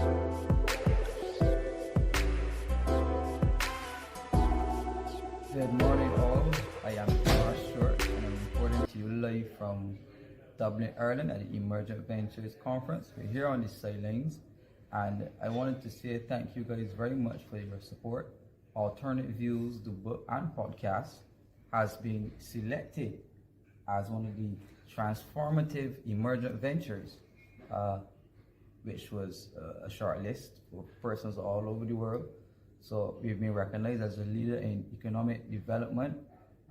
Good morning, all. I am Omar Short, and I'm reporting to you live from Dublin, Ireland, at the Emergent Ventures Conference. We're here on the sidelines, and I wanted to say thank you guys very much for your support. Alternate Views, the book and podcast, has been selected as one of the transformative emergent ventures, which was a short list for persons all over the world. So we've been recognized as a leader in economic development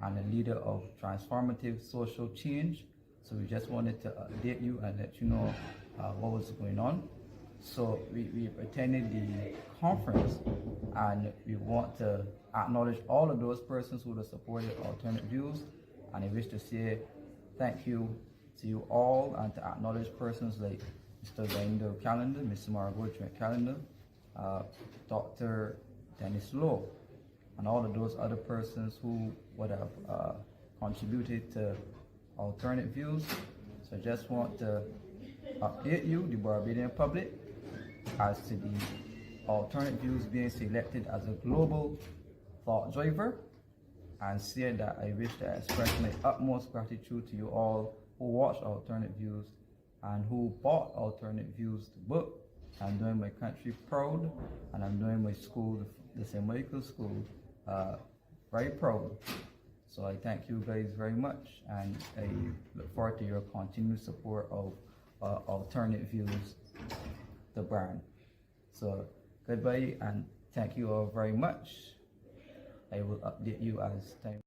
and a leader of transformative social change. So we just wanted to update you and let you know what was going on. So we attended the conference, and we want to acknowledge all of those persons who have supported Alternate Views, and I wish to say thank you to you all, and to acknowledge persons like Mr. Wendell Calendar, Mr. Margot Trent Calendar, Dr. Dennis Lowe, and all of those other persons who would have contributed to Alternate Views. So I just want to update you, the Barbadian public, as to the Alternate Views being selected as a global thought driver, and say that I wish to express my utmost gratitude to you all who watched Alternate Views and who bought Alternate Views, the book. I'm doing my country proud, and I'm doing my school, the St. Michael's School, very proud. So I thank you guys very much, and I look forward to your continued support of Alternate Views, the brand. So goodbye, and thank you all very much. I will update you as time.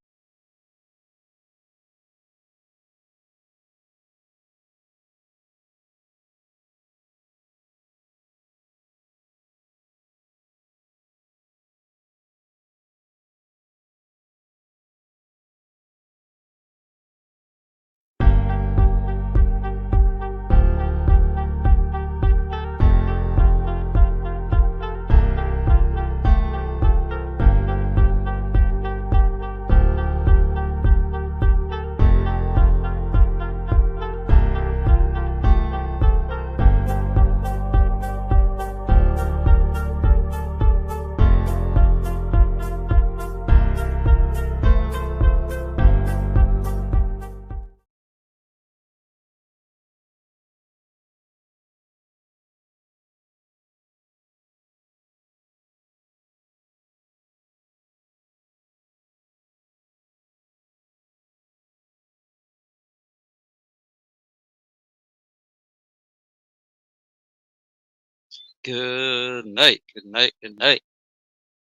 Good night, good night, good night.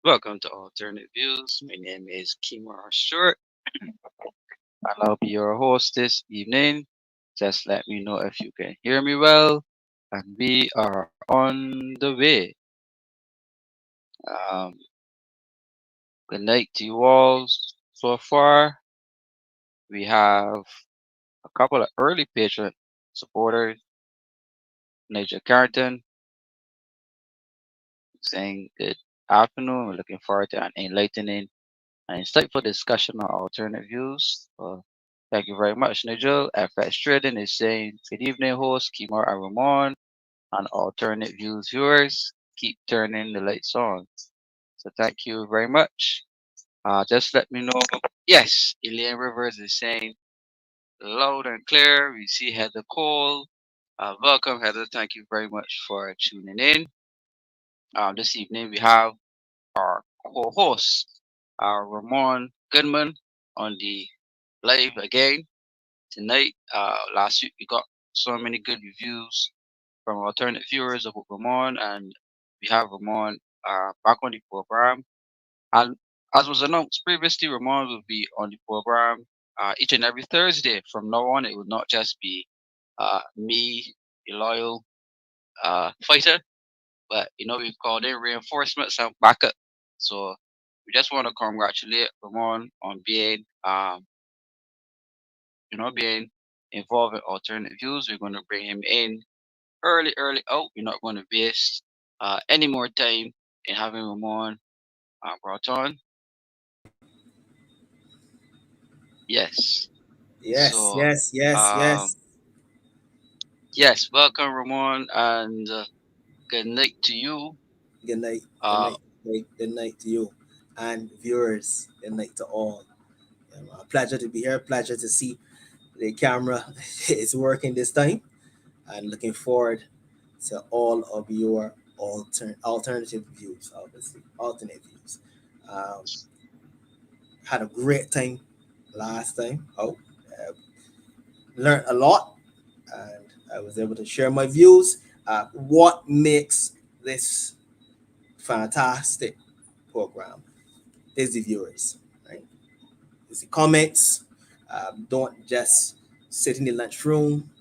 Welcome to Alternate Views. My name is Kimar Short, and I'll be your host this evening. Just let me know if you can hear me well, and we are on the way. Um, Good night to you all. So far, we have a couple of early patron supporters. Nigel Carrington saying good afternoon. We're looking forward to an enlightening and insightful discussion on alternate views. Thank you very much, Nigel. FX Trading is saying, good evening, host Kimar and Ramon, and alternate views viewers. Keep turning the lights on. So thank you very much. Just let me know. Yes, Elaine Rivers is saying, loud and clear. We see Heather Cole. Welcome, Heather. Thank you very much for tuning in. This evening we have our co-host, Ramon Goodman, on the live again tonight. Last week we got so many good reviews from alternate viewers about Ramon, and we have Ramon back on the program. And as was announced previously, Ramon will be on the program each and every Thursday. From now on, it will not just be me, the loyal fighter, but we've called in reinforcements and backup. So we just want to congratulate Ramon on being being involved in alternate views. We're going to bring him in early out. We're not going to waste any more time in having Ramon brought on. Yes. Yes, So yes. yes, welcome Ramon, and Good night to you. Good night. Good Uh, night. Good night to you and viewers. Good night to all. A pleasure to be here. Pleasure to see the camera is working this time. And looking forward to all of your alternative views, obviously. Alternate views. Um, had a great time last time. Learned a lot and I was able to share my views. What makes this fantastic program is the viewers, right? It's the comments. Don't just sit in the lunchroom,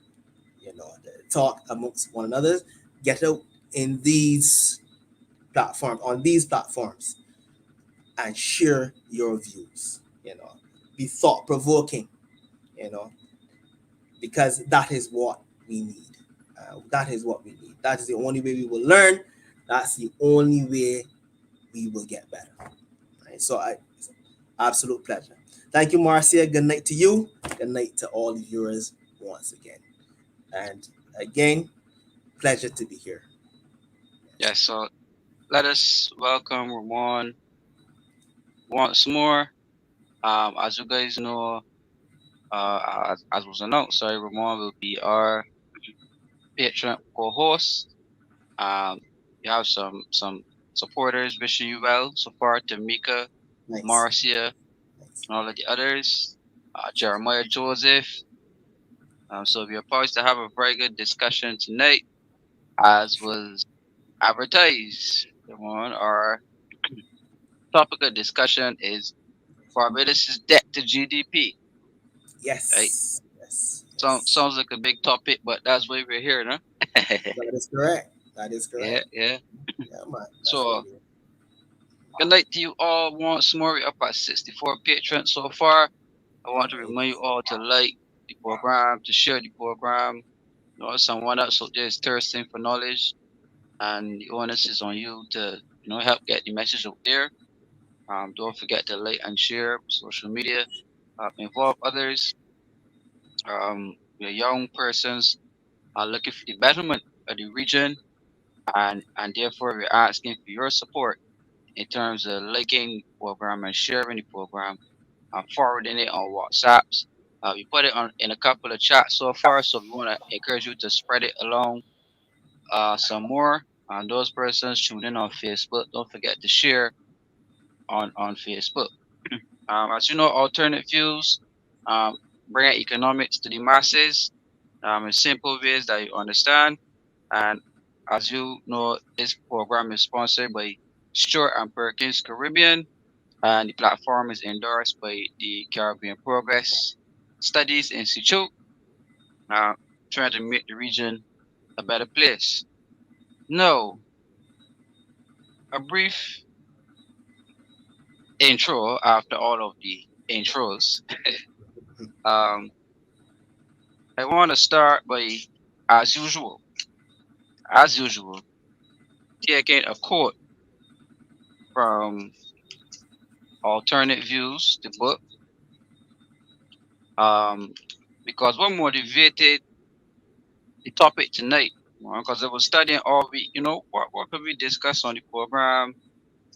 talk amongst one another. Get out in these platforms, on these platforms, and share your views. Be thought provoking. You know, because that is what we need. That is what we need. That is the only way we will learn. That's the only way we will get better. Right? It's an absolute pleasure. Thank you, Marcia. Good night to you. Good night to all the viewers once again. And again, pleasure to be here. yeah, so let us welcome Ramon once more. As you guys know, as was announced, sorry, Ramon will be our patron co-host. Um, we have some supporters wishing you well so far. Tamika, Nice. Marcia, Nice. and all of the others. Jeremiah Joseph. So we are poised to have a very good discussion tonight, as was advertised. Ramon, our topic of discussion is Barbados' debt to GDP. Right? Yes. Yes. Yes. Sounds like a big topic, but that's why we're here, no? That is correct. That is Yeah, correct. yeah. Yeah, man. That's what So we good night to you all once more. We're up at 64 patrons so far. I want to remind you nice. all to like the program, to share the program. Someone else out there is thirsting for knowledge, and the onus is on you to help get the message out there. Don't forget to like and share social media. Involve others. We're young persons are looking for the betterment of the region, and therefore we're asking for your support in terms of liking the program and sharing the program and forwarding it on WhatsApps. We put it on in a couple of chats so far, so we want to encourage you to spread it along some more. And those persons tuned in on Facebook, don't forget to share on Facebook. As you know, alternate views bring economics to the masses in simple ways that you understand. And as you know, this program is sponsored by Stewart and Perkins Caribbean, and the platform is endorsed by the Caribbean Progress Studies Institute, uh, trying to make the region a better place. Now, a brief intro after all of the intros. um, I want to start by, as usual, as usual, taking a quote from Alternate Views, the book, um, because what motivated the topic tonight? Because I was studying all week, what could we discuss on the program?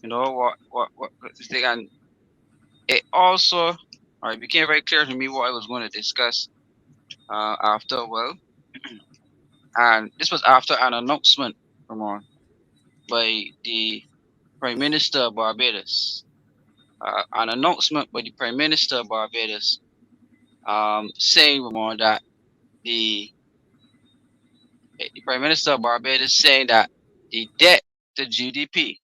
What could this thing? And it also, it became very clear to me what I was going to discuss after a while. And this was after an announcement, Ramon, by the Prime Minister of Barbados. An announcement by the Prime Minister of Barbados saying, Ramon, that the, the Prime Minister of Barbados saying that the debt to GDP,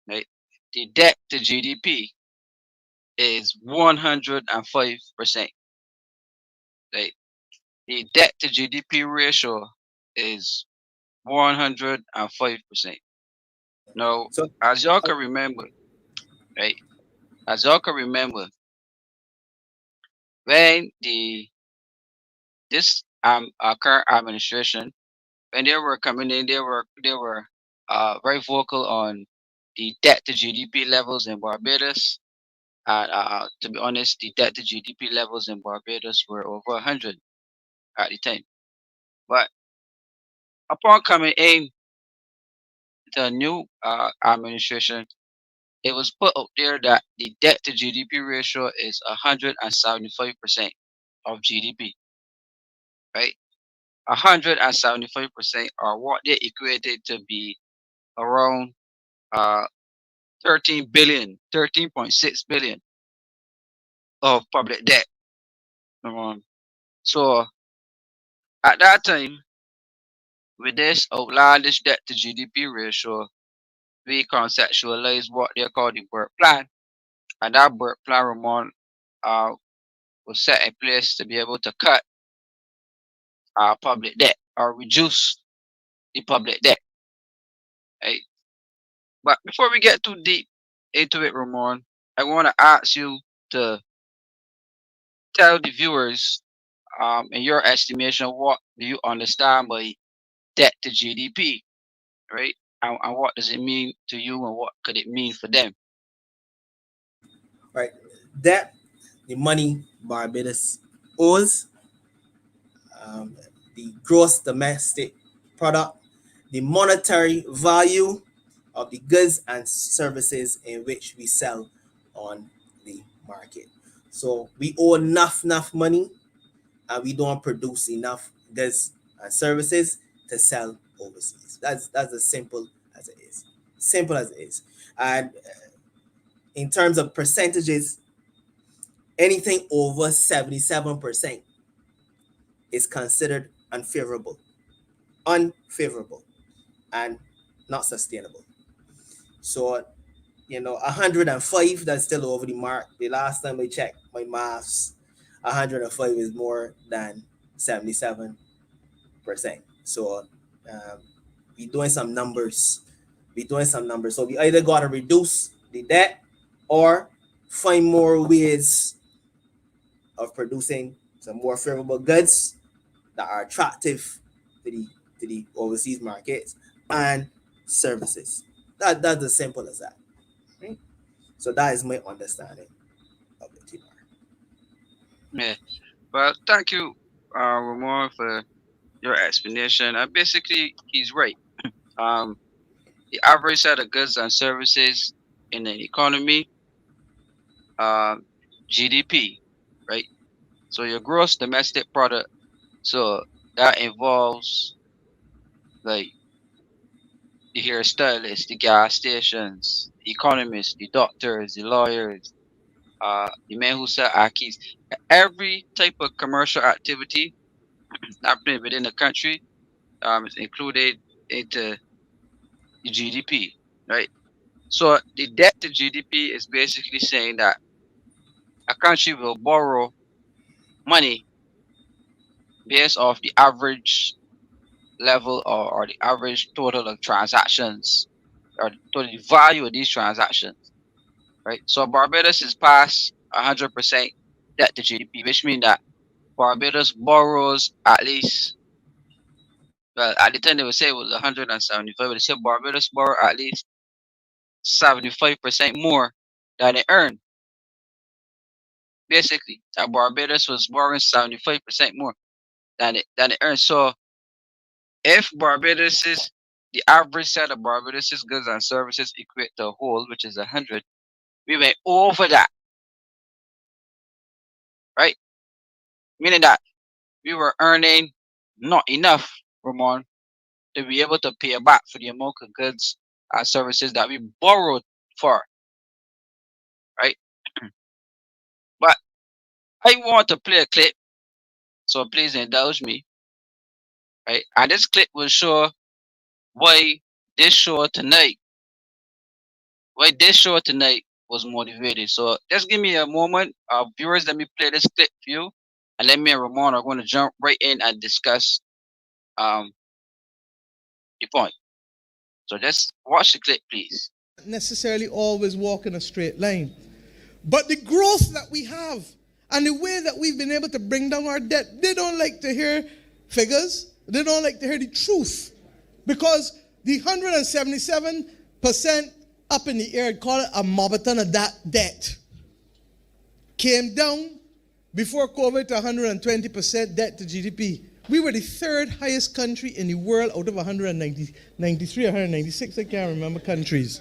right, the debt to GDP is 105%. Right? The debt to GDP ratio is 105%. Now, So, as y'all uh, can remember, right? As y'all can remember, when the this our current administration, when they were coming in, they were very vocal on the debt to GDP levels in Barbados. And to be honest, the debt to GDP levels in Barbados were over 100 at the time. But upon coming in, into a new administration, it was put up there that the debt to GDP ratio is 175% of GDP, right? 175% are what they equated to be around uh 13.6 billion of public debt. So at that time, with this outlandish debt to GDP ratio, we conceptualized what they call the Burt Plan. And that Burt Plan, Ramon, uh, was set in place to be able to cut our public debt or reduce the public debt. Right? But before we get too deep into it, Ramon, I want to ask you to tell the viewers, in your estimation, what do you understand by debt to GDP, right? And what does it mean to you, and what could it mean for them? Right. Debt, the money Barbados owes, the gross domestic product, the monetary value of the goods and services in which we sell on the market. So we owe enough money, and we don't produce enough goods and services to sell overseas. That's as simple as it is. Simple as it is. And in terms of percentages, anything over 77% is considered unfavorable, and not sustainable. So, 105, that's still over the mark. The last time I checked my maths, 105 is more than 77%. So, we're doing some numbers. So we either got to reduce the debt or find more ways of producing some more favorable goods that are attractive to the overseas markets and services. That's as simple as that. Right? So that is my understanding of it, Timar. Yeah. Well, thank you, Ramon, for your explanation. And basically, he's right. The average set of goods and services in an economy, GDP, right? So your gross domestic product. So that involves like the hairstylists, the gas stations, the economists, the doctors, the lawyers, the men who sell keys. Every type of commercial activity happening within the country is included into the GDP, right? So the debt to GDP is basically saying that a country will borrow money based off the average level, or the average total of transactions, or the total value of these transactions, right? So Barbados is past 100% debt to GDP, which means that Barbados borrows at least, well, at the time they would say it was 175, but they say Barbados borrow at least 75% more than it earned. Basically, that Barbados was borrowing 75% more than it earned. So if the average set of Barbados's goods and services equate to a whole, which is 100, we went over that, right? Meaning that we were earning not enough, Ramon, to be able to pay back for the amount of goods and services that we borrowed for, right? But I want to play a clip, so please indulge me, right? And this clip will show why this show tonight, was motivated. So just give me a moment, viewers. Let me play this clip for you, and let me and Ramon are going to jump right in and discuss um the point. So just watch the clip, please. Necessarily always walk in a straight line. But the growth that we have and the way that we've been able to bring down our debt, they don't like to hear figures. They don't like to hear the truth. Because the 177% up in the air, call it a Mobbiton of that debt, came down before COVID to 120% debt to GDP. We were the third highest country in the world out of 193, 196, I can't remember countries.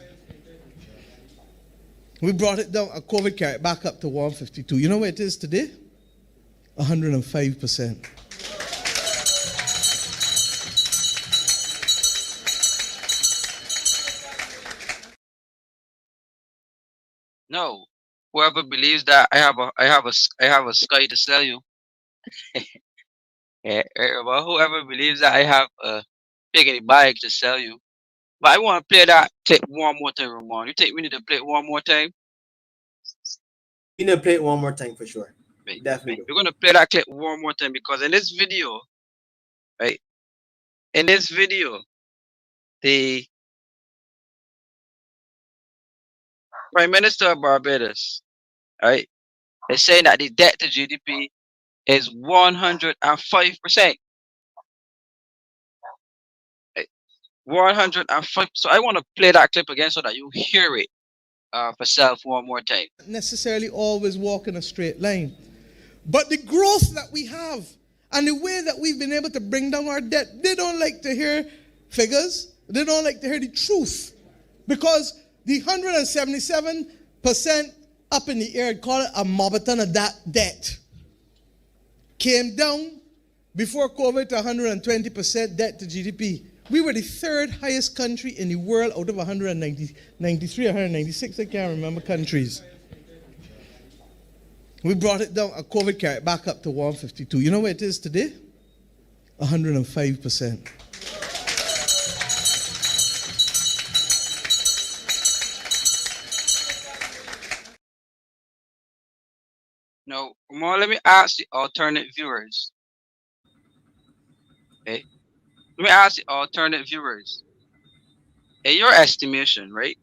We brought it down, COVID carried it back up to 152. You know where it is today? 105%. No, whoever believes that I have a sky to sell you. Well, whoever believes that I have a piggy bike to sell you. But I want to play that clip one more time, Ramon. You think we need to play it one more time? You need to play it one more time for sure. Right, Definitely. right. We're gonna play that clip one more time because in this video, right? In this video, the Prime Minister of Barbados, right, is saying that the debt to GDP is 105%. 105. So I want to play that clip again so that you hear it for self one more time. Necessarily always walk in a straight line. But the growth that we have and the way that we've been able to bring down our debt, they don't like to hear figures. They don't like to hear the truth. Because the 177% up in the air, call it a mobbiton of that debt, came down before COVID to 120% debt to GDP. We were the third highest country in the world out of 193, 196, I can't remember countries. We brought it down, COVID carried it back up to 152. You know where it is today? 105%. Now, Ramon, let me ask the alternate viewers. Okay? Let me ask the alternate viewers. In your estimation, right?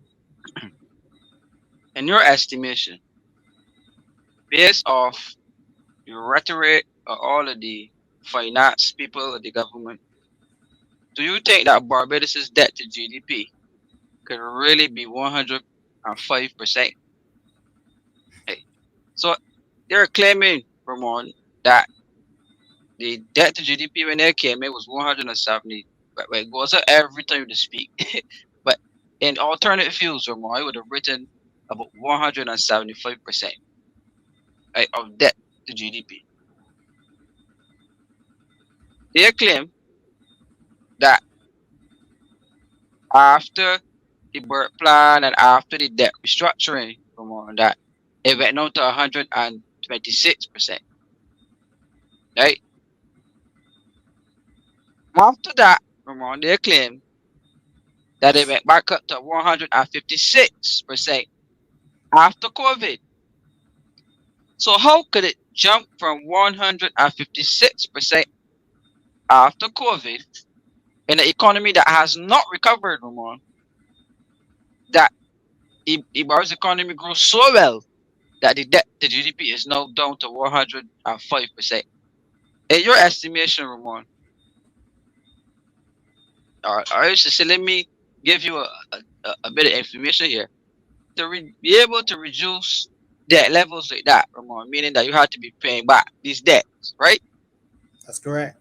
In your estimation, based off your rhetoric or all of the finance people of the government, do you think that Barbados' debt to GDP could really be 105%? Okay. So they're claiming, Ramon, that the debt to GDP when they came in was 170. But it goes up every time they speak. But in alternate views, Ramon, I would have written about 175% of debt to GDP. They claim that after the birth plan and after the debt restructuring, Ramon, that it went down to 126%. Right? After that, Ramon, they claim that it went back up to 156% after COVID. So how could it jump from 156% after COVID in an economy that has not recovered, Ramon? That Ibar's economy grew so well that the debt to GDP is now down to 105%. In your estimation, Ramon, I used to say, let me give you a bit of information here. To be able to reduce debt levels like that, Ramon, meaning that you have to be paying back these debts, right? That's correct.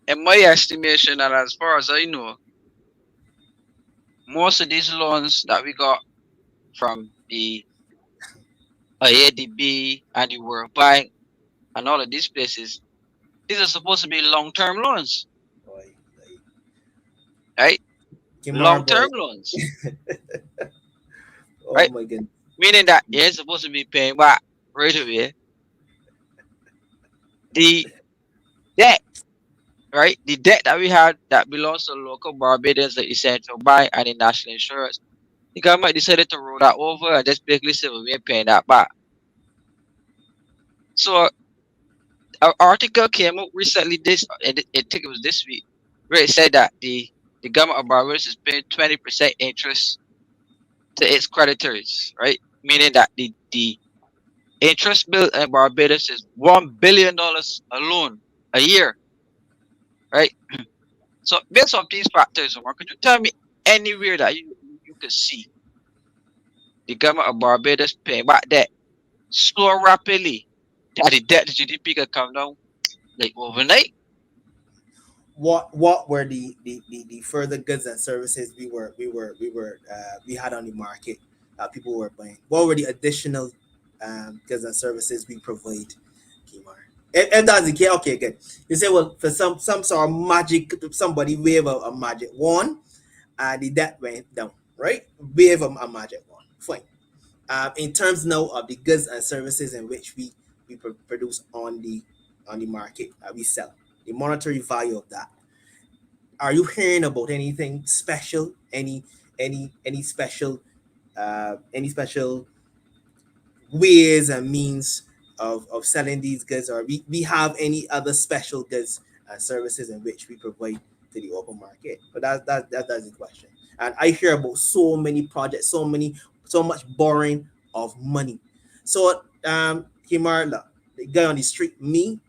In my estimation, and as far as I know, most of these loans that we got from the IADB and the World Bank and all of these places, these are supposed to be long-term loans, Boy, right? Kimar, boy. Long-term loans, Oh right? my goodness. Meaning that you're supposed to be paying back right away the debt, right? The debt that we had that belongs to local Barbadians, the essential bank and the national insurance. The government decided to roll that over and just basically say we ain't paying that back. So an article came out recently, I think it was this week, where it said that the government of Barbados is paying 20% interest to its creditors, right? Meaning that the interest bill in Barbados is $1 billion alone a year, right? So based on these factors, Omar, could you tell me anywhere that you could see the government of Barbados paying back debt so rapidly that the debt to GDP could come down like overnight. What were the further goods and services we had on the market people were buying? What were the additional goods and services we provide, Kimar? If that's the case, okay, good. You say, well, for some sort of magic, somebody wave a magic wand, and the debt went down, right? Wave a magic wand, fine. In terms now of the goods and services in which we produce on the market, we sell the monetary value of that. Are you hearing about anything special? Any special any special ways and means of selling these goods, or we have any other special goods and services in which we provide to the open market? But that's the question. And I hear about so many projects, so much borrowing of money. So Himar, look, the guy on the street, me,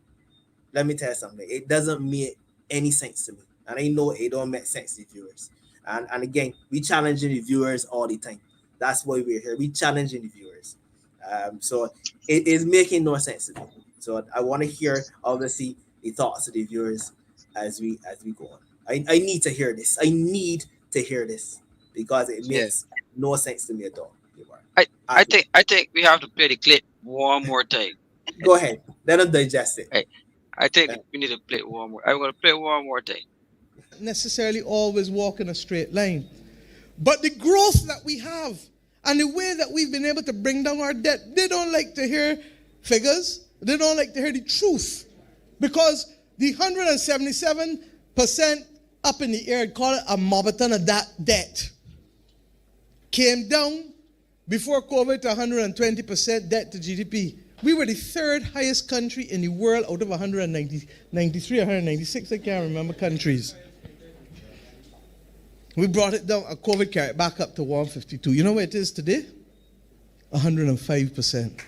let me tell you something. It doesn't make any sense to me. And I know it don't make sense to viewers. And again, we challenging the viewers all the time. That's why we're here. We challenging the viewers. So it is making no sense to me. So I want to hear obviously the thoughts of the viewers as we go on. I need to hear this. I need to hear this because it Yeah. makes no sense to me at all. I I, I think we have to play the clip one more time. go ahead. Let them digest it. Right. I think Uh, we need to play it one more. I'm gonna play it one more time. Necessarily always walk in a straight line. But the growth that we have and the way that we've been able to bring down our debt, they don't like to hear figures. They don't like to hear the truth. Because the 177% up in the air, call it a mobbeton of that debt, came down before COVID to 120% debt to GDP. We were the third highest country in the world out of 193 or 196, I can't remember countries. We brought it down, COVID carried it back up to 152. You know where it is today? 105%.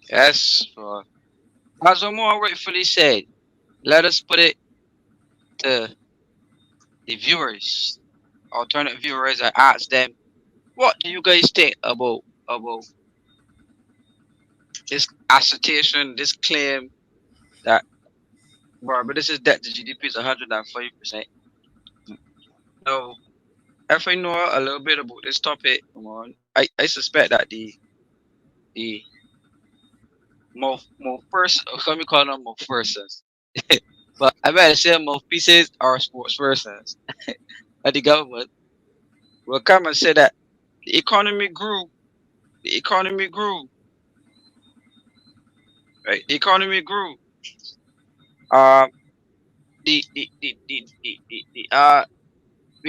Yes. As Ramon rightfully said, let us put it to the viewers, alternate viewers, and ask them, what do you guys think about this assertion, this claim that Barbados' debt to GDP is 105%? Now, if I know a little bit about this topic, Ramon, I suspect that the more first, let me call them more persons. But I better say more pieces are sports persons. And the government will come and say that the economy grew, the economy grew, right? The economy grew. Um, we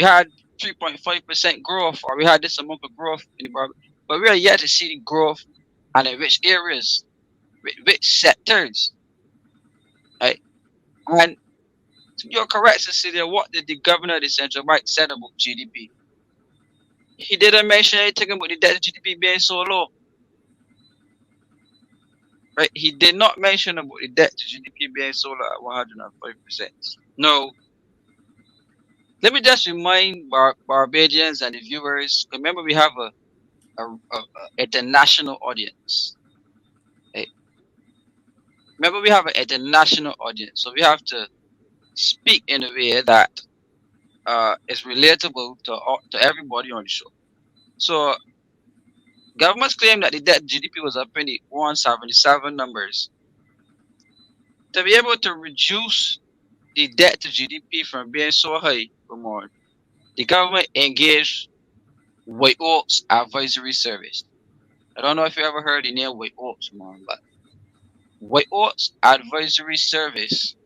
had 3.5% growth, or we had this amount of growth in the Barbados, but we are yet to see the growth and in which areas, which sectors, right? And you're correct, Cecilia. What did the governor of the central bank said about GDP? He didn't mention anything about the debt to GDP being so low, right? He did not mention about the debt to GDP being so low at 105%. No, let me just remind Barbadians and the viewers. Remember, we have a international audience. Right? Remember, we have an international audience, so we have to speak in a way that is relatable to everybody on the show. So governments claim that the debt GDP was up in the 177 numbers. To be able to reduce the debt to GDP from being so high for more, the government engaged White Oaks Advisory Service. I don't know if you ever heard the name White Oaks, man, but White Oaks Advisory Service,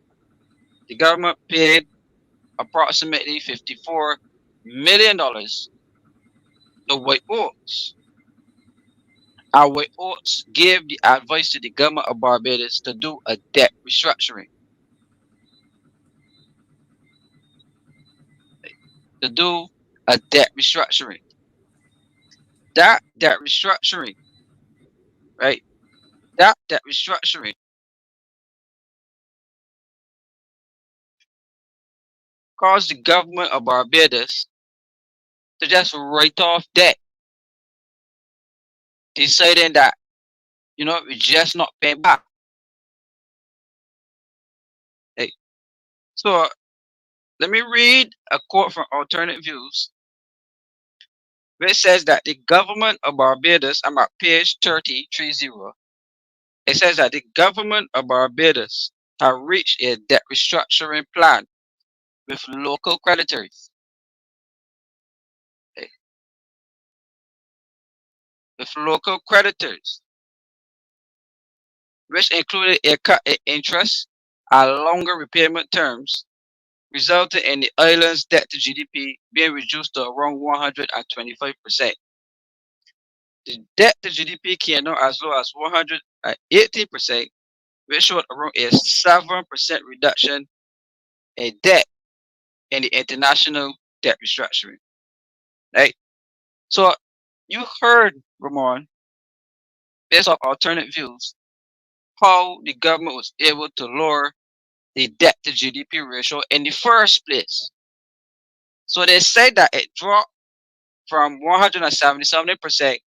the government paid approximately $54 million to White Oaks. And White Oaks gave the advice to the government of Barbados to do a debt restructuring. To do a debt restructuring. That debt restructuring, right? That debt restructuring caused the government of Barbados to just write off debt, deciding that, we're just not paying back. Hey, so let me read a quote from Alternate Views, which says that the government of Barbados, I'm at page 3030, it says that the government of Barbados have reached a debt restructuring plan with local creditors. Okay, with local creditors, which included a cut in interest and longer repayment terms, resulting in the island's debt to GDP being reduced to around 125%. The debt to GDP came down as low as 180%, which showed around a 7% reduction in debt in the international debt restructuring. Right? So you heard, Ramon, based on alternate views, how the government was able to lower the debt to GDP ratio in the first place. So they said that it dropped from 177%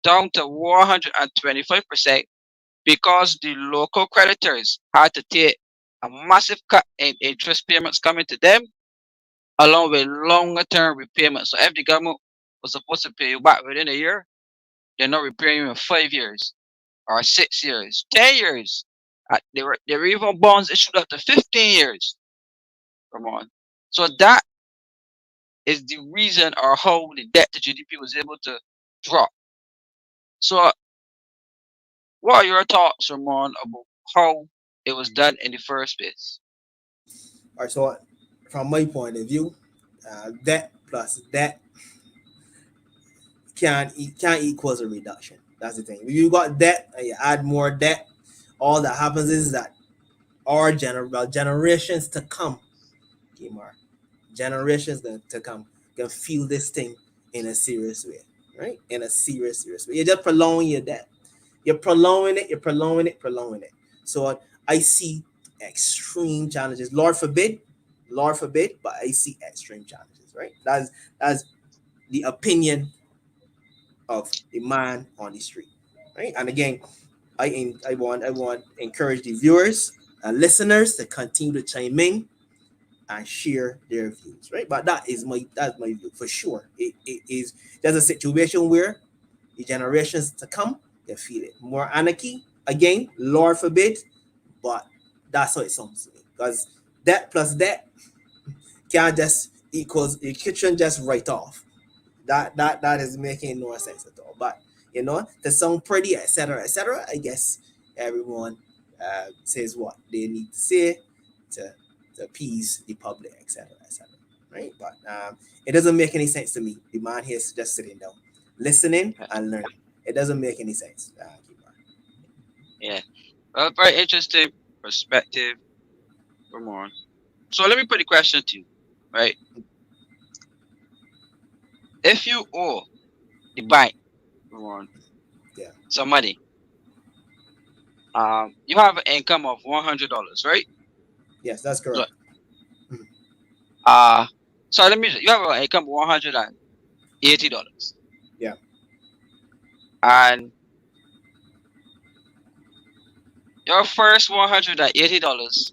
down to 125% because the local creditors had to take a massive cut in interest payments coming to them, along with longer term repayments. So if the government was supposed to pay you back within a year, they're not repaying you in 5 years or 6 years, 10 years. There were even bonds issued up to 15 years. Come on. So that is the reason or how the debt to GDP was able to drop. So what are your thoughts, Ramon, about how it was done in the first place? All right, so from my point of view, debt plus debt can't equals a reduction. That's the thing. If you got debt and you add more debt, all that happens is that our generations to come, Kimar, generations to come can feel this thing in a serious way, right? In a serious way. You're just prolonging your debt. You're prolonging it. So I see extreme challenges. Lord forbid, but I see extreme challenges, right? That's the opinion of the man on the street, right? And again, I want to encourage the viewers and listeners to continue to chime in and share their views, right? But that's my view for sure. It is there's a situation where the generations to come they feel it more anarchy again, Lord forbid, but that's how it sounds to me because debt plus debt can't just equals the kitchen just write off. That is making no sense at all. But to sound pretty, etc. I guess everyone says what they need to say to appease the public, etc. Right? But it doesn't make any sense to me. The man here is just sitting down, listening and learning. It doesn't make any sense. Yeah. Well, very interesting perspective, Ramon. So let me put the question to you, right? If you owe the bank, Ramon, Yeah. some money, you have an income of $100, right? Yes, that's So, correct. so let me. You have an income of $180, Yeah. and your first $180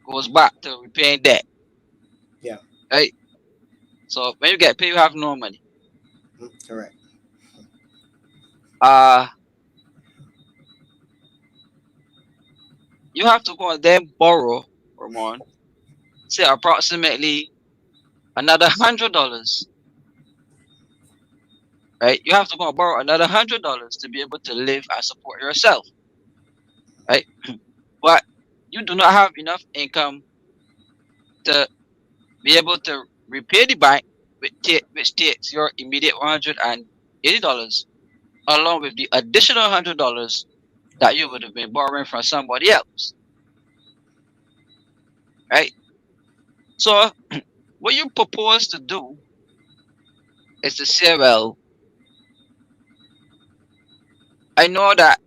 goes back to repaying debt, Yeah. right? So when you get paid, you have no money. Correct. Uh, you have to go and then borrow, Ramon, say approximately another $100, right? You have to go and borrow another $100 to be able to live and support yourself, right? But you do not have enough income to be able to repay the bank, which takes your immediate $180, along with the additional $100 that you would have been borrowing from somebody else, right? So what you propose to do is to say, well, I know that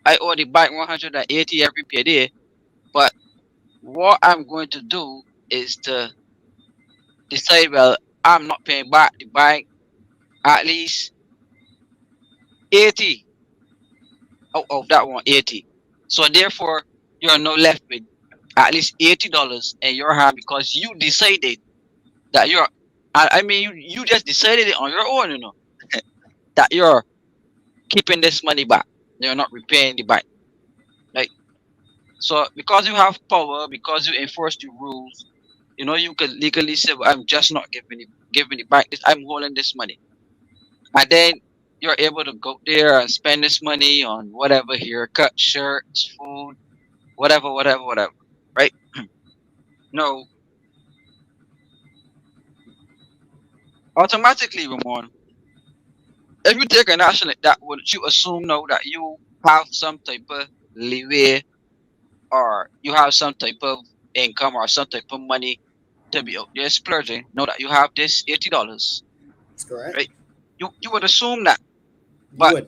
I owe the bank 180 every payday, but what I'm going to do is to decide, well, I'm not paying back the bank at least 80 out of that 180. So therefore, you're now left with at least $80 in your hand because you decided that you're. I mean, you just decided it on your own, that you're keeping this money back. You're not repaying the bank, right? So because you have power, because you enforce the rules, you can legally say, well, I'm just not giving it back. I'm holding this money, and then you're able to go there and spend this money on whatever haircut, shirts, food, whatever, whatever, whatever, right? No, automatically, Ramon, if you take an action like that, would you assume now that you have some type of leeway or you have some type of income or some type of money to be out there splurging? Know that you have this $80, That's correct. right? You would assume that, You but would.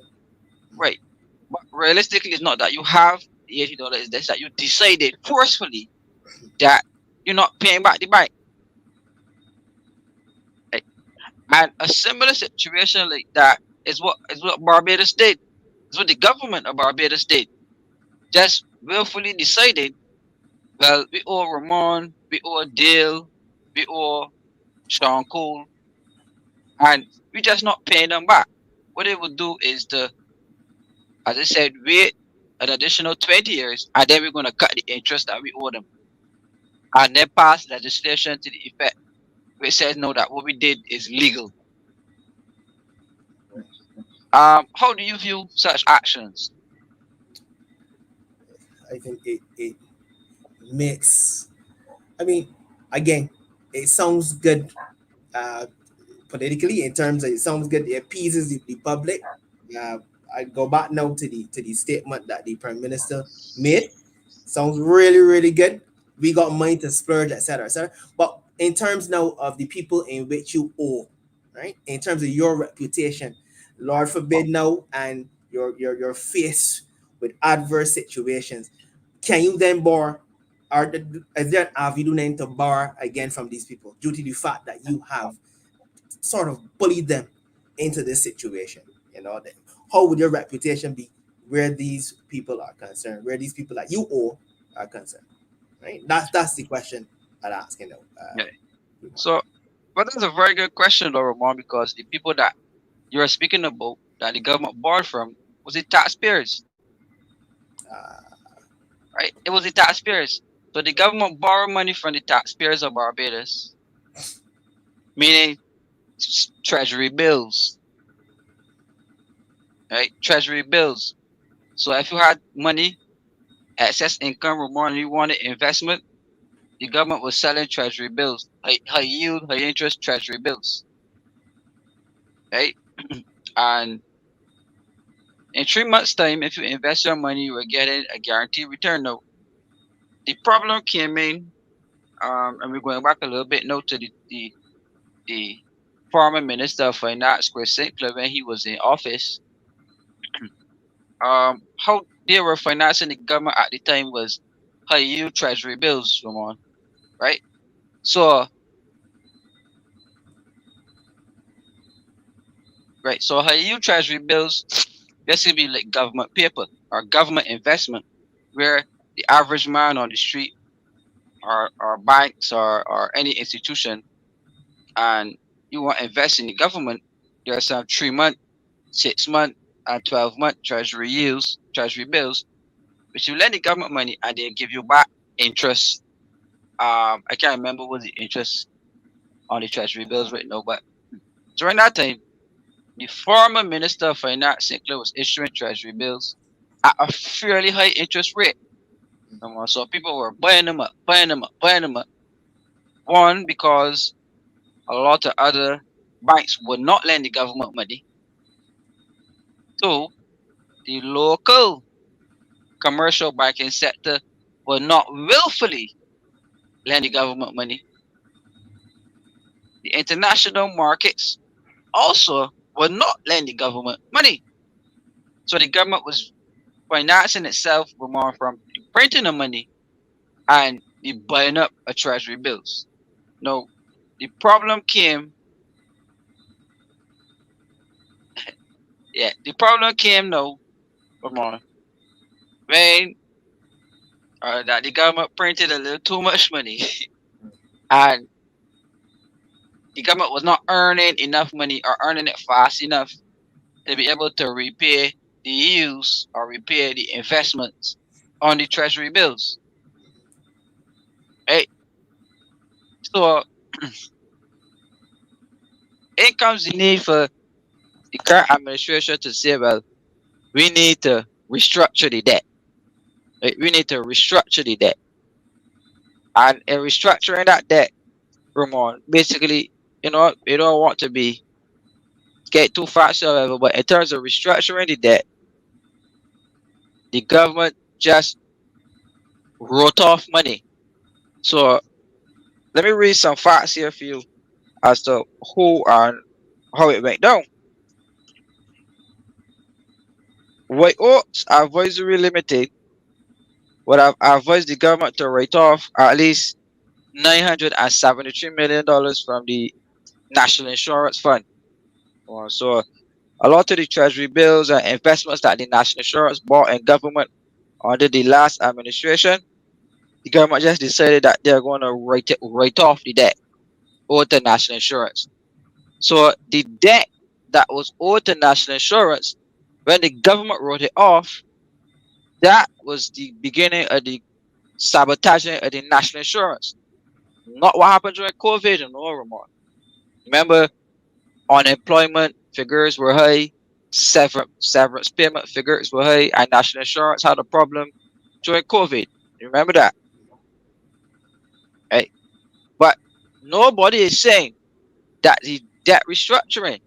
right, but realistically, it's not that you have the $80. It's just that you decided forcefully that you're not paying back the bank. Right? And a similar situation like that is what Barbados did. Is what the government of Barbados did. Just willfully decided, well, we owe Ramon, we owe Dale, we owe Sean Cole, and we just not paying them back. What they would do is as I said, wait an additional 20 years, and then we're going to cut the interest that we owe them. And then pass legislation to the effect which says no, that what we did is legal. How do you view such actions? I think it makes. I mean, again, it sounds good uh, politically in terms of it sounds good. It appeases the public. Uh, I go back now to the statement that the prime minister made. Sounds really really good. We got money to splurge, etc., etc. But in terms now of the people in which you owe, right? In terms of your reputation, Lord forbid now, and you're faced with adverse situations. Can you then borrow? Is there an avenue then to borrow again from these people due to the fact that you have sort of bullied them into this situation? How would your reputation be where these people are concerned, where these people that you owe are concerned, right? That's the question I'd ask. Yeah. So, but that's a very good question, though, Ramon, because the people that you're speaking about that the government borrowed from was the taxpayers, uh, right? It was the taxpayers. So the government borrowed money from the taxpayers of Barbados, meaning treasury bills, right? Treasury bills. So if you had money, excess income, Ramon, and you wanted investment, the government was selling treasury bills, high yield, high interest treasury bills, right? And in 3 months' time, if you invest your money, you were getting a guaranteed return. Now, the problem came in, and we're going back a little bit now to the former Minister of Finance, Chris Sinclair, when he was in office. How they were financing the government at the time was high yield treasury bills, Ramon, right? So, right, so high yield treasury bills basically like government paper or government investment, where the average man on the street or banks or any institution and you want to invest in the government, there's some 3 month, 6 month, and 12-month treasury bills, which you lend the government money and they give you back interest. I can't remember what the interest on the treasury bills right now, but during that time, the former Minister of Finance, Sinclair, was issuing treasury bills at a fairly high interest rate. So people were buying them up, buying them up, buying them up. One, because a lot of other banks would not lend the government money. Two, the local commercial banking sector will not willfully lend the government money. The international markets also will not lend the government money. So the government was financing itself more from the printing of money and the buying up of treasury bills. Now, the problem came Yeah, the problem came now, Ramon, when that the government printed a little too much money, and the government was not earning enough money or earning it fast enough to be able to repay the use or repay the investments on the treasury bills. Right? So it comes the need for the current administration to say, well, we need to restructure the debt. Right? We need to restructure the debt. And in restructuring that debt, Ramon, basically, you don't want to be get too fast or whatever, but in terms of restructuring the debt, the government just wrote off money. So let me read some facts here for you as to who and how it went down. White Oaks Advisory Limited would have advised the government to write off at least $973 million from the National Insurance Fund. So a lot of the treasury bills and investments that the National Insurance bought in government under the last administration, the government just decided that they're going to write off the debt owed to national insurance. So the debt that was owed to national insurance, when the government wrote it off, that was the beginning of the sabotaging of the national insurance. Not what happened during COVID and all, Ramon. Remember, unemployment figures were high, severance payment figures were high, and national insurance had a problem during COVID. You remember that, right? But nobody is saying that the debt restructuring,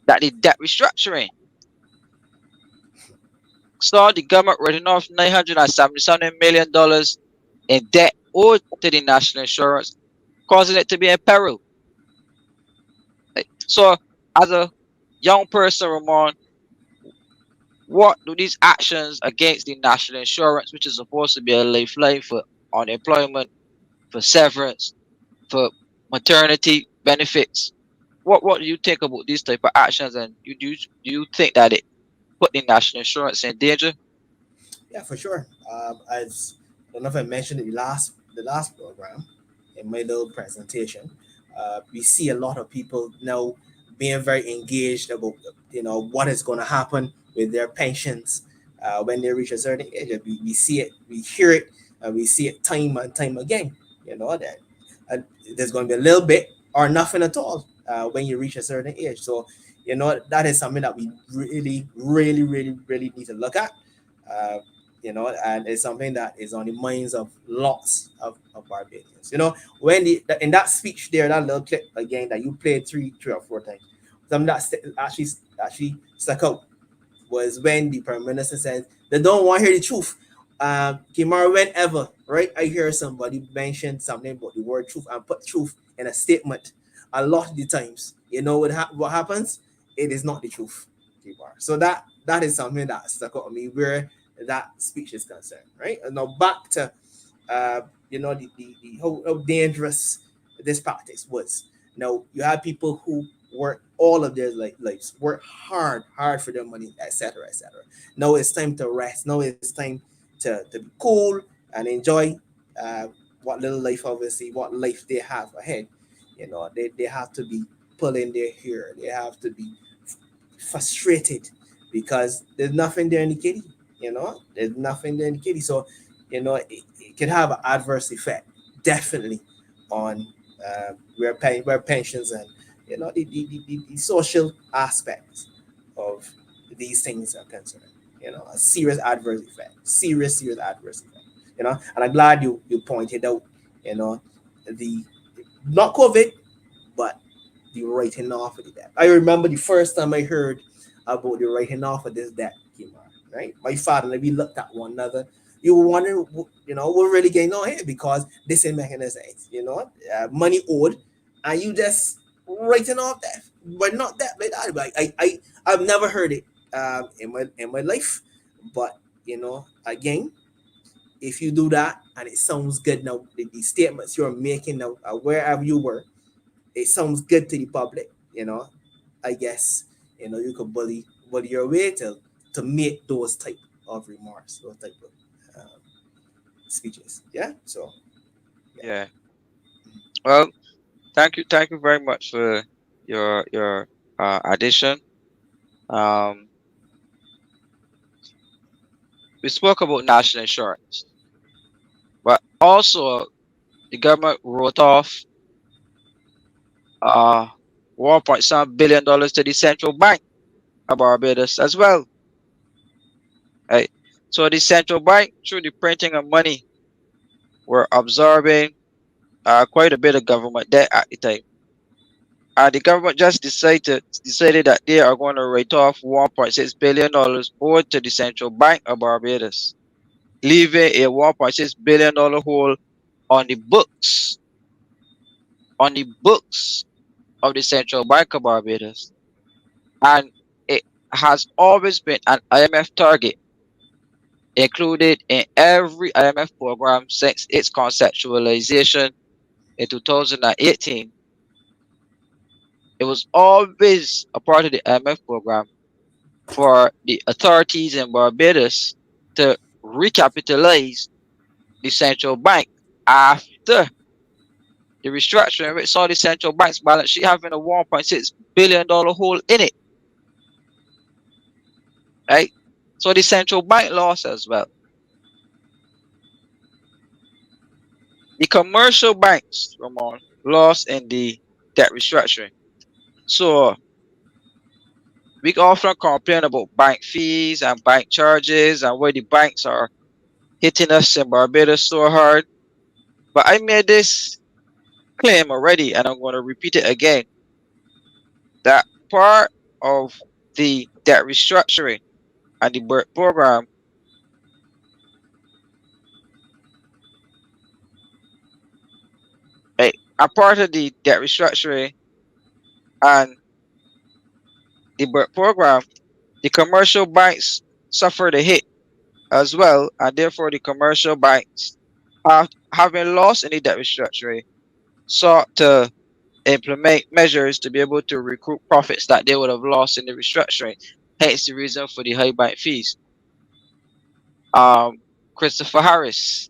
that the debt restructuring saw the government writing off $977 million in debt owed to the national insurance, causing it to be in peril. Right? So, as a young person, Ramon, what do these actions against the national insurance, which is supposed to be a lifeline for unemployment, for severance, for maternity benefits, what do you think about these type of actions, and do you think that it put the national insurance in danger? Yeah, for sure. As I don't know if I mentioned it the last program in my little presentation, we see a lot of people now being very engaged about what is going to happen with their pensions when they reach a certain age. We see it, we hear it, we see it time and time again. That uh, there's going to be a little bit or nothing at all when you reach a certain age. So that is something that we really, really, really, really need to look at. Uh, and it's something that is on the minds of lots of Barbadians. When in that speech there, that little clip again that you played three or four times, something that actually stuck out was when the Prime Minister said they don't want to hear the truth. Kimara, whenever, right, I hear somebody mention something about the word truth and put truth in a statement, a lot of the times, what happens? It is not the truth, Kimara. So that is something that stuck out on me where that speech is concerned, right? And now back to how dangerous this practice was. Now you have people who work all of their lives, work hard for their money, etc., etc. Now it's time to rest. Now it's time to be cool and enjoy what little life, obviously, what life they have ahead. They have to be pulling their hair. They have to be frustrated because there's nothing there in the kitty. There's nothing there in the kitty. So, it can have an adverse effect, definitely, on where pensions and the social aspects of these things are concerned. A serious adverse effect, serious adverse effect. And I'm glad you pointed out, the not COVID, but the writing off of the debt. I remember the first time I heard about the writing off of this debt came out, right? My father and we looked at one another. You were wondering, we're really getting on here because this ain't making any sense, money owed, and you just writing off debt, but not that like that. I've never heard it in my life, but again, if you do that and it sounds good now, the statements you're making now, wherever you were, it sounds good to the public, I guess, you could bully your way to make those type of remarks, those type of speeches. Yeah. So yeah. Yeah. Well, thank you very much for your addition. Um, we spoke about national insurance, but also the government wrote off uh $1.7 billion to the central bank of Barbados as well. Right. So the central bank, through the printing of money, were absorbing quite a bit of government debt at the time. The government just decided that they are going to write off $1.6 billion owed to the central bank of Barbados, leaving a $1.6 billion hole on the books on the books of the central bank of Barbados, and it has always been an IMF target, included in every IMF program since its conceptualization in 2018. It was always a part of the IMF program for the authorities in Barbados to recapitalize the central bank after the restructuring, which saw the central bank's balance sheet having a $1.6 billion hole in it. Right? So the central bank lost as well. The commercial banks, Ramon, lost in the debt restructuring. So we often complain about bank fees and bank charges and where the banks are hitting us in Barbados so hard. But I made this claim already, and I'm going to repeat it again, that part of the debt restructuring and the BERT program, a part of the debt restructuring and the BERT program, the commercial banks suffered a hit as well, and therefore the commercial banks, having lost in the debt restructuring, sought to implement measures to be able to recoup profits that they would have lost in the restructuring. Hence the reason for the high bank fees. Christopher Harris,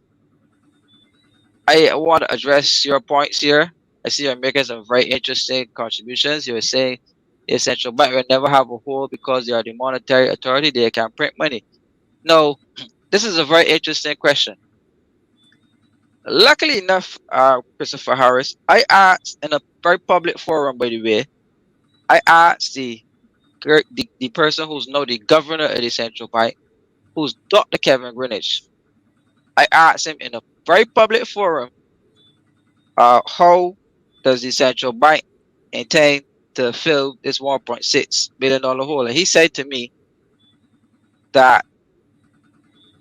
I want to address your points here. I see you're making some very interesting contributions. You were saying the central bank will never have a hole because they are the monetary authority. They can print money. No, this is a very interesting question. Luckily enough, Christopher Harris, I asked in a very public forum, by the way, I asked the person who's now the governor of the central bank, who's Dr. Kevin Greenwich. I asked him in a very public forum, how does the central bank intend to fill this $1.6 billion hole? And he said to me that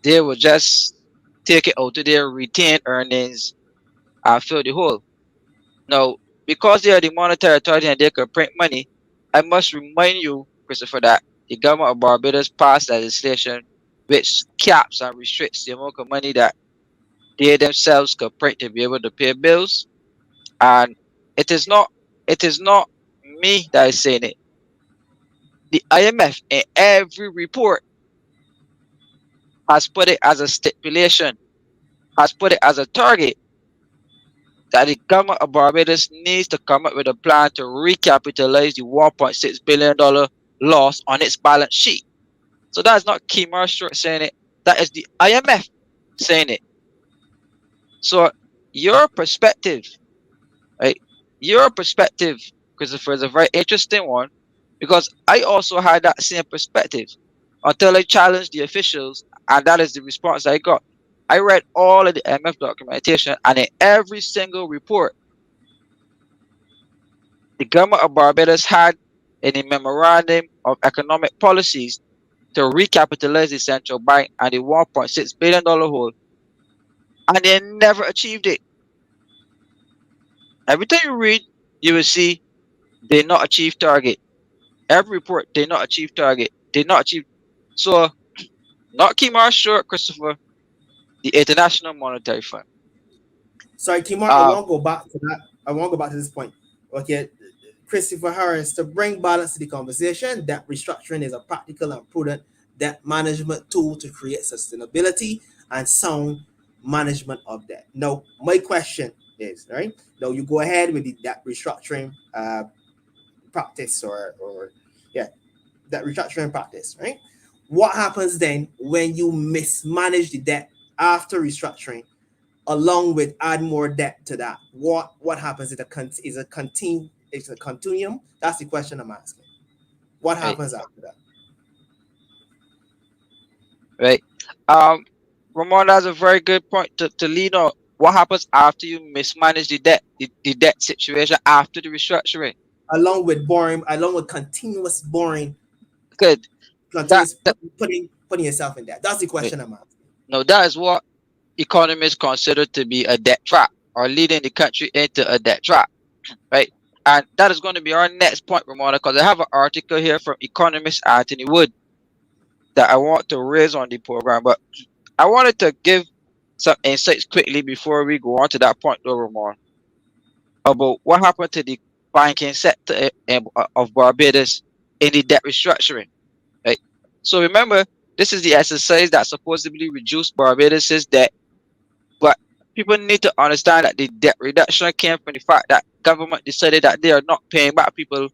they will just take it out of their retained earnings and fill the hole. Now, because they are the monetary authority and they can print money, I must remind you, Christopher, that the government of Barbados passed legislation which caps and restricts the amount of money that they themselves can print to be able to pay bills. And it is not me that is saying it. The IMF in every report has put it as a stipulation, has put it as a target that the government of Barbados needs to come up with a plan to recapitalize the $1.6 billion loss on its balance sheet. So that is not Kemar Short saying it. That is the IMF saying it. So your perspective, right? Your perspective, Christopher, is a very interesting one, because I also had that same perspective until I challenged the officials, and that is the response I got. I read all of the IMF documentation, and in every single report, the government of Barbados had in a memorandum of economic policies to recapitalize the central bank and the $1.6 billion hole, and they never achieved it. Every time you read, you will see they not achieve target. Every report, they not achieve target. They not achieve. So, not Kemar Short, Christopher, the International Monetary Fund. Sorry, Kimar, I Um, won't go back to that. I won't go back to this point. Okay, Christopher Harris, to bring balance to the conversation, debt restructuring is a practical and prudent debt management tool to create sustainability and sound management of debt. Now, my question is, right? Now, you go ahead with the debt restructuring practice or yeah, debt restructuring practice, right? What happens then when you mismanage the debt after restructuring, along with add more debt to that? What happens? It's a continuum. That's the question I'm asking. What Right, happens after that? right. Ramon, that's a very good point to lead on. What happens after you mismanage the debt situation after the restructuring? Along with continuous borrowing, Good. That, continuous that putting yourself in debt. That's the right. question I'm asking. No, that is what economists consider to be a debt trap or leading the country into a debt trap, right? And that is going to be our next point, Ramona, because I have an article here from economist Anthony Wood that I want to raise on the program. But I wanted to give some insights quickly before we go on to that point, though, Ramon, about what happened to the banking sector of Barbados in the debt restructuring, right? So remember, this is the exercise that supposedly reduced Barbados's debt. But people need to understand that the debt reduction came from the fact that government decided that they are not paying back people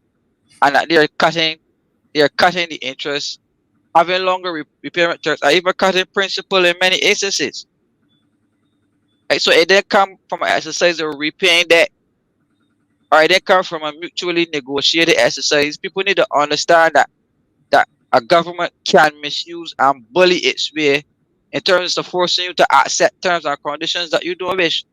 and that they are cutting the interest, having longer repayment terms, or even cutting principal in many instances. Right? So it didn't come from an exercise of repaying debt, or it didn't come from a mutually negotiated exercise. People need to understand that a government can misuse and bully its way in terms of forcing you to accept terms and conditions that you don't wish.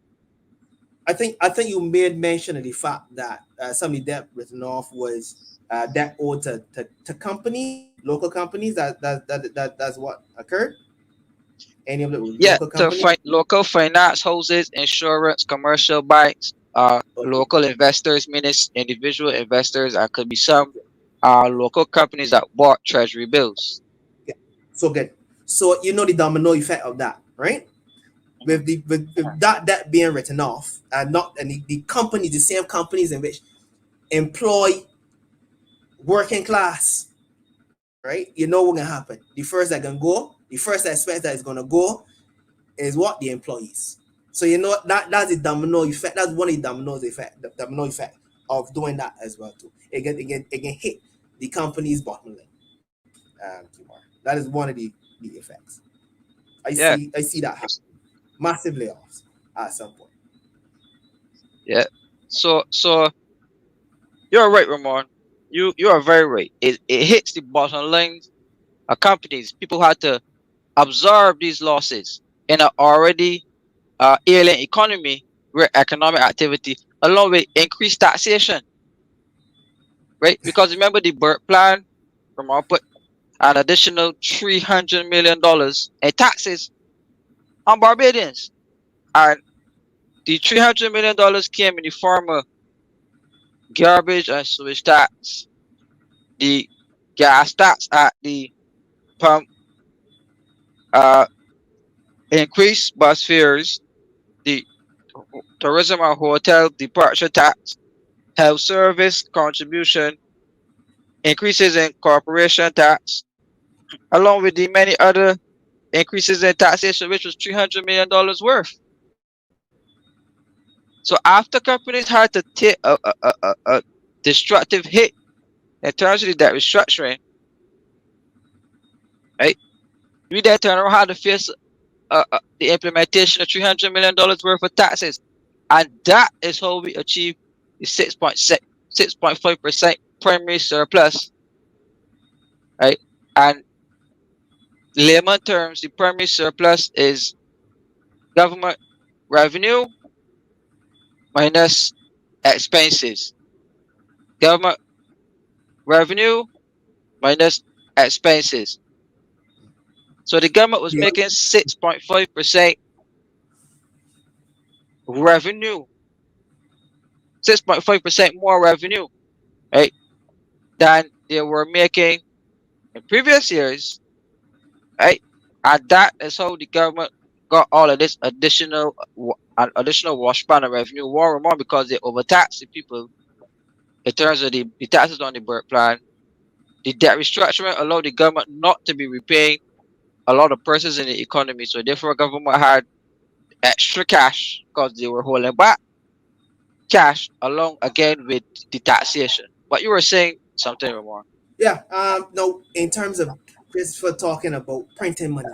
I think you made mention of the fact that some of the debt written off was debt owed to companies, local companies. That's what occurred. Any of the Yeah, local to companies. local finance houses, insurance, commercial banks, Okay. local investors, meaning individual investors, and could be some local companies that bought treasury bills. Yeah. So good. So you know the domino effect of that, right? Mhm. With that being written off, and not and the companies, the same companies in which employ working class, right? You know what's gonna happen. The first aspect that is gonna go is what the employees. So you know that's the domino effect. That's one of the the domino effect of doing that as well too. It can hit the company's bottom line. Kumar. That is one of the effects. Yeah, I see that happen. Massive layoffs at some point. yeah. So you're right, Ramon. You are very right. It hits the bottom lines of companies. People had to absorb these losses in an already ailing economy where economic activity, along with increased taxation, right? Because remember the Burt plan, Ramon put an additional $300 million in taxes on Barbadians. And the $300 million came in the form of garbage and sewage tax, the gas tax at the pump, uh, increased bus fares, the tourism and hotel departure tax, health service contribution, increases in corporation tax, along with the many other increases in taxation, which was $300 million worth. So after companies had to take a destructive hit in terms of the debt restructuring, right? We then turn around had to face the implementation of $300 million worth of taxes, and that is how we achieve the 6.5% primary surplus, right? And layman terms, the primary surplus is government revenue minus expenses. Government revenue minus expenses. So the government was Yeah. making 6.5% revenue, 6.5% more revenue, right, than they were making in previous years, right? And that is how the government got all of this additional an additional wash pan of revenue, more and more because they overtaxed the people in terms of the taxes on the birth plan. The debt restructuring allowed the government not to be repaying a lot of persons in the economy. So therefore, government had extra cash because they were holding back cash along again with the taxation. But you were saying something more. Yeah. No, in terms of Christopher talking about printing money,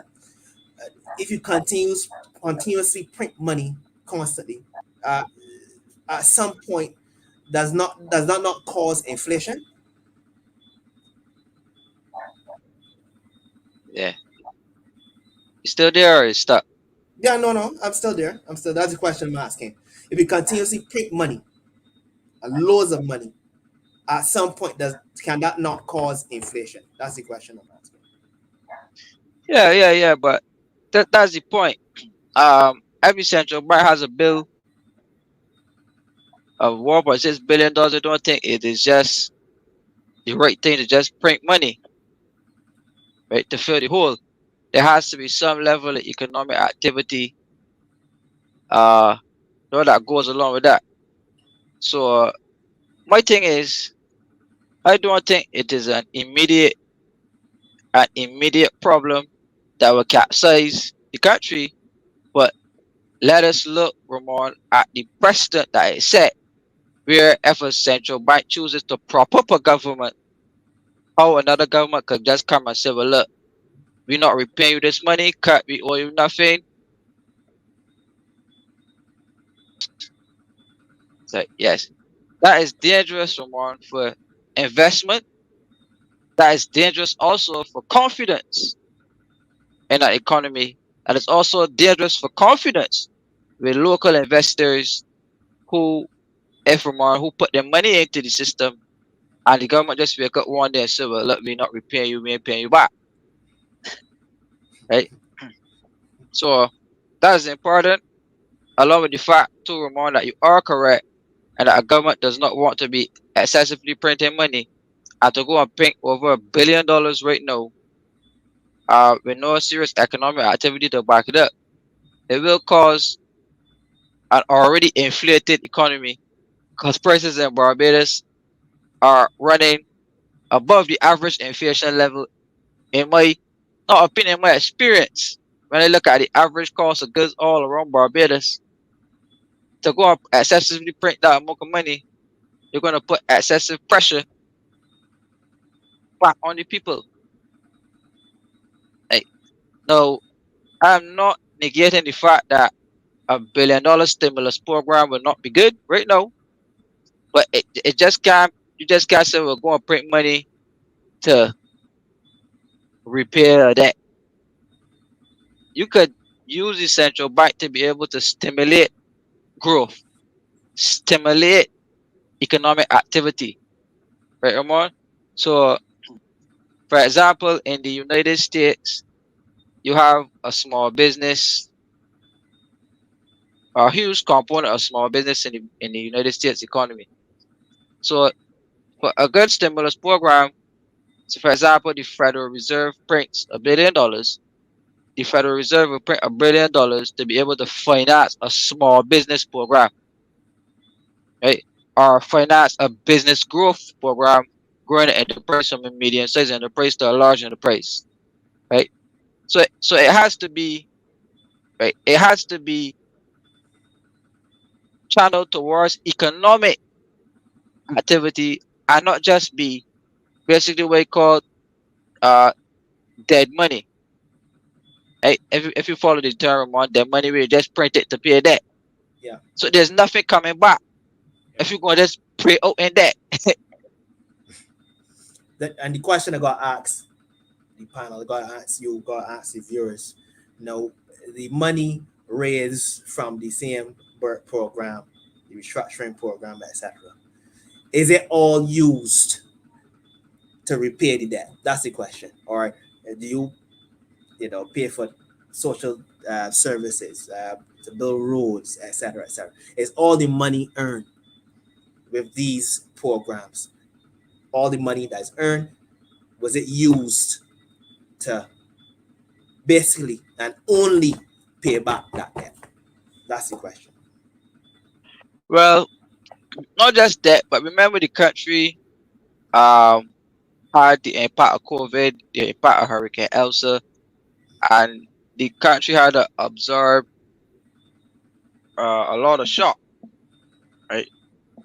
if you continuously print money constantly, uh, at some point, does that not cause inflation? Yeah. You still there or you stuck? Yeah. No. No. I'm still there. I'm still. That's the question I'm asking. If you continuously print money, loads of money, at some point, does can that not cause inflation? That's the question I'm asking. Yeah. But that's the point. Every central bank has a bill of $1.6 billion. I don't think it is just the right thing to just print money, right, to fill the hole. There has to be some level of economic activity, uh, that goes along with that. So my thing is, I don't think it is an immediate problem that will capsize the country. But let us look, Ramon, at the precedent that it set, where if a central bank chooses to prop up a government, how another government could just come and say, well, look, we're not repaying you this money, cut, we owe you nothing. So, yes, that is dangerous, Ramon, for investment. That is dangerous also for confidence in our economy. And it's also dangerous for confidence with local investors who, if Ramon, who put their money into the system and the government just wake up one day and say, well, look, we're not repaying you, we ain't paying you back. Right? So that is important, along with the fact too, Ramon, that you are correct and that a government does not want to be excessively printing money and to go and print over $1 billion right now, with no serious economic activity to back it up. It will cause an already inflated economy because prices in Barbados are running above the average inflation level in my not opinion, my experience. When I look at the average cost of goods all around Barbados, to go and excessively print that amount of money, you're going to put excessive pressure back on the people. Like, no, I'm not negating the fact that $1 billion stimulus program will not be good right now, but it just can't. You just can't say we're going to print money to repair that. You could use the central bank to be able to stimulate growth, stimulate economic activity, right, Ramon? So, for example, in the United States, you have a small business, a huge component of small business in the United States economy. So, for a good stimulus program, so for example, the Federal Reserve prints $1 billion. The Federal Reserve will print $1 billion to be able to finance a small business program, right? Or finance a business growth program, growing an enterprise from a medium-sized enterprise to a large enterprise, right? So it has to be right. It has to be channeled towards economic activity and not just be basically what we call uh dead money. Right? If you follow the term on dead money, we just print it to pay debt. Yeah. So there's nothing coming back Yeah. if you're gonna just pay out in debt. And the question I got asked, the panel got asked you, got asked the viewers. The money raised from the same BERT program, the restructuring program, etc. Is it all used to repay the debt? That's the question. Or do you pay for social services, to build roads, etc., etc.? Is all the money earned with these programs, all the money that's earned, was it used to basically and only pay back that debt? That's the question. Well, not just that, but remember the country um had the impact of COVID, the impact of Hurricane Elsa, and the country had to absorb a lot of shock, right?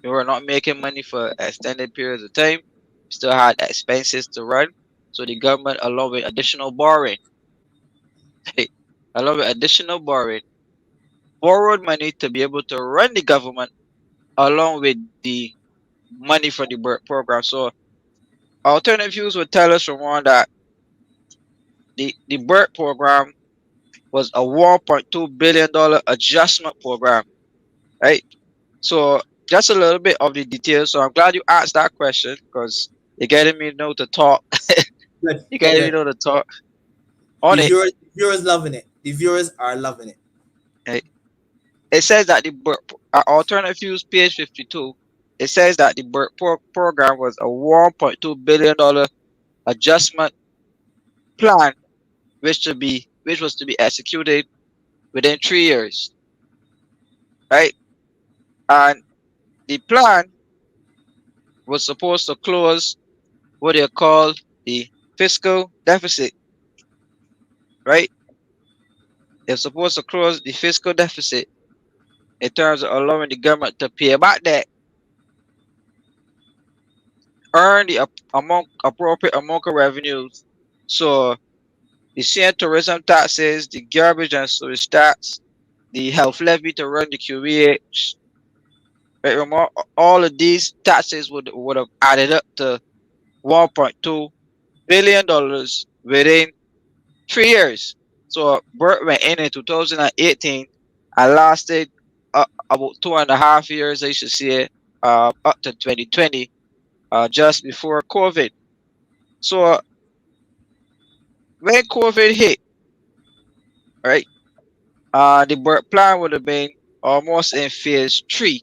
We were not making money for extended periods of time. We still had expenses to run, so the government along with additional borrowing, along with additional borrowing, borrowed money to be able to run the government along with the money for the BERT program. So alternative views would tell us from one that the BERT program was a $1.2 billion adjustment program, right? So just a little bit of the details. So I'm glad you asked that question because you're getting me know to talk. Good, You're getting me good. know to talk on The it. viewers loving it. The viewers are loving it. Right? It says that the alternative views page 52. It says that the BERT program was a $1.2 billion adjustment plan, which was to be executed within 3 years, right? And the plan was supposed to close what they call the fiscal deficit, right? They're supposed to close the fiscal deficit in terms of allowing the government to pay back debt, earn the appropriate amount of revenues. So the sea tourism taxes, the garbage and sewage tax, the health levy to run the QEH, right? All of these taxes would have added up to $1.2 billion within 3 years. So Bert went in 2018 and lasted about 2.5 years, I should say, up to 2020, just before COVID. So when COVID hit, right, the Bert plan would have been almost in phase three,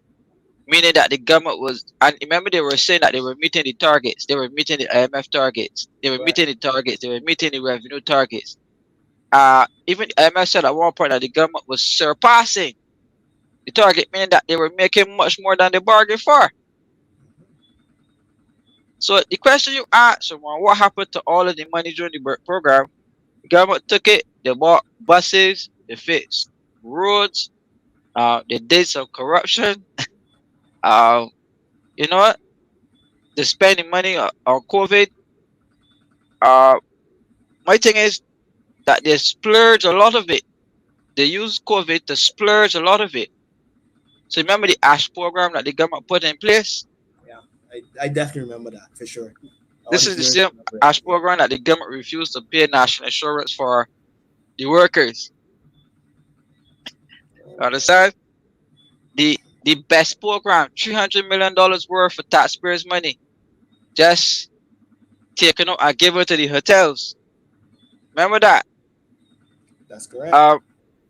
meaning that the government was, and remember they were saying that they were meeting the targets, they were meeting the IMF targets, they were Right. meeting the targets, they were meeting the revenue targets. Even the IMF said at one point that the government was surpassing the target, meaning that they were making much more than they bargained for. So the question you asked someone, what happened to all of the money during the program? The government took it, they bought buses, they fixed roads, they did some corruption. Uh, you know what? They're spending money on COVID. Uh, my thing is that they splurge a lot of it. They use COVID to splurge a lot of it. So remember the ASH program that the government put in place? Yeah. I definitely remember that for sure. All This the is the viewers same remember it. ASH Yeah. program that the government refused to pay national insurance for the workers. You understand? The best program, $300 million worth of taxpayers' money, just taken out and given to the hotels. Remember that? That's correct. Uh,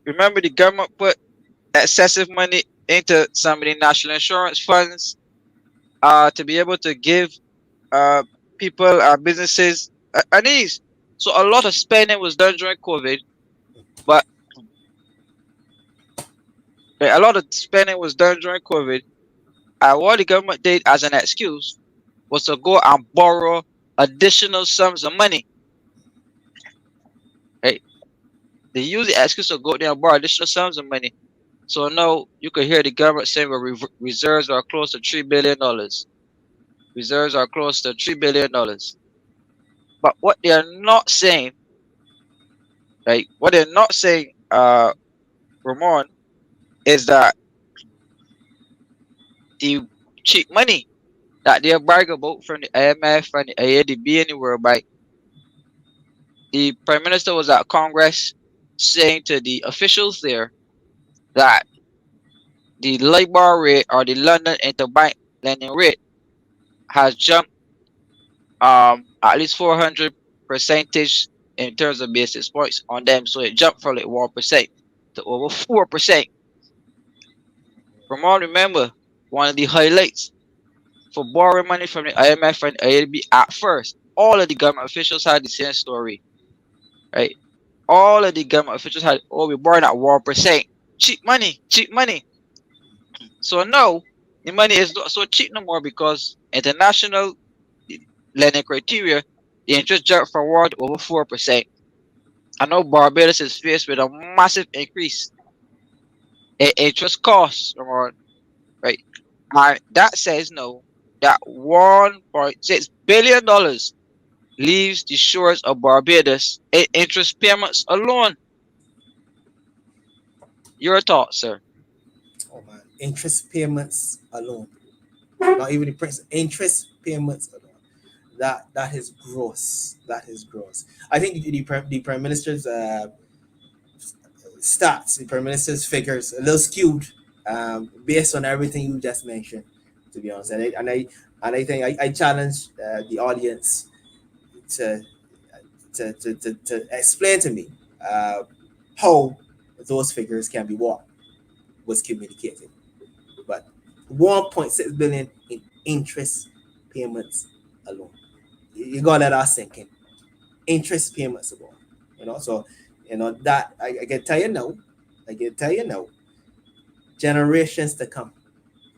remember the government put excessive money into some of the national insurance funds to be able to give uh people businesses an ease. So a lot of spending was done during COVID, but a lot of spending was done during COVID. And what the government did as an excuse was to go and borrow additional sums of money. Right? They use the excuse to go there and borrow additional sums of money. So now you could hear the government saying reserves are close to $3 billion. Reserves are close to $3 billion. But what they are not saying, right? What they're not saying, Ramon, is that the cheap money that they brag about from the IMF and the IADB and the World Bank, the Prime Minister was at Congress saying to the officials there that the LIBOR rate or the London interbank lending rate has jumped at least 400 percentage in terms of basis points on them. So it jumped from like 1% to over 4%. Ramon, remember, one of the highlights for borrowing money from the IMF and IAB at first, all of the government officials had the same story, right? All of the government officials had, oh, we're borrowing at 1%. Cheap money, cheap money. So now, The money is not so cheap no more because international lending criteria, the interest jumped forward over 4%. I know Barbados is faced with a massive increase in interest costs, right? And that says no, that $1.6 billion leaves the shores of Barbados in interest payments alone. Your thoughts, sir? Oh man, interest payments alone, not even the principal, interest payments alone. That is gross. That is gross. I think the prime minister's stats, the prime minister's figures, a little skewed, based on everything you just mentioned. To be honest, and I think I challenge the audience to to explain to me how those figures can be what was communicated. But 1.6 billion in interest payments alone. You gotta let us sink in. Interest payments alone. So that I can tell you now. I can tell you now. Generations to come.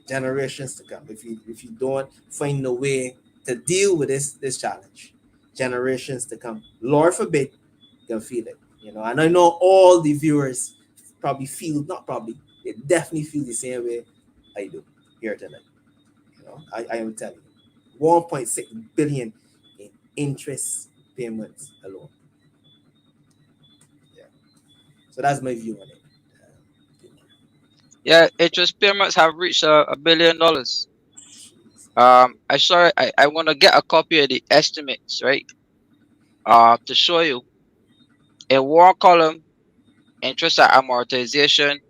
Generations to come. If you don't find a way to deal with this challenge, generations to come. Lord forbid, they'll feel it. And I know all the viewers probably feel, not probably, they definitely feel the same way I do here tonight. I am telling you, 1.6 billion in interest payments alone. Yeah. So that's my view on it. Yeah, interest payments have reached $1 billion. I want to get a copy of the estimates, right? To show you in one column, interest and amortization,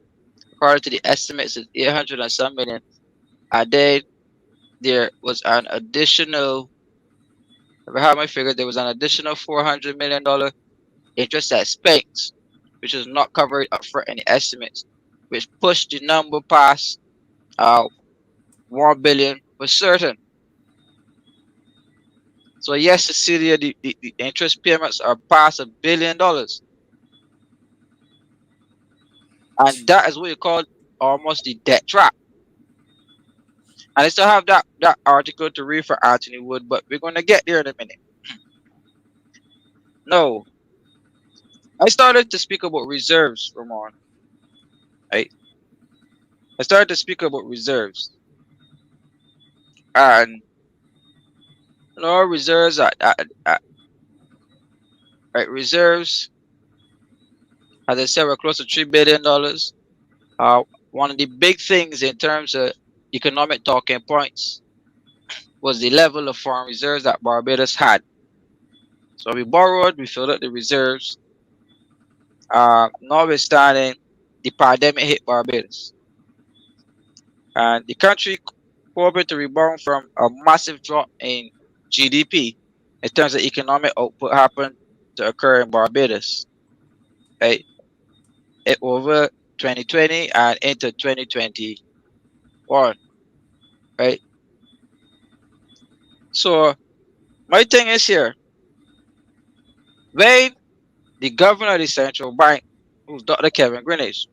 according to the estimates, is 800 and some million. And then there was an additional, if I have my figure, there was an additional $400 million interest expense, which is not covered up front in the estimates, which pushed the number past 1 billion for certain. So yes, Cecilia, the interest payments are past $1 billion. And that is what you call almost the debt trap. And I still have that article to read for Anthony Wood, but we're gonna get there in a minute. No, I started to speak about reserves, Ramon. Right? I started to speak about reserves, and reserves right, reserves, as I said, were close to $3 billion. One of the big things in terms of economic talking points was the level of foreign reserves that Barbados had. So we borrowed, we filled up the reserves. Notwithstanding, the pandemic hit Barbados, and the country hoping to rebound from a massive drop in GDP in terms of economic output happened to occur in Barbados, right? Over 2020 and into 2021, right? So my thing is here, when the governor of the central bank, who's Dr. Kevin Greenwich,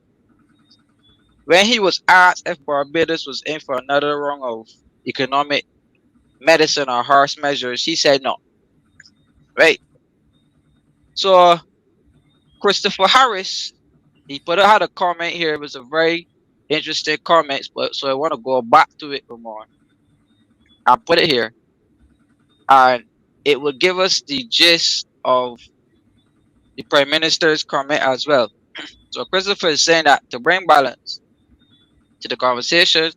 when he was asked if Barbados was in for another round of economic medicine or harsh measures, he said no, right? So Christopher Harris, he had a comment here. It was a very interesting comment, but so I want to go back to it more and put it here, and it will give us the gist of the Prime Minister's comment as well. So Christopher is saying that to bring balance to the conversation,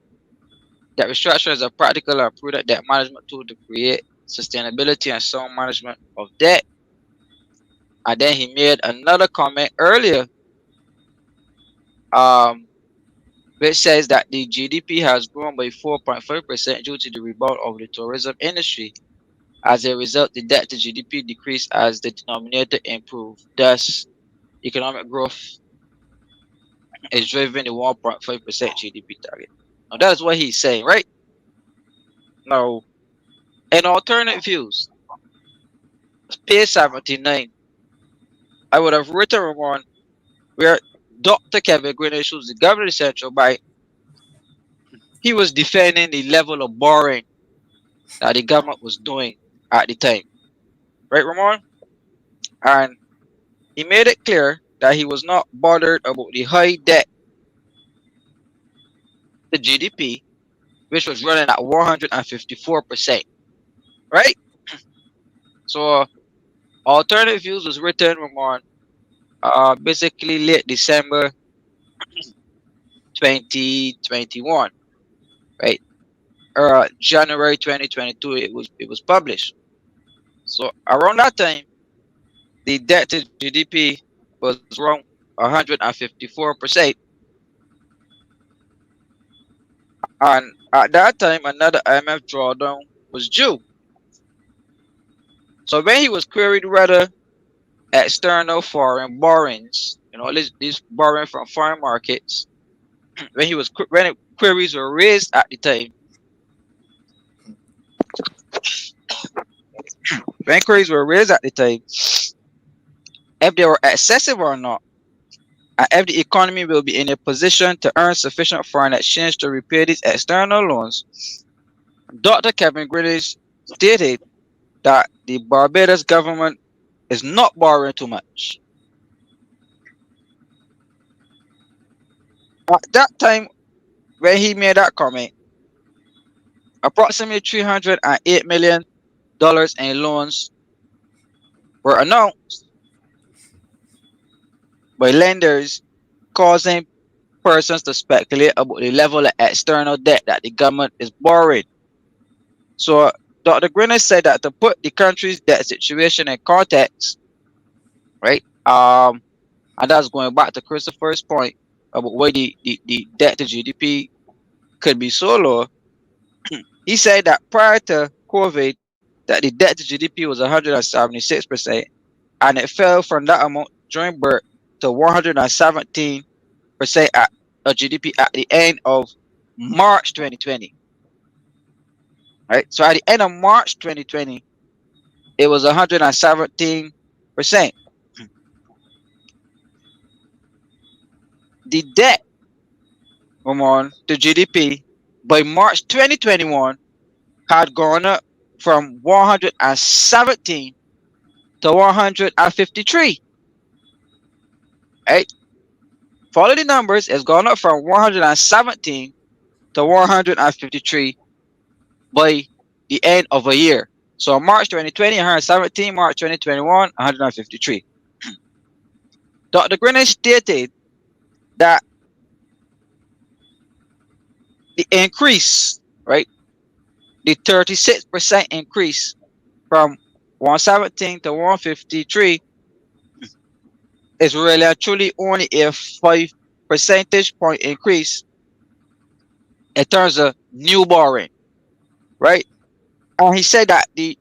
that restructuring is a practical and prudent debt management tool to create sustainability and sound management of debt. And then he made another comment earlier, which says that the GDP has grown by 4.5% due to the rebound of the tourism industry. As a result, the debt to GDP decreased as the denominator improved. Thus, economic growth is driven the 1.5% GDP target. Now, that is what he's saying, right? Now, in alternate views, page 79, I would have written on where Dr. Kevin Greenwich, who's the governor of the central bank, he was defending the level of borrowing that the government was doing at the time. Right, Ramon? And he made it clear that he was not bothered about the high debt to GDP, which was running at 154%. Right? So Alternative Views was written, Ramon, basically late December 2021, right? Or January 2022, it was published. So around that time, the debt to GDP was around 154%, and at that time, another IMF drawdown was due. So when he was queried whether external foreign borrowings, these borrowing from foreign markets, when queries were raised at the time, when queries were raised at the time, if they were excessive or not, and if the economy will be in a position to earn sufficient foreign exchange to repay these external loans, Dr. Kevin Greenwich stated that the Barbados government is not borrowing too much. At that time, when he made that comment, approximately $308 million in loans were announced by lenders, causing persons to speculate about the level of external debt that the government is borrowing. So Dr. Greenwich said that to put the country's debt situation in context, right? And that's going back to Christopher's point about why the debt to GDP could be so low. He said that prior to COVID, that the debt to GDP was 176%, and it fell from that amount during birth to 117% of GDP at the end of March 2020. Right? So at the end of March 2020, it was 117%. The debt, Ramon, to GDP by March 2021 had gone up from 117 to 153. Right? Follow the numbers. It's gone up from 117 to 153 by the end of a year. So March 2020, 117, March 2021, 153. Dr. Greenwich stated that the increase, right, the 36% increase from 117 to 153 is really and truly only a 5 percentage point increase in terms of new borrowing, right? And he said that the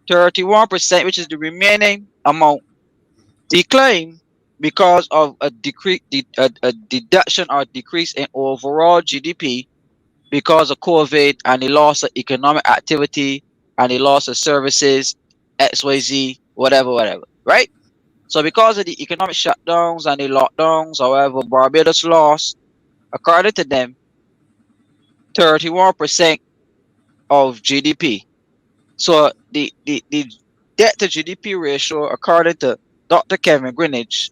31%, which is the remaining amount, declined because of a decrease, a deduction or decrease in overall GDP because of COVID and the loss of economic activity and the loss of services, XYZ, whatever, right? So because of the economic shutdowns and the lockdowns, however, Barbados lost, according to them, 31% of GDP. So the debt to GDP ratio, according to Dr. Kevin Greenwich,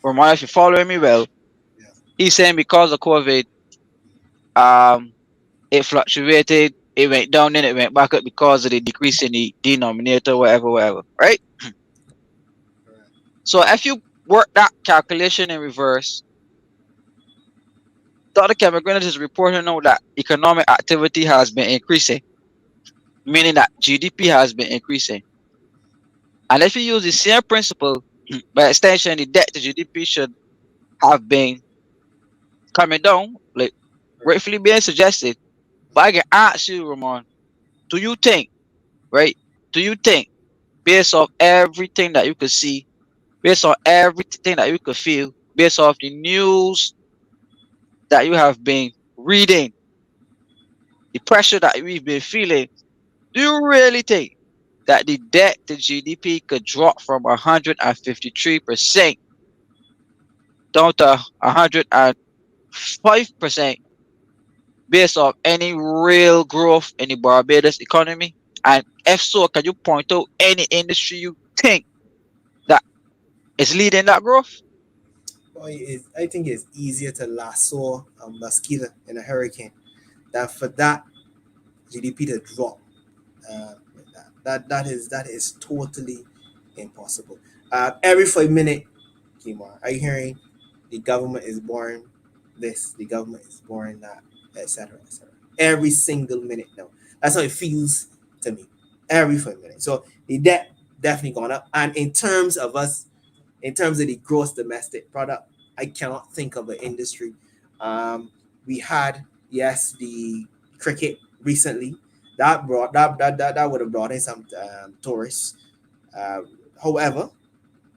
from if you're following me well, Yeah. he's saying because of COVID, it fluctuated, it went down, then it went back up because of the decrease in the denominator, whatever, right? Correct. So if you work that calculation in reverse, Dr. Kevin Greenwich is reporting now that economic activity has been increasing, meaning that GDP has been increasing. And if you use the same principle, by extension, the debt to GDP should have been coming down, like Correct. rightfully being suggested. But I can ask you, Ramon, do you think, right? Do you think, based off everything that you could see, based on everything that you could feel, based off the news that you have been reading, the pressure that we've been feeling, do you really think that the debt to GDP could drop from 153% down to 105% based off any real growth in the Barbados economy? And if so, can you point out any industry you think that is leading that growth? Boy, I think it's easier to lasso a mosquito in a hurricane than for that GDP to drop. That is totally impossible. Every 5 minutes, Kimar, are you hearing the government is born this, the government is born that, etc., etc. Every single minute now. That's how it feels to me. Every 5 minutes. So the debt definitely gone up. And in terms of us, in terms of the gross domestic product, I cannot think of an industry. We had, yes, the cricket recently. That would have brought in some tourists. Uh, However,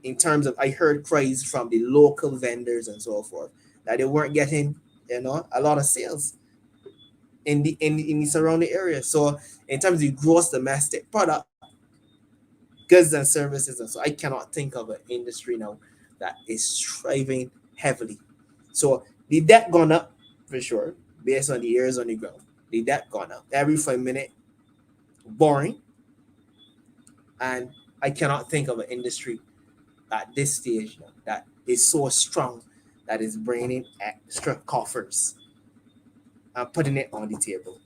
in terms of, I heard cries from the local vendors and so forth that they weren't getting, a lot of sales in the surrounding area. So in terms of the gross domestic product, goods and services, and so I cannot think of an industry now that is thriving heavily. So the debt gone up for sure, based on the years on the ground. The debt gone up every 5 minutes, boring, and I cannot think of an industry at this stage now that is so strong that is bringing extra coffers and putting it on the table.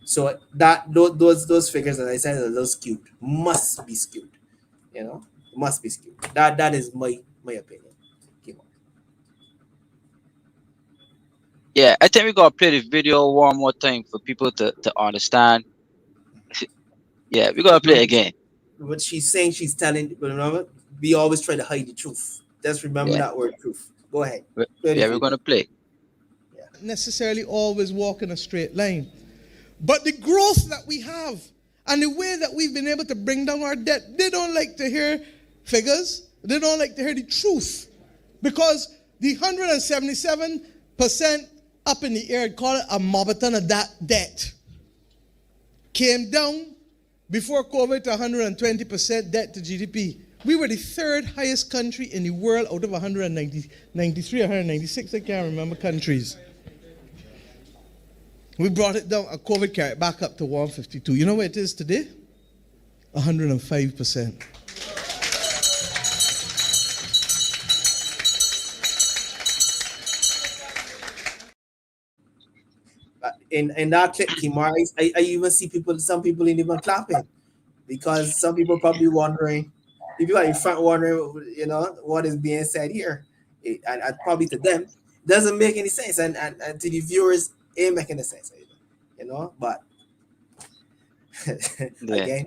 So that those figures, as I said, are a little skewed. Must be skewed. Must be skewed. That is my opinion. Keep on. Yeah, I think we're gonna play the video one more time for people to understand. Yeah, we're gonna play it again. What she's saying, she's telling. But remember, we always try to hide the truth. Just remember Yeah, that word, truth. Go ahead. Play the yeah, we're video. gonna play. Yeah. Necessarily always walk in a straight line. But the growth that we have and the way that we've been able to bring down our debt, they don't like to hear figures. They don't like to hear the truth. Because the 177% up in the air, call it a mobbiton of that debt, came down before COVID to 120% debt to GDP. We were the third highest country in the world out of 193 or 196, I can't remember, countries. We brought it down, COVID carried it back up to 152. You know where it is today? 105%. In that clip, Kimar, I even see some people in even clapping because some people probably wondering, if you are in front wondering, what is being said here, and probably to them doesn't make any sense, and to the viewers, it ain't making any sense either, but Yeah, again,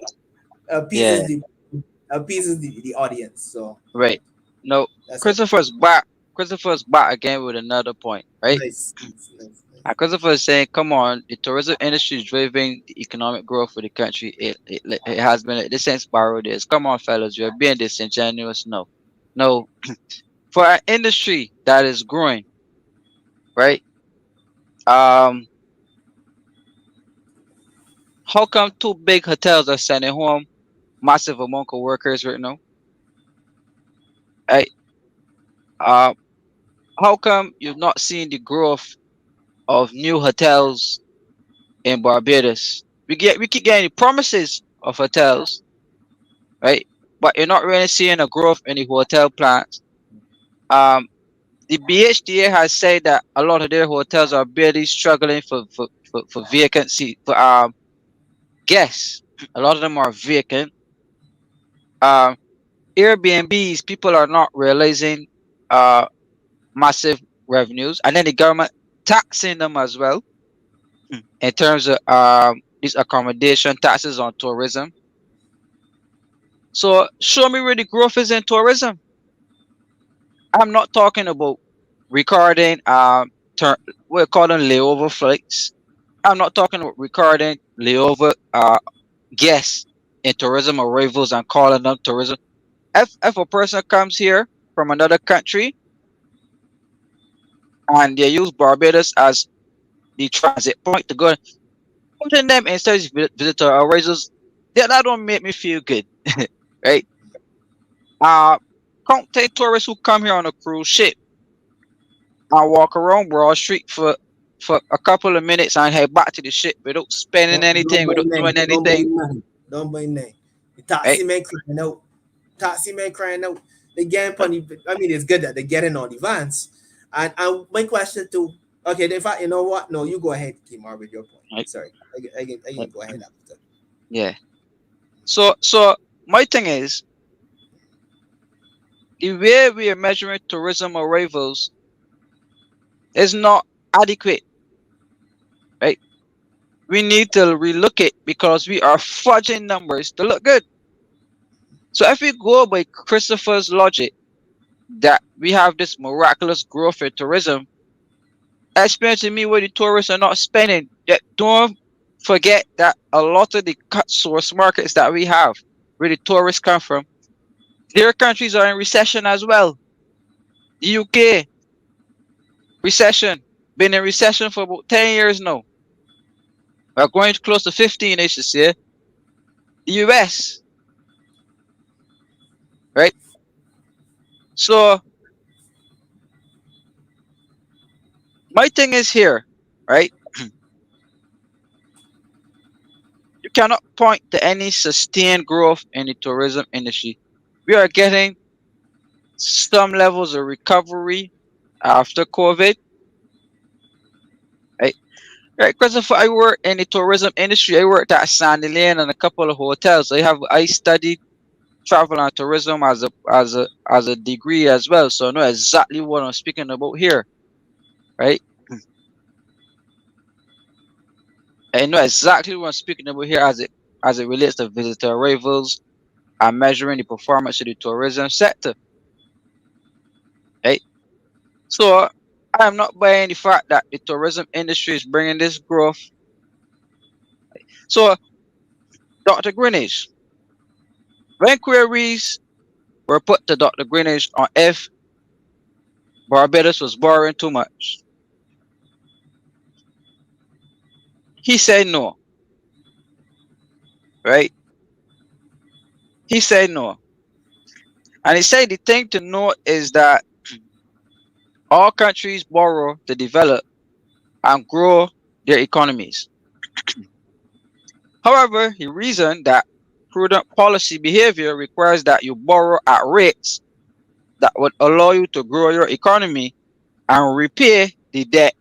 yeah, appeases the audience. So right. No, that's what. Christopher's back. Christopher's back again with another point, right? Nice, nice, nice, nice. Christopher is saying, "Come on, the tourism industry is driving the economic growth of the country. It has been this since borrowed this. Come on, fellas, you're being disingenuous. No, no. For an industry that is growing, right? Um, how come two big hotels are sending home massive amount of workers right now? Right? Uh, how come you've not seen the growth of new hotels in Barbados? We keep getting promises of hotels, right? But you're not really seeing a growth in the hotel plants. Um, the BHDA has said that a lot of their hotels are barely struggling for vacancy for guests. A lot of them are vacant. Um, Airbnbs, people are not realizing uh massive revenues, and then the government taxing them as well in terms of these accommodation taxes on tourism. So show me where the growth is in tourism. I'm not talking about recording we call them layover flights. I'm not talking about recording layover guests in tourism arrivals and calling them tourism. If a person comes here from another country and they use Barbados as the transit point to go, putting them instead of visitor arrivals, that don't make me feel good, right? Uh, content tourists who come here on a cruise ship and walk around Broad Street for for a couple of minutes and head back to the ship without spending Don't anything, buy without name. doing Don't buy anything, nothing. Don't buy name. The right? taxi man crying out. Taxi man crying out. They getting funny. I mean, it's good that they're getting on the vans. And my question to okay, in fact, you know what? No, you go ahead, Kimar, with your point. Right? Sorry, I can go ahead after. Yeah. So my thing is the way we are measuring tourism arrivals is not adequate, right? We need to relook it because we are fudging numbers to look good. So if we go by Christopher's logic that we have this miraculous growth in tourism, explain to me where the tourists are not spending. Yet don't forget that a lot of the cut source markets that we have, where the tourists come from, their countries are in recession as well. The UK, recession, been in recession for about 10 years now. We're going close to 15, I should say. The US, right? So my thing is here, right? You cannot point to any sustained growth in the tourism industry. We are getting some levels of recovery after COVID, right? Right, Christopher, I work in the tourism industry. I worked at Sandy Lane and a couple of hotels. I studied travel and tourism as a degree as well. So I know exactly what I'm speaking about here, right? I know exactly what I'm speaking about here as it relates to visitor arrivals and measuring the performance of the tourism sector, right? So I am not buying the fact that the tourism industry is bringing this growth. So Dr. Greenwich, when queries were put to Dr. Greenwich on if Barbados was borrowing too much, he said no, right? He said no. And he said the thing to note is that all countries borrow to develop and grow their economies. However, he reasoned that prudent policy behavior requires that you borrow at rates that would allow you to grow your economy and repay the debt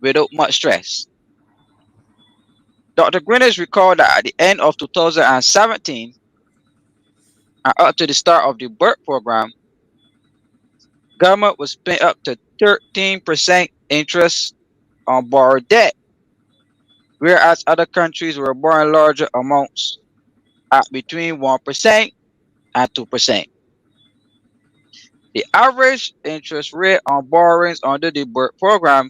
without much stress. Dr. Greenwich recalled that at the end of 2017 and up to the start of the BERT program, government was paying up to 13% interest on borrowed debt, whereas other countries were borrowing larger amounts at between 1% and 2%. The average interest rate on borrowings under the BERT program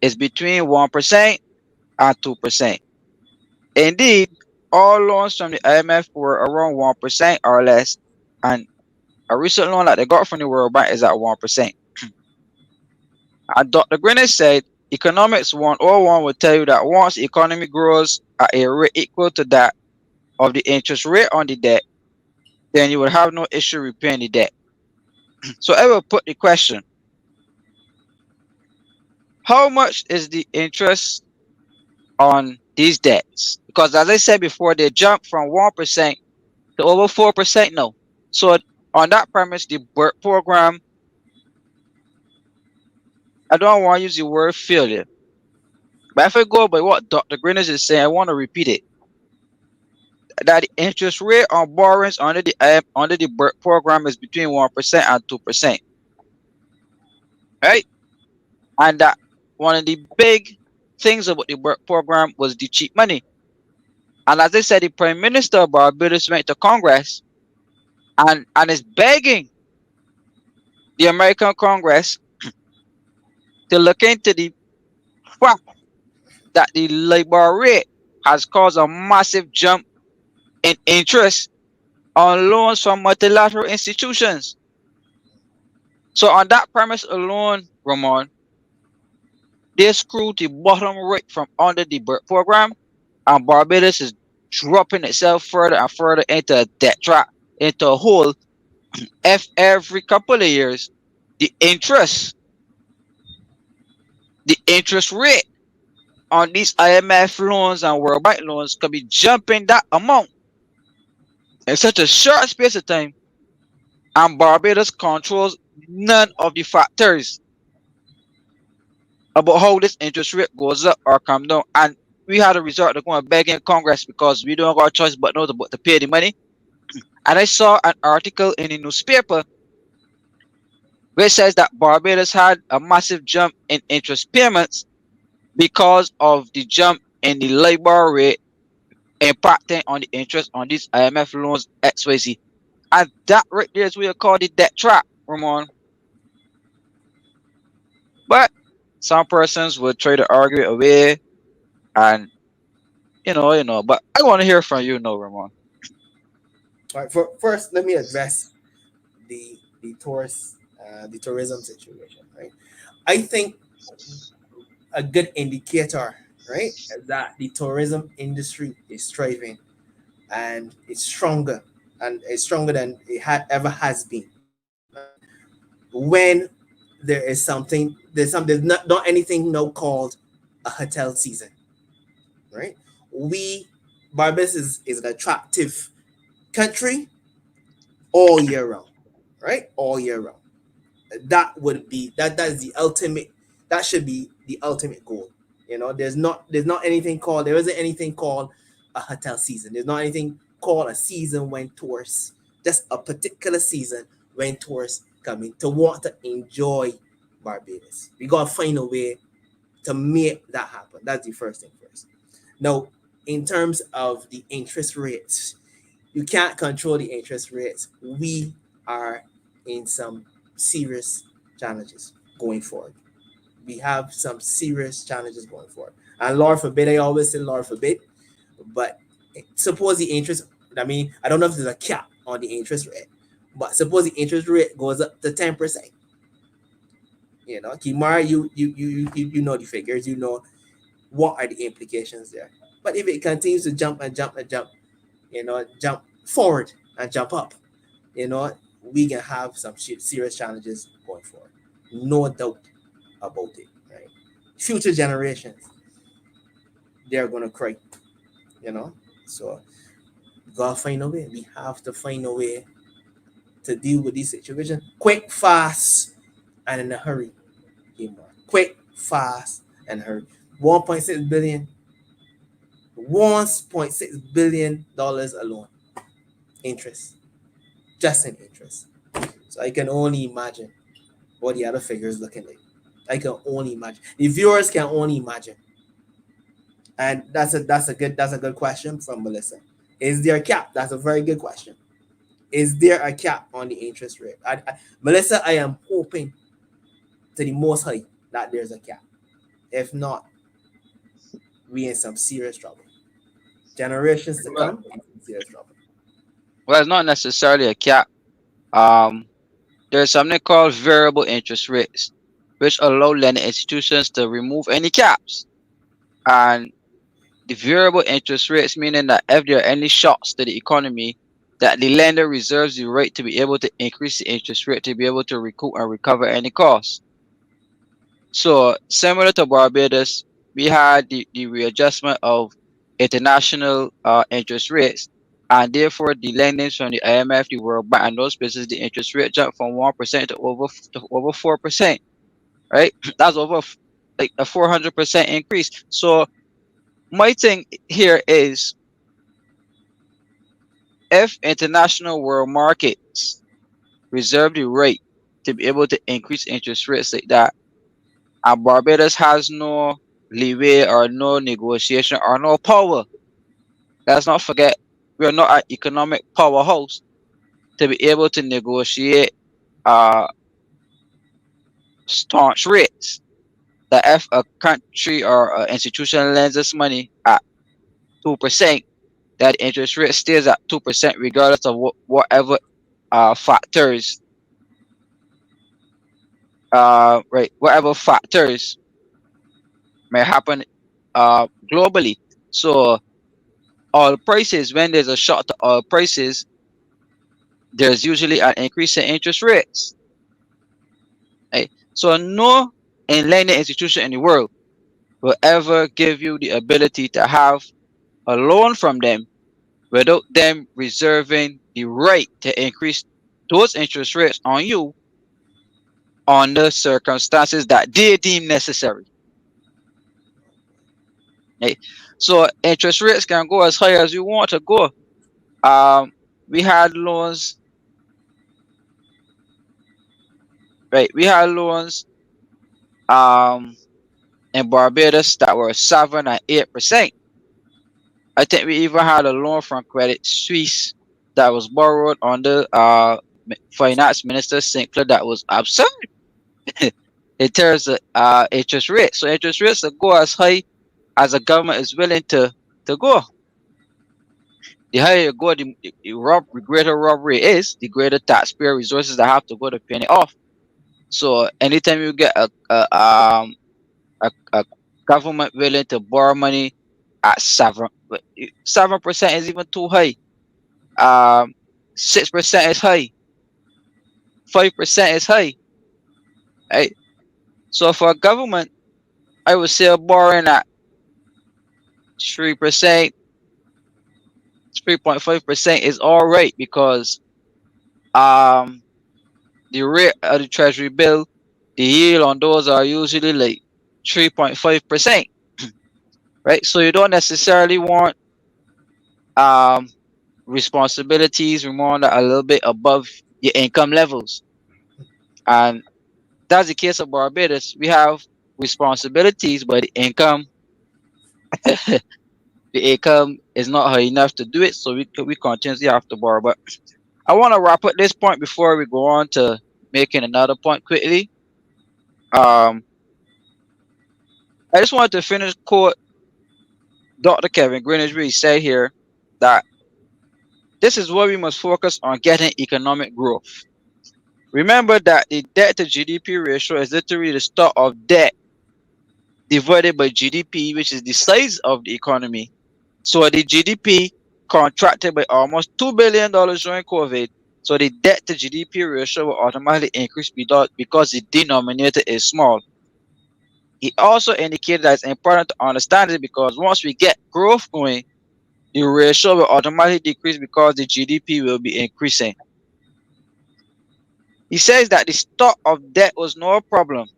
is between 1% and 2%. Indeed, all loans from the IMF were around 1% or less, and a recent loan that they got from the World Bank is at 1%. And Dr. Greenwich said, Economics 101 will tell you that once the economy grows at a rate equal to that of the interest rate on the debt, then you will have no issue repaying the debt. So I will put the question, how much is the interest on these debts? Because as I said before, they jumped from 1% to over 4% now. So on that premise, the BERT program, I don't want to use the word failure. But if I go by what Dr. Greenwich is saying, I want to repeat it. That the interest rate on borrowings under the BERT program is between 1% and 2%. Right? And that one of the big things about the BERT program was the cheap money. And as I said, the Prime Minister of Barbados went to Congress and is begging the American Congress to look into the fact that the labor rate has caused a massive jump in interest on loans from multilateral institutions. So on that premise alone, Ramon, they screwed the bottom rate from under the BERT program, and Barbados is dropping itself further and further into a debt trap, into a hole. If every couple of years, the interest rate on these IMF loans and World Bank loans could be jumping that amount in such a short space of time, and Barbados controls none of the factors about how this interest rate goes up or come down. And we had a resort to going begging Congress because we don't got a choice but not to pay the money. And I saw an article in the newspaper which says that Barbados had a massive jump in interest payments because of the jump in the labor rate impacting on the interest on these IMF loans XYZ. And that right there is what you call the debt trap, Ramon. But some persons would try to argue it away, and but I want to hear from you now, Ramon. All right. First, let me address the tourist the tourism situation. Right. I think a good indicator, right, is that the tourism industry is thriving and it's stronger than it ever has been. Right? When there's not anything now called a hotel season, right? We Barbados is an attractive country all year round, right? All year round. That is the ultimate. That should be the ultimate goal. There isn't anything called a hotel season. There's not anything called a season when tourists, just a particular season when tourists come in to want to enjoy Barbados. We gotta find a way to make that happen. That's the first thing first. Now, in terms of the interest rates, you can't control the interest rates. We are in some serious challenges going forward. We have some serious challenges going forward. And Lord forbid, I always say Lord forbid, but suppose the interest, I don't know if there's a cap on the interest rate, but suppose the interest rate goes up to 10%. Kimara, you know the figures, you know what are the implications there. But if it continues to jump and jump and jump, jump forward and jump up, we can have some serious challenges going forward. No doubt about it, right? Future generations, they're gonna cry, So we gotta find a way. We have to find a way to deal with this situation quick, fast, and in a hurry. Quick, fast, and hurry. 1.6 billion, $1.6 billion alone. Interest. Just in interest. So I can only imagine what the other figures looking like. I can only imagine. The viewers can only imagine. And that's a good question from Melissa. Is there a cap? That's a very good question. Is there a cap on the interest rate? Melissa, I am hoping to the most high that there's a cap. If not, we in some serious trouble. Generations to come, in serious trouble. Well, it's not necessarily a cap. There's something called variable interest rates, which allow lending institutions to remove any caps. And the variable interest rates meaning that if there are any shocks to the economy, that the lender reserves the right to be able to increase the interest rate to be able to recoup and recover any costs. So similar to Barbados, we had the readjustment of international interest rates, and therefore the lendings from the IMF, the World Bank, and those places, the interest rate jumped from 1% to over 4%. Right, that's over like a 400% increase. So my thing here is, if international world markets reserve the right to be able to increase interest rates like that, and Barbados has no leeway or no negotiation or no power. Let's not forget, we are not an economic powerhouse to be able to negotiate staunch rates. That if a country or an institution lends us money at 2%, that interest rate stays at 2% regardless of whatever factors, whatever factors may happen globally. So oil prices, when there's a shock to oil prices, there's usually an increase in interest rates. Right? So no lending institution in the world will ever give you the ability to have a loan from them without them reserving the right to increase those interest rates on you under circumstances that they deem necessary. Right? So interest rates can go as high as you want to go. Um, we had loans, right? We had loans in Barbados that were 7 and 8%. I think we even had a loan from Credit Suisse that was borrowed under Finance Minister Sinclair that was absurd in terms of interest rates. So interest rates will go as high as the government is willing to go. The higher you go, the greater robbery is, the greater taxpayer resources that have to go to paying it off. So anytime you get a government willing to borrow money at 7% is even too high. 6% is high. 5% is high. Right? So for a government, I would say borrowing at 3%, 3.5% is all right because um the rate of the treasury bill, the yield on those are usually like 3.5%. Right? So you don't necessarily want um responsibilities remaining a little bit above your income levels. And that's the case of Barbados. We have responsibilities, but the income is not high enough to do it, so we continuously have to borrow. But I want to wrap up this point before we go on to making another point quickly. Um, I just wanted to finish quote Dr. Kevin Greenwich really said here that this is where we must focus on getting economic growth. Remember that the debt to GDP ratio is literally the stock of debt divided by GDP, which is the size of the economy. So the GDP contracted by almost $2 billion during COVID. So the debt to GDP ratio will automatically increase because the denominator is small. He also indicated that it's important to understand it because once we get growth going, the ratio will automatically decrease because the GDP will be increasing. He says that the stock of debt was no problem,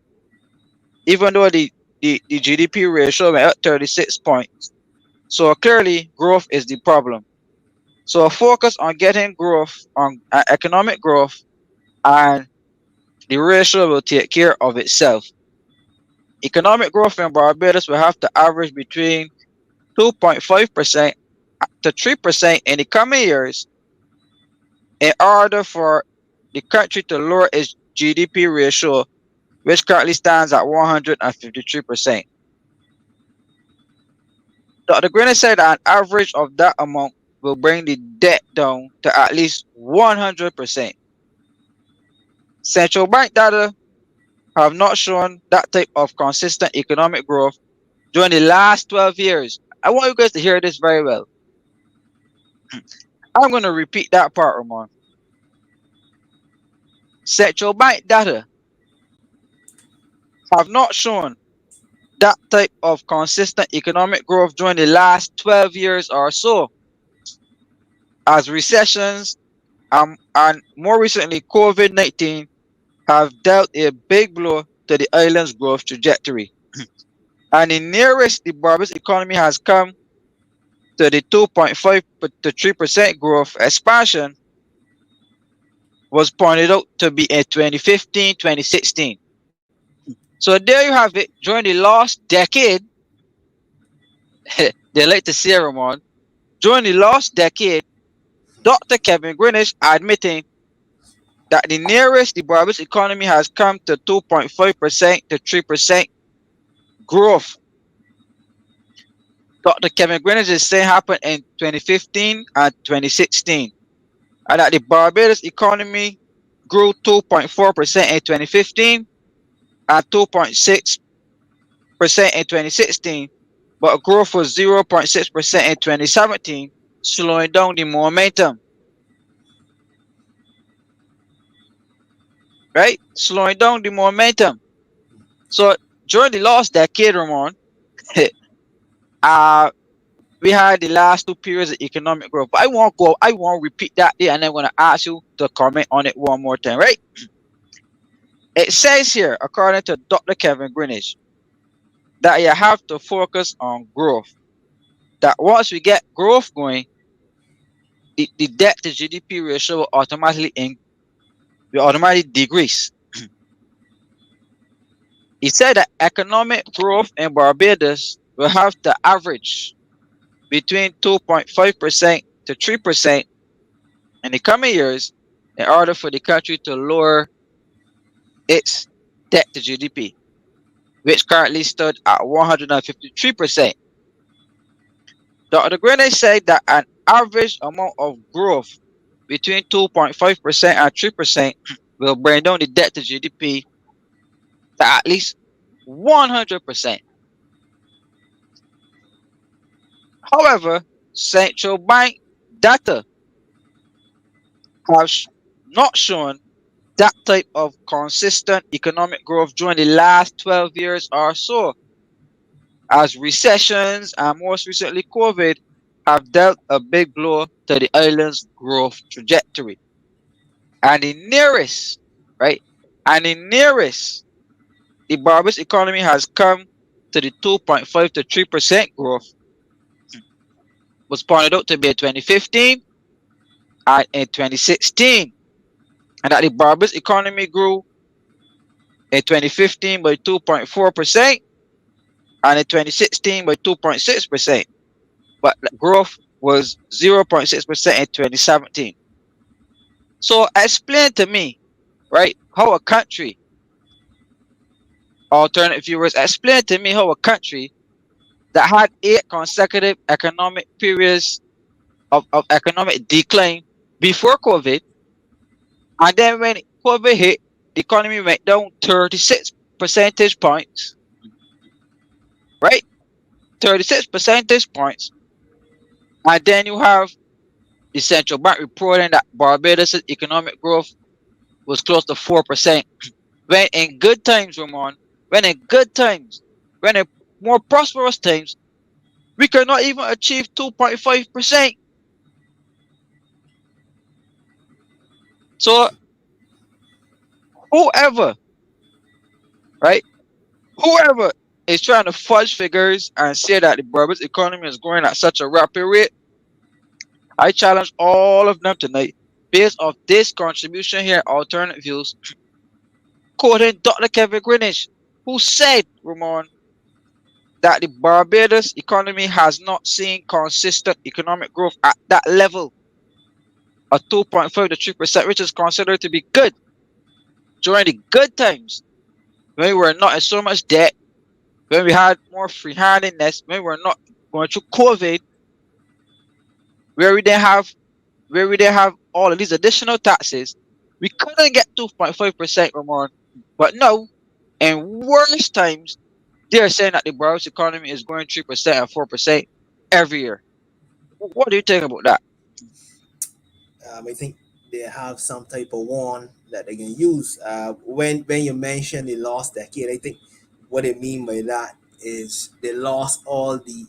even though the GDP ratio went up 36 points. So clearly, growth is the problem. So focus on getting growth, on economic growth, and the ratio will take care of itself. Economic growth in Barbados will have to average between 2.5% to 3% in the coming years in order for the country to lower its GDP ratio, which currently stands at 153%. Dr. Greener said that an average of that amount will bring the debt down to at least 100%. Central bank data have not shown that type of consistent economic growth during the last 12 years. I want you guys to hear this very well. I'm going to repeat that part, Ramon. Central bank data have not shown that type of consistent economic growth during the last 12 years or so, as recessions and more recently COVID-19 have dealt a big blow to the island's growth trajectory. And the nearest the Barbados economy has come to the 2.5 to 3% growth expansion was pointed out to be in 2015, 2016. So there you have it. During the last decade, they like to say, Ramon, during the last decade, Dr. Kevin Greenwich admitting that the nearest the Barbados economy has come to 2.5% to 3% growth. Dr. Kevin Greenwich is saying happened in 2015 and 2016. And that the Barbados economy grew 2.4% in 2015 and 2.6% in 2016, but growth was 0.6% in 2017, slowing down the momentum. Right? Slowing down the momentum. So during the last decade, Ramon, uh, we had the last 2 periods of economic growth. But I won't repeat that there, and I'm going to ask you to comment on it one more time, right? It says here, according to Dr. Kevin Greenwich, that you have to focus on growth. That once we get growth going, the debt to GDP ratio will automatically decrease. He said that economic growth in Barbados will have to average between 2.5% to 3% in the coming years in order for the country to lower its debt to GDP, which currently stood at 153%. Dr. Greenwich said that an average amount of growth between 2.5% and 3% will bring down the debt to GDP to at least 100%. However, central bank data have not shown that type of consistent economic growth during the last 12 years or so, as recessions and most recently COVID have dealt a big blow to the island's growth trajectory. And the nearest, right? And the nearest the Barbados economy has come to the 2.5 to 3% growth was pointed out to be in 2015 and in 2016. And that the Barbados economy grew in 2015 by 2.4% and in 2016 by 2.6%. But the growth was 0.6% in 2017. So explain to me, right, how a country, alternate viewers, explain to me how a country that had 8 consecutive economic periods of economic decline before COVID, and then when COVID hit, the economy went down 36 percentage points, right? 36 percentage points. And then you have the central bank reporting that Barbados' economic growth was close to 4%. When in good times, Ramon, when in good times, when in more prosperous times, we cannot even achieve 2.5%. So whoever, right, whoever is trying to fudge figures and say that the Barbados economy is growing at such a rapid rate, I challenge all of them tonight, based off this contribution here, Alternate Views, quoting Dr. Kevin Greenwich, who said, Ramon, that the Barbados economy has not seen consistent economic growth at that level of 2.5 to 3%, which is considered to be good during the good times when we were not in so much debt, when we had more free handedness, when we were not going through COVID, where we didn't have all of these additional taxes, we couldn't get 2.5% or more. But now, in worse times, they're saying that the Barbados economy is growing 3% and 4% every year. What do you think about that? I think they have some type of one that they can use. When you mention the last decade, I think what they mean by that is they lost all the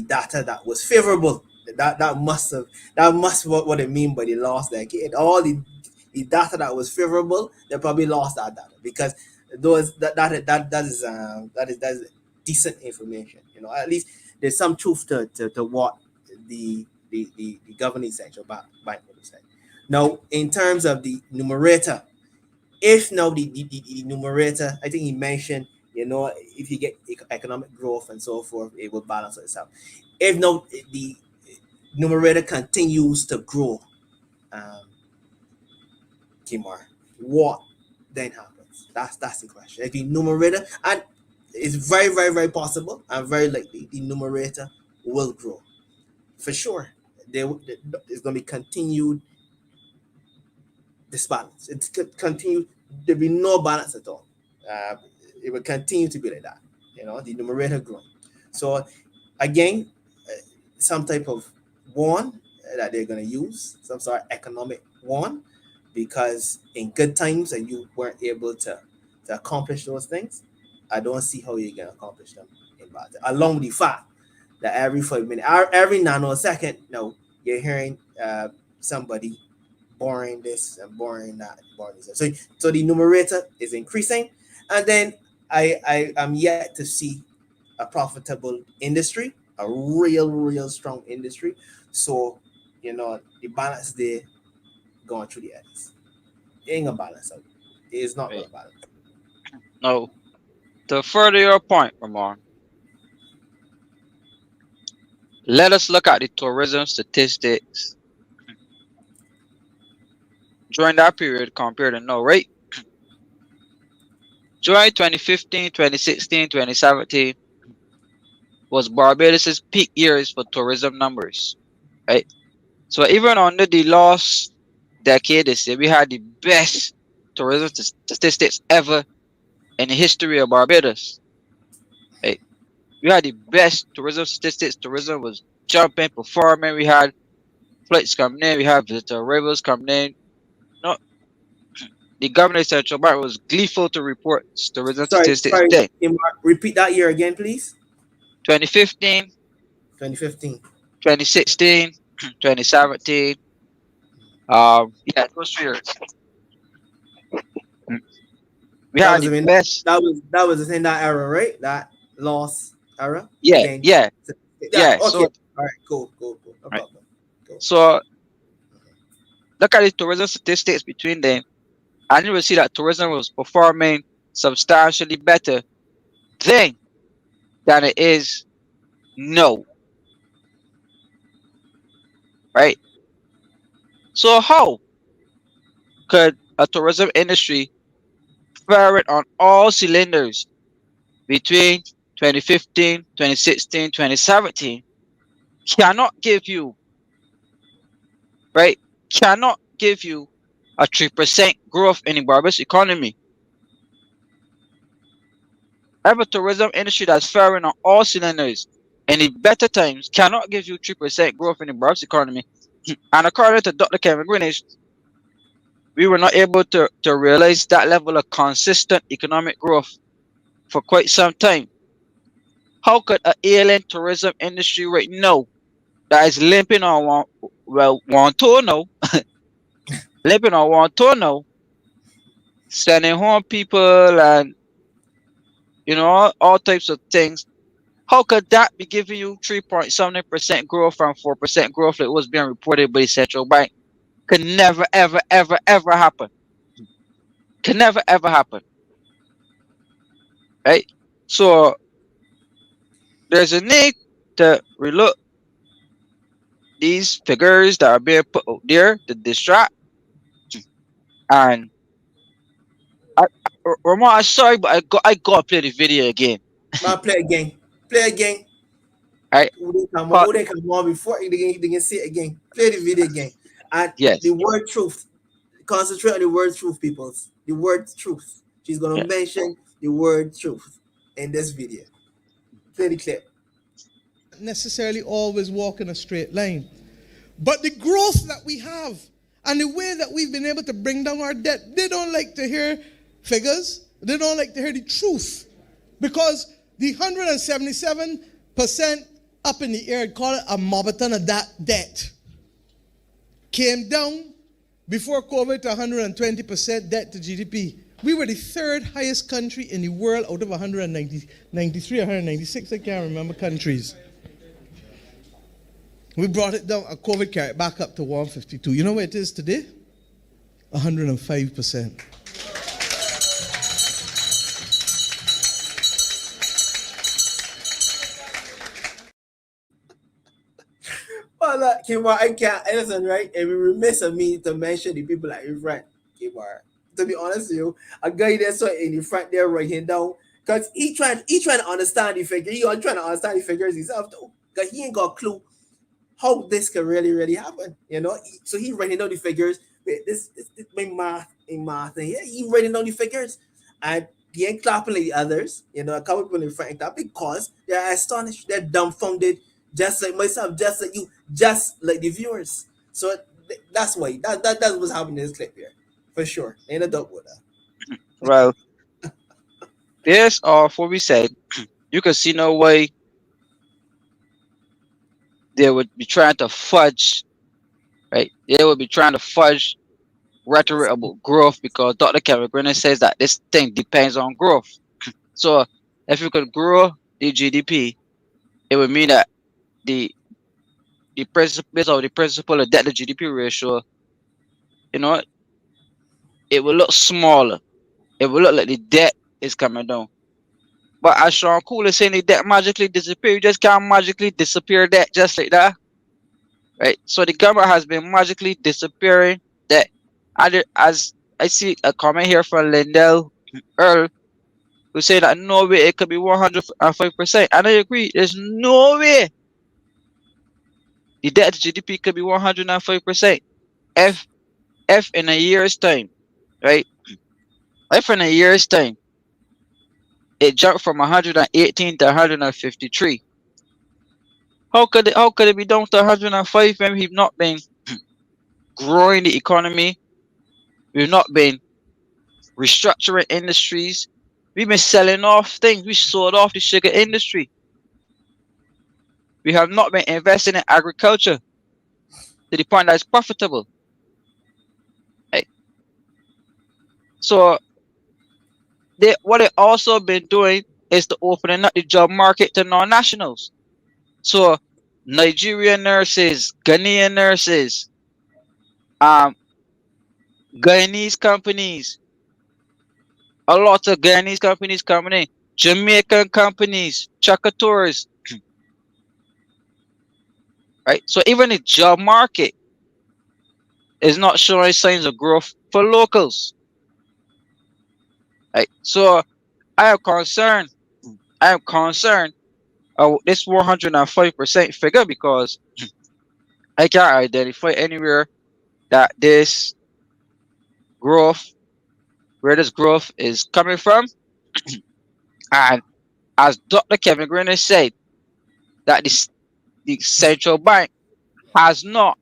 data that was favorable. That must what they mean by the last decade. All the data that was favorable, they probably lost that data because that is decent information. At least there's some truth to what the governing central bank would say. Now, in terms of the numerator, if now the numerator, I think he mentioned, if you get economic growth and so forth, it will balance itself. If now the numerator continues to grow, Kimar, what then happens? That's the question. If the numerator, and it's very, very, very possible and very likely the numerator will grow. For sure. There's going to be continued disbalance. It's continue. There'll be no balance at all. It will continue to be like that. The numerator growing. So again, some type of one that they're going to use, some sort of economic one, because in good times and you weren't able to accomplish those things, I don't see how you're going to accomplish them in about it. Along with the fact that every 5 minutes, every nanosecond, no, you're hearing somebody boring this and boring that, boring this. So the numerator is increasing, and then I am yet to see a profitable industry, a real strong industry. So the balance there going through the edges. It ain't gonna balance out. It is not Right. gonna balance. Now, to further your point, Ramon, let us look at the tourism statistics during that period compared to now, right? During 2015, 2016, 2017 was Barbados' peak years for tourism numbers, right? So even under the last decade, this year, we had the best tourism statistics ever in the history of Barbados, right? We had the best tourism statistics. Tourism was jumping, performing. We had flights coming in. We had visitor arrivals coming in. No, the governor of Central Bank was gleeful to report tourism statistics Sorry. then. Repeat that year again, please. 2015, 2015. 2016, 2017. Yeah, those 3 years. We That had was the I mean best. that was in that era, right? That loss era. Yeah, Again. yeah, Yeah. yeah. Okay. So, All right. Cool. No right. problem. Cool. So look at the tourism statistics between them, and you will see that tourism was performing substantially better then than it is now, right? So how could a tourism industry firing on all cylinders between 2015, 2016, 2017 cannot give you, right? Cannot give you a 3% growth in the Barbados economy. Have a tourism industry that's firing on all cylinders in the better times cannot give you 3% growth in the Barbados economy. And according to Dr. Kevin Greenwich, we were not able to realize that level of consistent economic growth for quite some time. How could an alien tourism industry right now that is limping on one toe now, limping on one toe now, sending home people and all types of things? How could that be giving you 3.7% growth and 4% growth that was being reported by the central bank? Could never, ever, ever, ever happen. Could never, ever happen. Right? So there's a need to relook these figures that are being put out there to distract. And Ramon, I'm sorry, but I gotta play the video again. Man, play again. Play again. Right? Who they come on before they can see it again. Play the video again. And the Yes. word truth. Concentrate on the word truth, people. The word truth. She's gonna Yeah. mention the word truth in this video. Play the clip. Necessarily always walk in a straight line. But the growth that we have and the way that we've been able to bring down our debt, they don't like to hear figures. They don't like to hear the truth. Because the 177% up in the air, call it a marathon of that debt, came down before COVID to 120% debt to GDP. We were the third highest country in the world out of 193, 196, I can't remember countries. We brought it down, COVID carried it back up to 152. You know what it is today? 105%. Well, Kimar, I can't listen, right? It would be remiss of me to mention the people like in front, Kimar. To be honest with you, a guy that's in the front there writing down, because he trying to understand the figure. He trying to understand the figures himself too. Because he ain't got a clue how this can really happen. So he writing down the figures. This my math thing. Yeah, he writing down the figures. And he ain't clapping like the others, a couple people in front of that because they're astonished, they're dumbfounded, just like myself, just like you, just like the viewers. So that's why that's what's happening in this clip here, for sure. Ain't a doubt with that. Well, there's what we said. you can see no way they would be trying to fudge, right? They would be trying to fudge rhetoric Yes. about growth because Dr. Kevin Green says that this thing depends on growth. So if you could grow the GDP, it would mean that the the principle based on the principle of debt to GDP ratio, you know, it will look smaller. It will look like the debt is coming down. But as Sean Cool is saying, the debt magically disappear. You just can't magically disappear that just like that, right? So the government has been magically disappearing that. As I see a comment here from Lindell Earl who say that no way it could be 105%. And I agree. There's no way the debt to GDP could be 105%. If if in a year's time, right? If in a year's time it jumped from 118 to 153, how could it be down to 105 when we've not been growing the economy? We've not been restructuring industries. We've been selling off things. We sold off the sugar industry. We have not been investing in agriculture to the point that it's profitable. Right? So what they also been doing is to opening up the job market to non-nationals. So Nigerian nurses, Ghanaian nurses, um, Guyanese companies, a lot of Guyanese companies coming in, Jamaican companies, Chakatours, right? So even the job market is not showing signs of growth for locals, right? So I am concerned. I am concerned of this 105% figure because I can't identify anywhere that this growth, where this growth is coming from. And as Dr. Kevin Green has said, that the central bank has not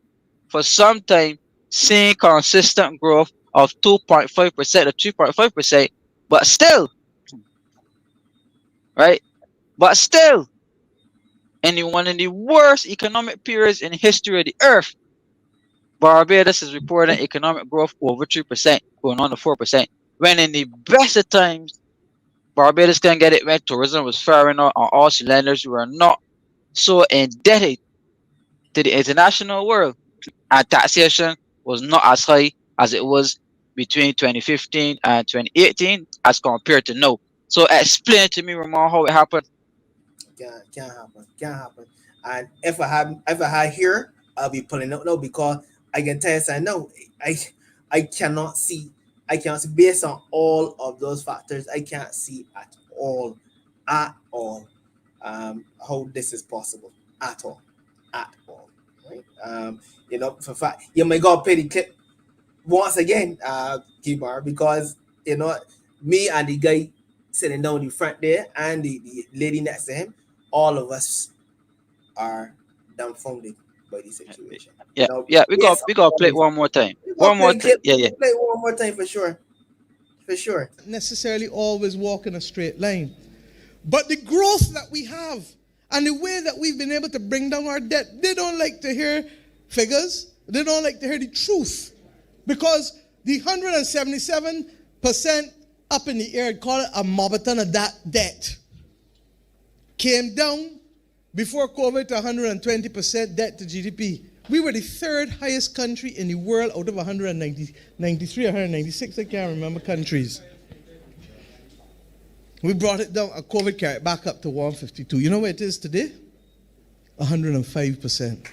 for some time seen consistent growth of 2.5% or 3.5%, but still, right? But still, in one of the worst economic periods in the history of the earth, Barbados is reporting economic growth over 3%, going on to 4%. When in the best of times, Barbados can get it when tourism was firing on all cylinders. We were not so indebted to the international world, and taxation was not as high as it was between 2015 and 2018 as compared to now. So explain to me, Ramon, how it happened. Can't happen. Can't happen. And if I had here, I'll be pulling out now because I can tell you I know I I cannot see I cannot see based on all of those factors, I can't see at all how this is possible. At all. At all. Right? For fact you may go pay the clip once again, Kibar, because you know me and the guy sitting down the front there and the lady next to him, all of us are dumbfounded by the situation. Yeah, yeah, we got Yes, we got to play it always. one more time. We gotta One play more the time. clip. Yeah, yeah. Play it one more time for sure. For sure. Necessarily always walk in a straight line. But the growth that we have and the way that we've been able to bring down our debt, they don't like to hear figures. They don't like to hear the truth. Because the 177% up in the air, call it a marathon of that debt, came down before COVID to 120% debt to GDP. We were the third highest country in the world out of 193 or 196, I can't remember countries. We brought it down, COVID carried it back up to 152. You know where it is today? 105%.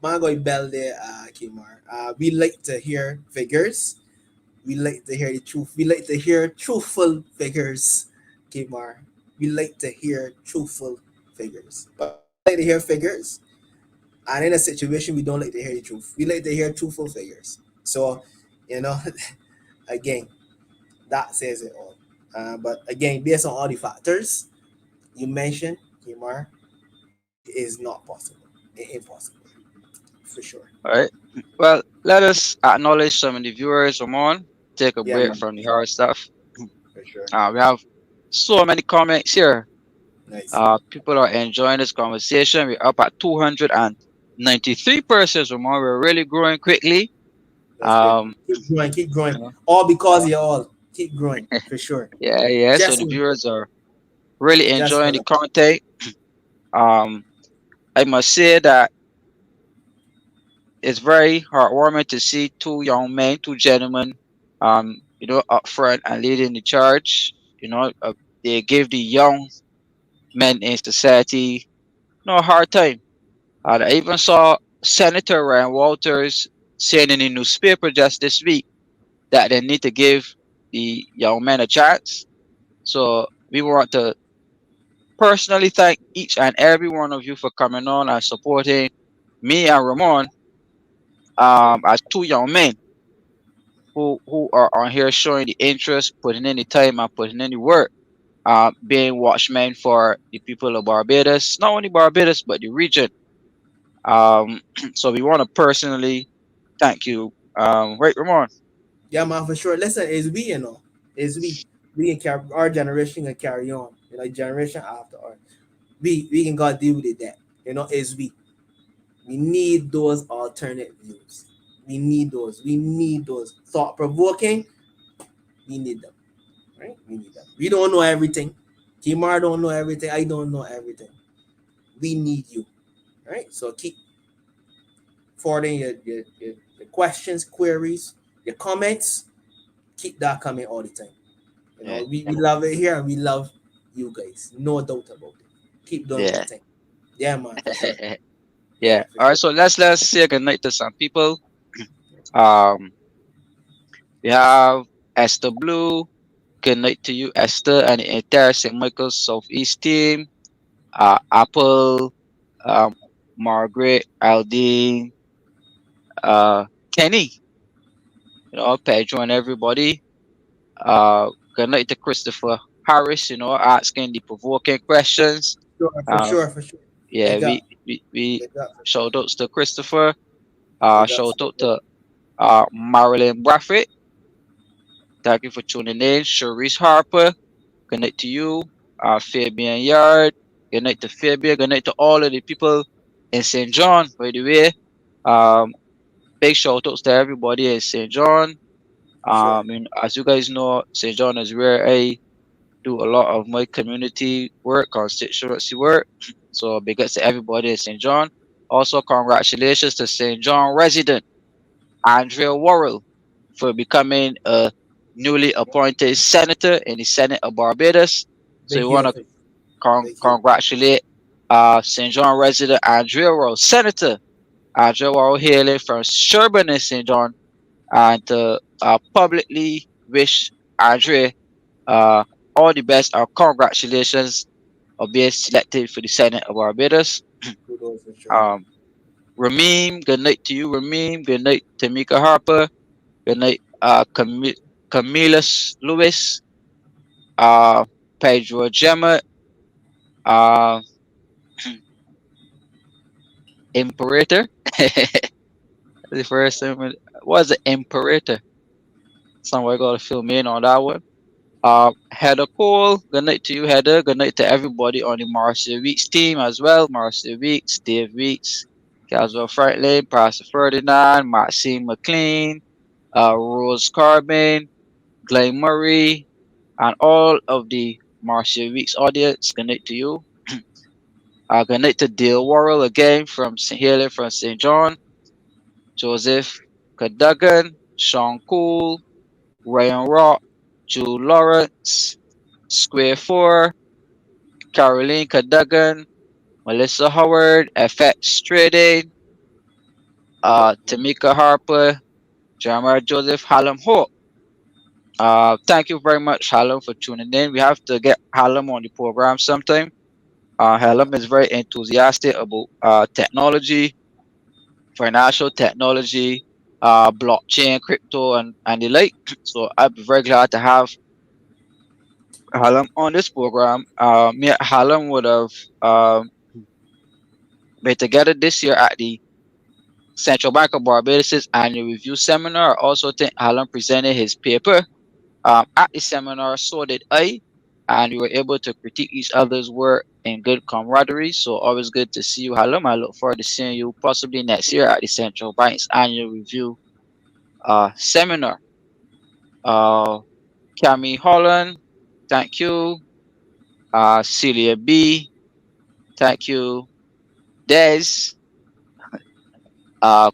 Margot Bell there, Kimar. We like to hear figures. We like to hear the truth. We like to hear truthful figures, Kimar. We like to hear truthful figures. But we like to hear figures. And in a situation, we don't like to hear the truth. We like to hear truthful figures. So, you know, again, that says it all. But again, based on all the factors you mentioned, Kimar, it is not possible. Impossible. for sure. All right. Well, let us acknowledge some of the viewers, Ramon. Take a Yeah, break man, from the hard stuff. for sure. We have so many comments here. Nice. People are enjoying this conversation. We're up at 293 persons, Ramon. We're really growing quickly. That's good. Um, Keep growing. you know, All because you all keep growing for sure. yeah. So Just the me. viewers are really Just enjoying the follow. content. Um, I must say that it's very heartwarming to see two young men, two gentlemen, up front and leading the charge. They give the young men in society no hard time. I even saw Senator Ryan Walters saying in the newspaper just this week that they need to give the young men a chance. So we want to personally thank each and every one of you for coming on and supporting me and Ramon as two young men who are on here showing the interest, putting in the time and putting in the work, being watchmen for the people of Barbados, not only Barbados but the region. Um, so we want to personally thank you. Right, Ramon. Yeah, man, for sure. Listen, is we, is we can carry our generation can carry on. Generation after our we can go deal with that. Is we. We need those alternate views. We need those. We need those thought provoking. We need them. Right? We need them. We don't know everything. Timar don't know everything. I don't know everything. We need you. Right? So keep forwarding your questions, queries, your comments. Keep that coming all the time. Yeah, We love it here and we love you guys. No doubt about it. Keep doing your yeah, thing. Yeah, man, for sure. Yeah, yeah. for All right, sure. so let's say good night to some people. Um, we have Esther Blue. Good night to you, Esther, and the entire St. Michael's Southeast team. Apple, um, Margaret, Aldine, uh, Kenny, Pedro, and everybody. Uh, Good night to Christopher Harris, asking the provoking questions. Sure, for Uh, sure, for sure. yeah, Big we, up. we, we Big up for sure. shout outs to Christopher. Big up. Shout out to Marilyn Braffett. Thank you for tuning in. Sharice Harper, good night to you. Fabian Yard, good night to Fabian. Good night to all of the people in St. John, by the way. Um, Big shout outs to everybody in St. John. For sure. As you guys know, St. John is where I do a lot of my community work, constituency work. So big ups to everybody in St. John. Also, congratulations to St. John resident Andrea Worrell for becoming a newly appointed senator in the Senate of Barbados. So Big we want here to for sure. Big here. congratulate St. John resident Andrea Worrell, Senator Andrea Worrell, hailing from Sherburne in St. John, and to publicly wish Andrea uh, all the best and congratulations of being selected for the Senate of Barbados. Kudos for sure. Um, Rameem, good night to you, Rameem. Good night, Tamika Harper. Good night, Camila Lewis, Pedro Gemma, uh, Imperator. The first time was the Imperator. Somewhere got to fill me in on that one. Heather Cole, good night to you, Heather. Good night to everybody on the Marcia Weeks team as well. Marcia Weeks, Dave Weeks, Caswell Franklin, Pastor Ferdinand, Maxine McLean, Rose Carbon, Glenn Murray, and all of the Marcia Weeks audience. Good night to you. Good night to Dale Worrell again from Hailing from St. John, Joseph Cadogan, Sean Cool, Ryan Rock, Jude Lawrence, Square 4, Caroline Cadogan, Melissa Howard, FX Trading, Big up, man. Tamika Harper, Jeremiah Joseph, Hallam Hope. Thank you very much, Hallam, for tuning in. We have to get Hallam on the program sometime. Hallam is very enthusiastic about technology, financial technology, blockchain, crypto, and the like. So I'd be very glad to have Hallam on this program. Me and Hallam would have been together this year at the Central Bank of Barbados' annual review seminar. I also think Alan presented his paper at the seminar, so did I, and we were able to critique each other's work in good camaraderie. So always good to see you, Hallam. I look forward to seeing you possibly next year at the Central Bank's annual review seminar. Uh, Cami Holland, thank you. Celia B, thank you. Des,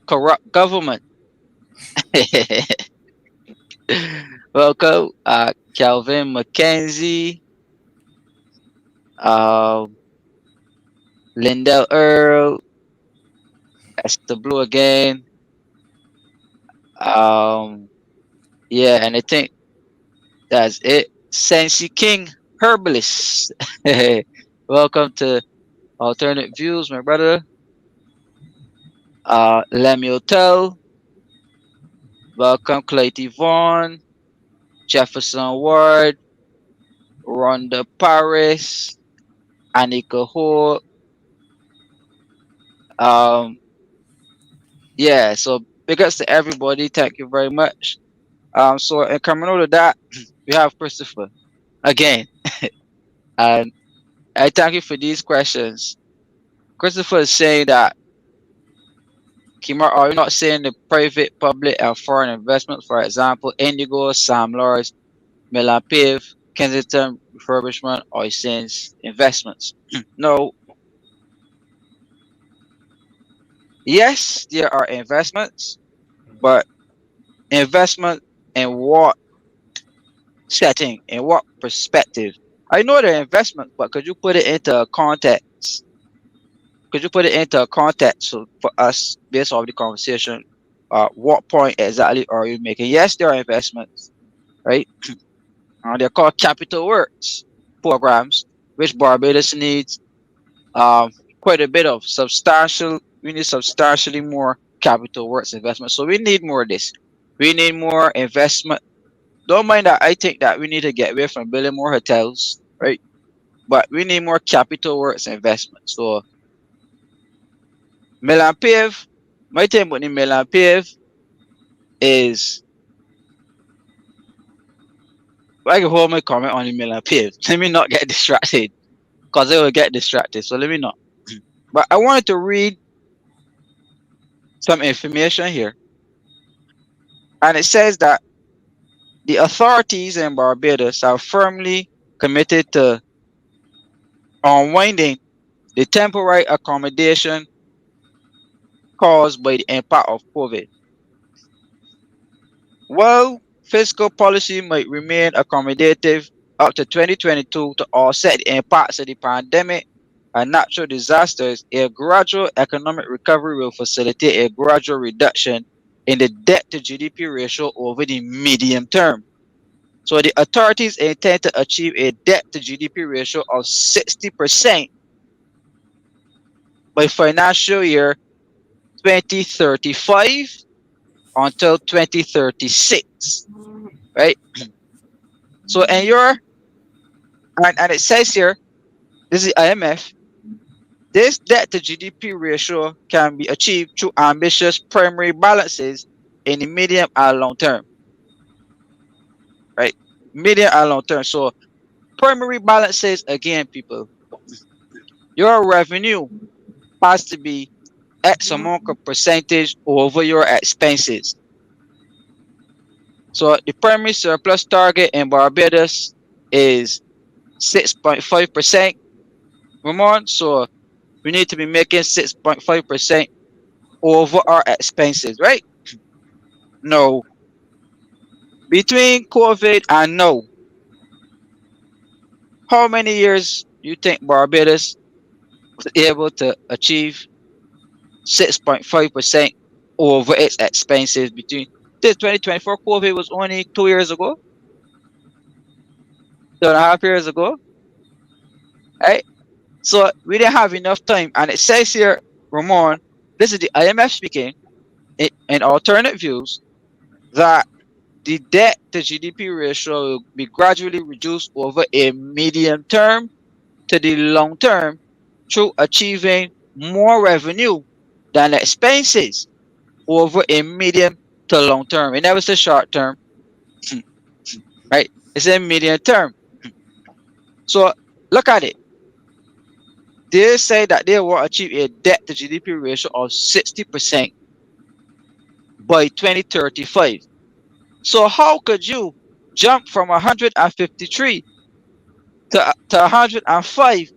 corrupt government. Welcome. Calvin McKenzie, uh, Lindell Earl, Esther Blue again. Um, yeah, and I think that's it. Sensi King Herbalist. Welcome to Alternate Views, my brother. Lemuel Tell. Welcome, Clayton Vaughn, Jefferson Ward, Rhonda Paris, Anika Hoare. Um, yeah, so big ups to everybody. Thank you very much. So in coming over to that, we have Christopher again. And I thank you for these questions. Christopher is saying that, Kimar, are you not saying the private, public, and foreign investments, for example, Indigo, Sam Lars, Milan Piv, Kensington refurbishment, or since investments? No. Yes, there are investments, but investment in what setting, in what perspective? I know they're investments, but could you put it into a context? Could you put it into a context so for us, based off the conversation, what point exactly are you making? Yes, there are investments, right? They're called capital works programs, which Barbados needs um, quite a bit of substantial. We need substantially more capital works investment. So we need more of this. We need more investment. Don't mind that. I think that we need to get away from building more hotels, right? But we need more capital works investment. So Milan Pave, my thing with the Milan Pave is I can hold my comment on the Milan Pave. Let me not get distracted because I will get distracted. So let me not. But I wanted to read some information here. And it says that the authorities in Barbados are firmly committed to unwinding the temporary accommodation caused by the impact of COVID. While fiscal policy might remain accommodative up to 2022 to offset the impacts of the pandemic and natural disasters, a gradual economic recovery will facilitate a gradual reduction in the debt to GDP ratio over the medium term. So the authorities intend to achieve a debt to GDP ratio of 60% by financial year 2035 until 2036, right? So and it says here, this is IMF, this debt to GDP ratio can be achieved through ambitious primary balances in the medium and long term, right? Medium and long term. So primary balances, again, people, your revenue has to be X amount of percentage over your expenses. So the primary surplus target in Barbados is 6.5%. Ramon, so we need to be making 6.5% over our expenses, right? No. Between COVID and now, how many years do you think Barbados was able to achieve 6.5% over its expenses between this 2024 COVID was only 2 years ago, 2.5 years ago, right? So we didn't have enough time. And it says here, Ramon, this is the IMF speaking in alternate views, that the debt to GDP ratio will be gradually reduced over a medium term to the long term through achieving more revenue than expenses. over a medium to long term. It never says short term, right? It's a medium term. So look at it. They say that they will achieve a debt to GDP ratio of 60% by 2035. So how could you jump from 153 to 105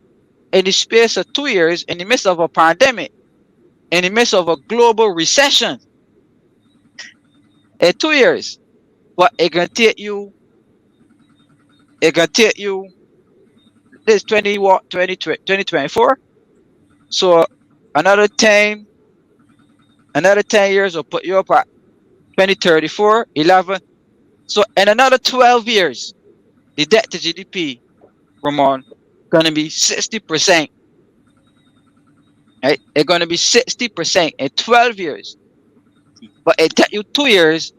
in the space of 2 years in the midst of a pandemic, in the midst of a global recession in 2 years? But it can take you this 20 what 2024. So another 10 years will put you up at 2034, 11. So in another 12 years, the debt to GDP, Ramon, gonna be 60%. Right? It's gonna be 60% in 12 years. But it take you 2 years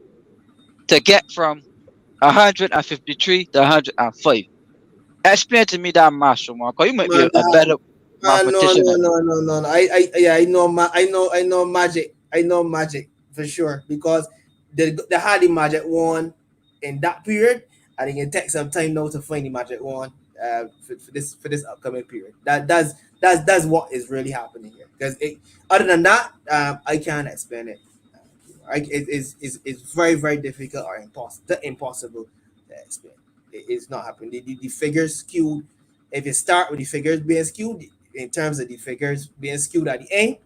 to get from 153 to 105. Explain to me that math, Ramon, because you might be Man, a better no, mathematician no, than me. no, no, no, no. Yeah, I know magic. I know magic for sure because the had the magic one in that period. I think it takes some time now to find the magic one for this upcoming period. That's what is really happening here. Because other than that, I can't explain it. It's very very difficult or impossible to explain. It's not happening. The figures skewed. If you start with the figures being skewed, in terms of the figures being skewed at the end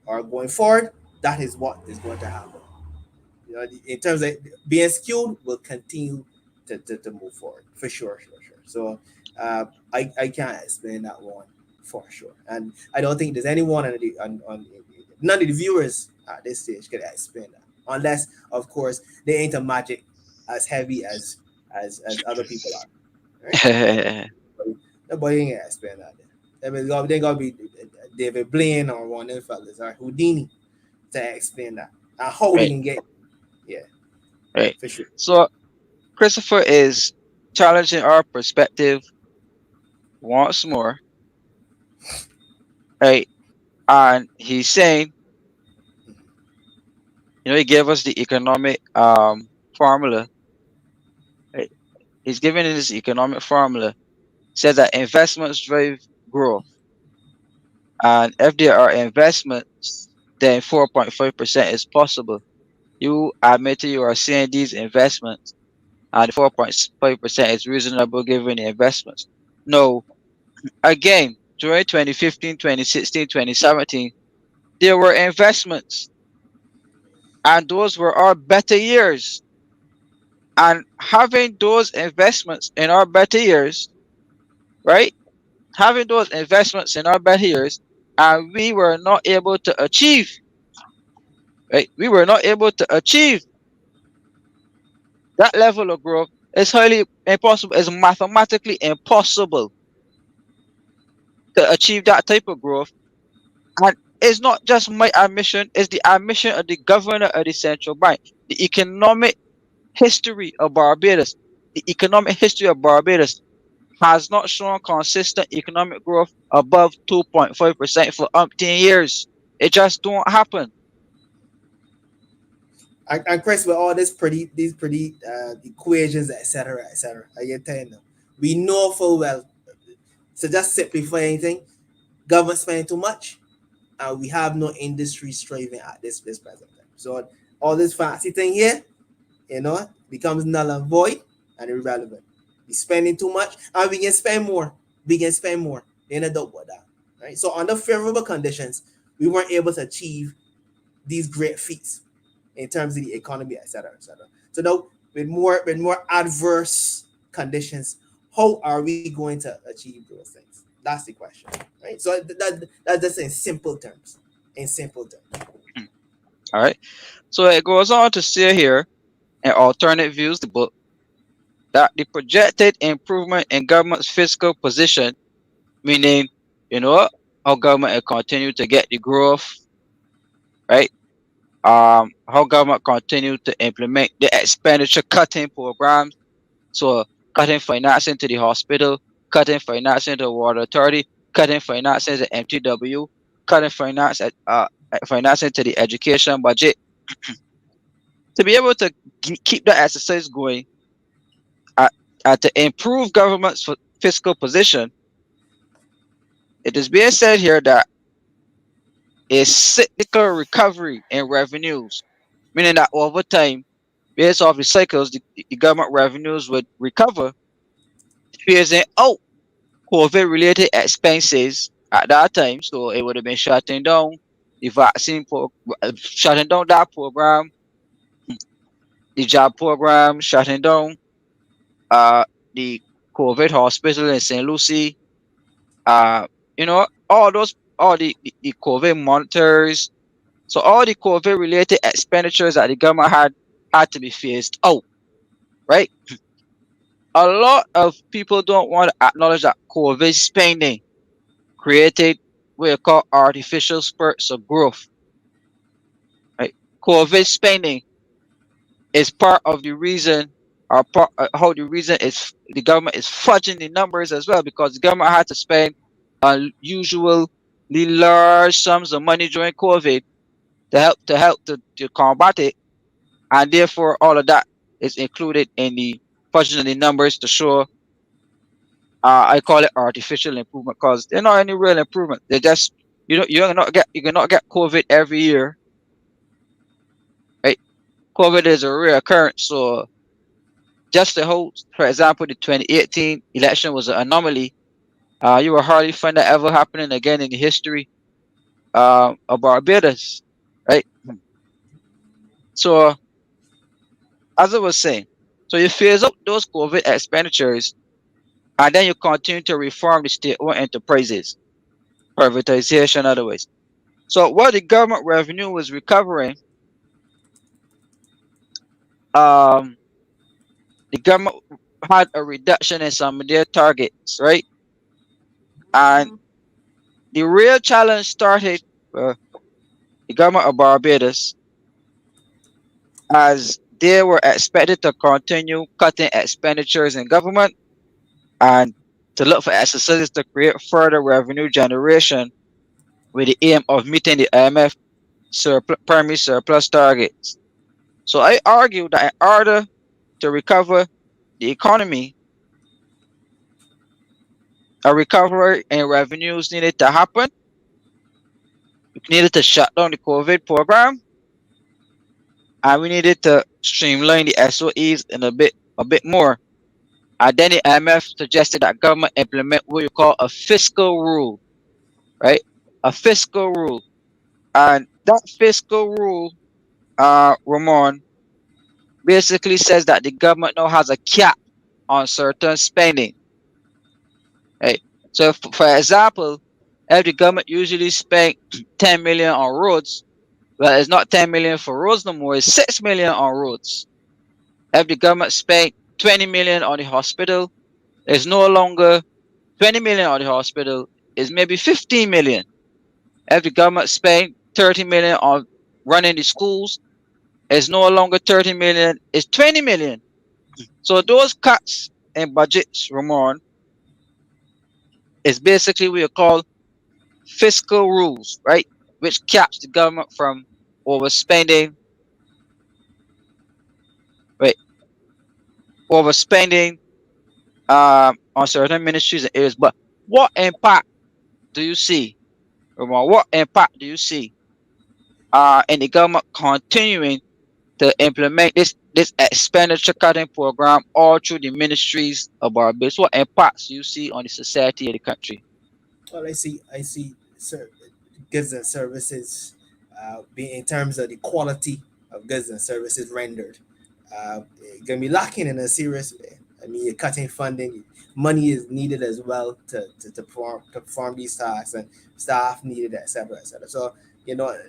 or going forward, that is what is going to happen. You know, in terms of being skewed, will continue to move forward for sure, sure, sure. So I can't explain that one for sure, and I don't think there's anyone on none of the viewers at this stage can explain that, unless of course they ain't a magic as heavy as other people are, right? Nobody ain't gonna explain that. They gotta be David Blaine or one of them fellas or Houdini to explain that. And how they Right, can get, yeah, right. for sure. So Christopher is challenging our perspective once more, right? And he's saying, he gave us the economic formula. Right? He's giving us this economic formula. Says that investments drive growth, and if there are investments, then 4.5% is possible. You admitted you are seeing these investments, and 4.5% is reasonable given the investments. No, again, during 2015, 2016, 2017, there were investments, and those were our better years. And having those investments in our better years, right? Having those investments in our better years, and we were not able to achieve, right? We were not able to achieve that level of growth. It's highly impossible. It's mathematically impossible to achieve that type of growth. And it's not just my admission, it's the admission of the governor of the central bank. The economic history of Barbados, the economic history of Barbados has not shown consistent economic growth above 2.5% for umpteen years. It just don't happen. And Chris, with all these pretty equations, etc., etc., I get telling them, we know full well. So just simplify anything, government spending too much, and we have no industry striving at this present time. So all this fancy thing here, becomes null and void and irrelevant. We spending too much, and we can spend more. We can spend more. Ain't a doubt about that, right? So under favorable conditions, we weren't able to achieve these great feats in terms of the economy, etc., etc. So now, with more adverse conditions, how are we going to achieve those things? That's the question, right? So that's just in simple terms. In simple terms. All right. So it goes on to say here in Alternate Views, the book, that the projected improvement in government's fiscal position, meaning, how government will continue to get the growth, right? How government continue to implement the expenditure cutting programs. So cutting financing to the hospital, cutting financing to the water authority, cutting financing to MTW, cutting financing to the education budget, To be able to keep that exercise going, to improve government's fiscal position, it is being said here that a cyclical recovery in revenues, meaning that over time, based off the cycles, the government revenues would recover, phasing out COVID-related expenses at that time. So it would have been shutting down the shutting down that program, the job program, shutting down the COVID hospital in St. Lucie, uh, all the COVID monitors. So all the COVID related expenditures that the government had to be phased out, right? A lot of people don't want to acknowledge that COVID spending created what we call artificial spurts of growth, right? COVID spending is part of the reason, or how the reason is the government is fudging the numbers as well, because the government had to spend unusually large sums of money during COVID to combat it, and therefore all of that is included in the fudging of the numbers to show. I call it artificial improvement because they're not any real improvement. They're just you cannot get COVID every year, right? COVID is a rare occurrence, so just to hold, for example, the 2018 election was an anomaly. You will hardly find that ever happening again in the history of Barbados, right? So, as I was saying, so you phase up those COVID expenditures, and then you continue to reform the state-owned enterprises, privatization, otherwise. So, while the government revenue was recovering, um, the government had a reduction in some of their targets, right? And the real challenge started for the government of Barbados, as they were expected to continue cutting expenditures in government and to look for exercises to create further revenue generation with the aim of meeting the IMF primary surplus targets. So I argue that in order to recover the economy, a recovery in revenues needed to happen. We needed to shut down the COVID program, and we needed to streamline the SOEs in a bit more. And then the IMF suggested that government implement what you call a fiscal rule, right? A fiscal rule. And that fiscal rule, Ramon, basically says that the government now has a cap on certain spending, right? So, for example, if the government usually spent 10 million on roads, well, it's not 10 million for roads no more, it's 6 million on roads. If the government spent 20 million on the hospital, it's no longer 20 million on the hospital, it's maybe 15 million. If the government spent 30 million on running the schools, it's no longer 30 million, it's 20 million. So those cuts in budgets, Ramon, is basically what you call fiscal rules, right? Which caps the government from overspending, right? Overspending on certain ministries and areas. But what impact do you see, Ramon? What impact do you see in the government continuing to implement this expenditure cutting program all through the ministries of our base? What impacts do you see on the society of the country? Well, I see, goods and services, being in terms of the quality of goods and services rendered, gonna be lacking in a serious way. I mean, you're cutting funding, money is needed as well to perform these tasks, and staff needed, etc., etc. So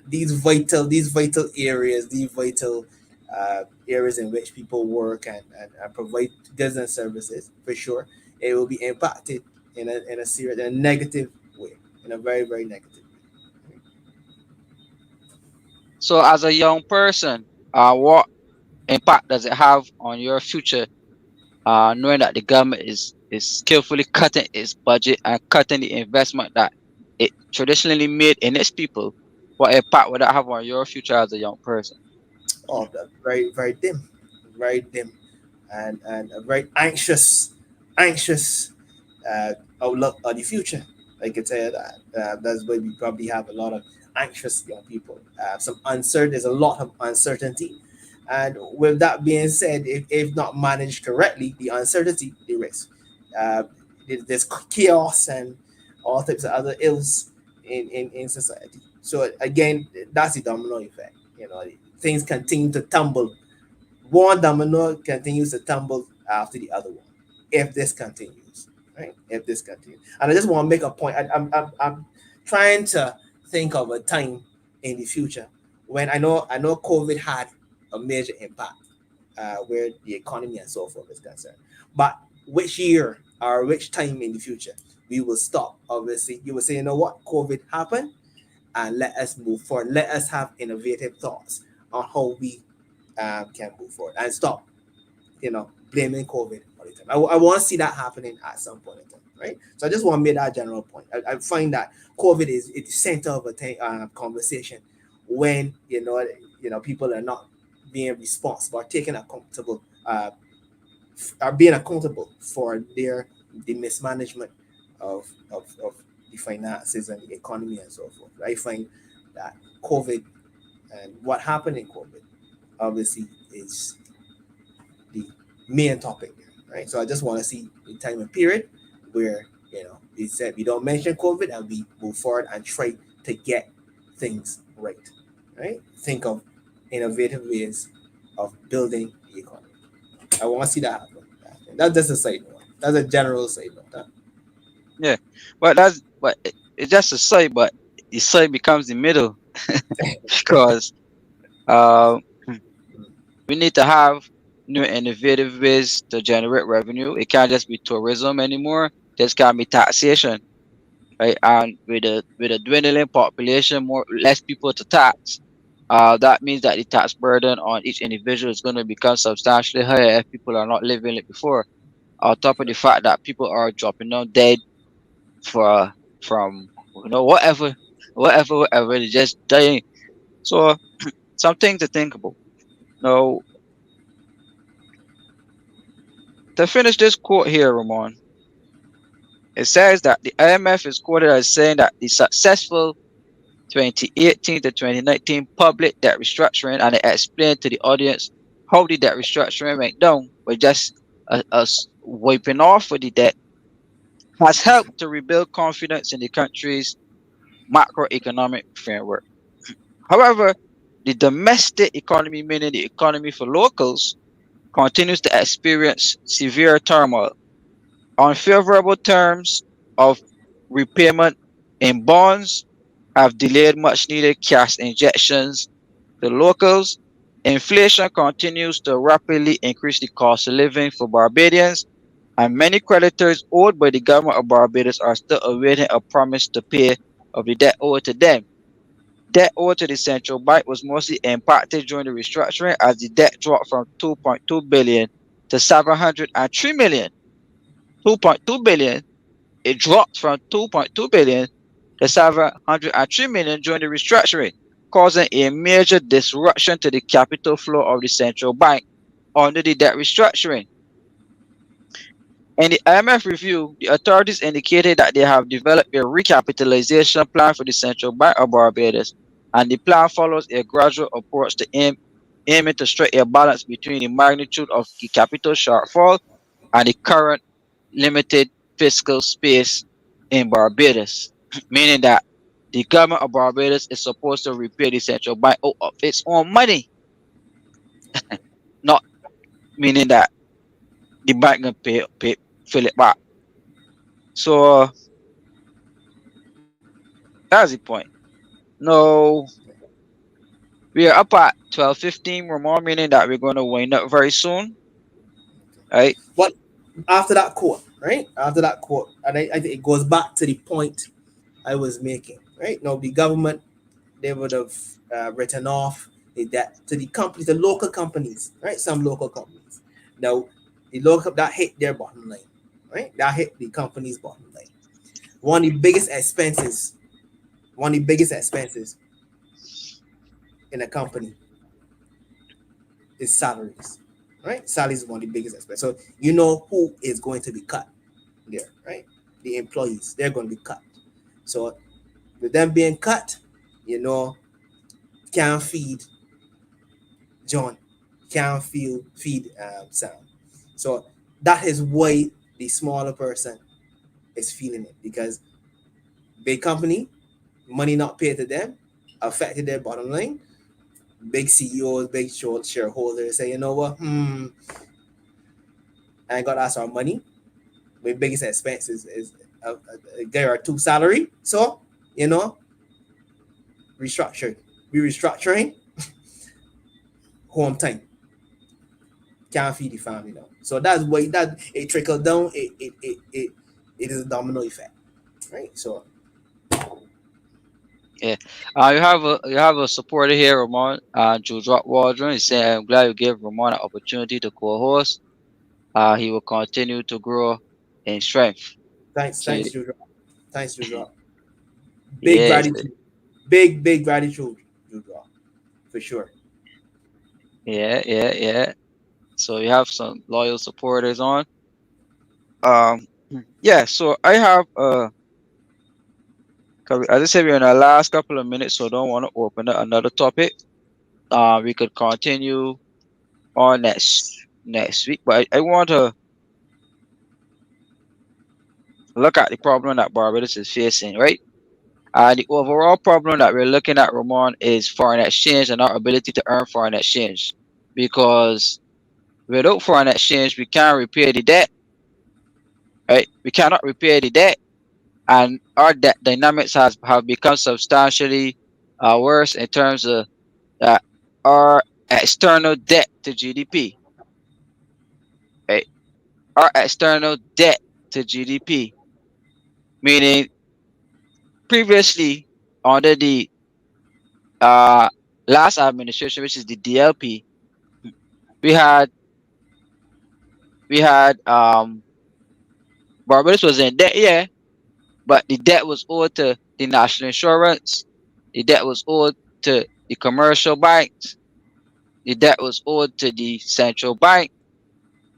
these vital areas, these vital areas in which people work and provide goods and services, for sure, it will be impacted in a serious, in a negative way, in a very, very negative way. So, as a young person, what impact does it have on your future, knowing that the government is skillfully cutting its budget and cutting the investment that it traditionally made in its people? What impact would that have on your future as a young person? all of that very, very dim, very dim, and a very anxious uh, outlook on the future. I can tell you that. That's why we probably have a lot of anxious young people. There's a lot of uncertainty. And with that being said, if not managed correctly, the uncertainty, the risk, uh, there's chaos and all types of other ills in society. So again, that's the domino effect. Things continue to tumble. One domino continues to tumble after the other one if this continues, right? If this continues. And I just want to make a point. I'm trying to think of a time in the future when I know COVID had a major impact where the economy and so forth is concerned. But which year or which time in the future we will stop? Obviously, you will say, you know what, COVID happened, and let us move forward. Let us have innovative thoughts on how we can move forward and stop, blaming COVID all the time. I want to see that happening at some point in time, right? So I just want to make that general point. I find that COVID is at the center of a conversation when people are not being responsible or taking accountable, are being accountable for the mismanagement of the finances and the economy and so forth. I find that COVID and what happened in COVID obviously is the main topic there, right? So I just want to see the time and period where we said we don't mention COVID and we move forward and try to get things right? Think of innovative ways of building the economy. I want to see that happen. That's just a side note. That's a general side note. Huh? Yeah, it's just a side, but the side becomes the middle because uh, we need to have new innovative ways to generate revenue. It can't just be tourism anymore. This can't be taxation, right? And with a dwindling population, less people to tax. That means that the tax burden on each individual is going to become substantially higher if people are not living it before. On top of the fact that people are dropping down dead for from whatever, they're just dying. So something to think about. Now, to finish this quote here, Ramon, it says that the IMF is quoted as saying that the successful 2018 to 2019 public debt restructuring, and it explained to the audience how the debt restructuring went down with just us wiping off of the debt, has helped to rebuild confidence in the country's macroeconomic framework. However, the domestic economy, meaning the economy for locals, continues to experience severe turmoil. Unfavorable terms of repayment in bonds have delayed much needed cash injections to locals. Inflation continues to rapidly increase the cost of living for Barbadians, and many creditors owed by the government of Barbados are still awaiting a promise to pay of the debt owed to them. Debt owed to the central bank was mostly impacted during the restructuring as the debt dropped from 2.2 billion to 703 million. 2.2 billion, it dropped from 2.2 billion to 703 million during the restructuring, causing a major disruption to the capital flow of the central bank under the debt restructuring. In the IMF review, the authorities indicated that they have developed a recapitalization plan for the Central Bank of Barbados, and the plan follows a gradual approach to aiming to strike a balance between the magnitude of the capital shortfall and the current limited fiscal space in Barbados, meaning that the government of Barbados is supposed to repay the central bank out of its own money, not meaning that the bank can fill it back. So that's the point. No, we are up at 12:15. We're more meaning that we're going to wind up very soon, right? What after that quote, right? After that quote, and I think it goes back to the point I was making, right? Now the government, they would have written off the debt to the companies, the local companies, right? Some local companies. Now the local that hit their bottom line, right? That hit the company's bottom line. One of the biggest expenses, one of the biggest expenses in a company is salaries, right? Salaries is one of the biggest aspects. So you know who is going to be cut there, right? The employees, they're going to be cut. So with them being cut, you know, can't feed John, can't feed Sam. So that is why the smaller person is feeling it, because big company, money not paid to them, affected their bottom line. Big CEOs, big shareholders say, you know what, I ain't got to ask our money. My biggest expense is a day or two salary. So, you know, restructuring. We restructuring, home time. Can't feed the family now. So that's why that it trickles down. It is a domino effect, right? So Yeah. You have a supporter here, Ramon. Jules Waldron is saying, I'm glad you gave Ramon an opportunity to co-host. He will continue to grow in strength. So thanks, Juju. Thanks, Juju. Big yes, gratitude. Big gratitude, Juju. For sure. yeah. So you have some loyal supporters on. Um, yeah. So I have 'cause as I said, we're in our last couple of minutes, so don't want to open up another topic. We could continue on next week, but I want to look at the problem that Barbados is facing, right? The overall problem that we're looking at, Ramon, is foreign exchange and our ability to earn foreign exchange. Because without foreign exchange, we can't repay the debt, right? We cannot repay the debt, and our debt dynamics have become substantially worse in terms of uh, our external debt to GDP, right? Our external debt to GDP, meaning previously under the uh, last administration, which is the DLP, we had we had Barbados was in debt, yeah, but the debt was owed to the national insurance, the debt was owed to the commercial banks, the debt was owed to the central bank,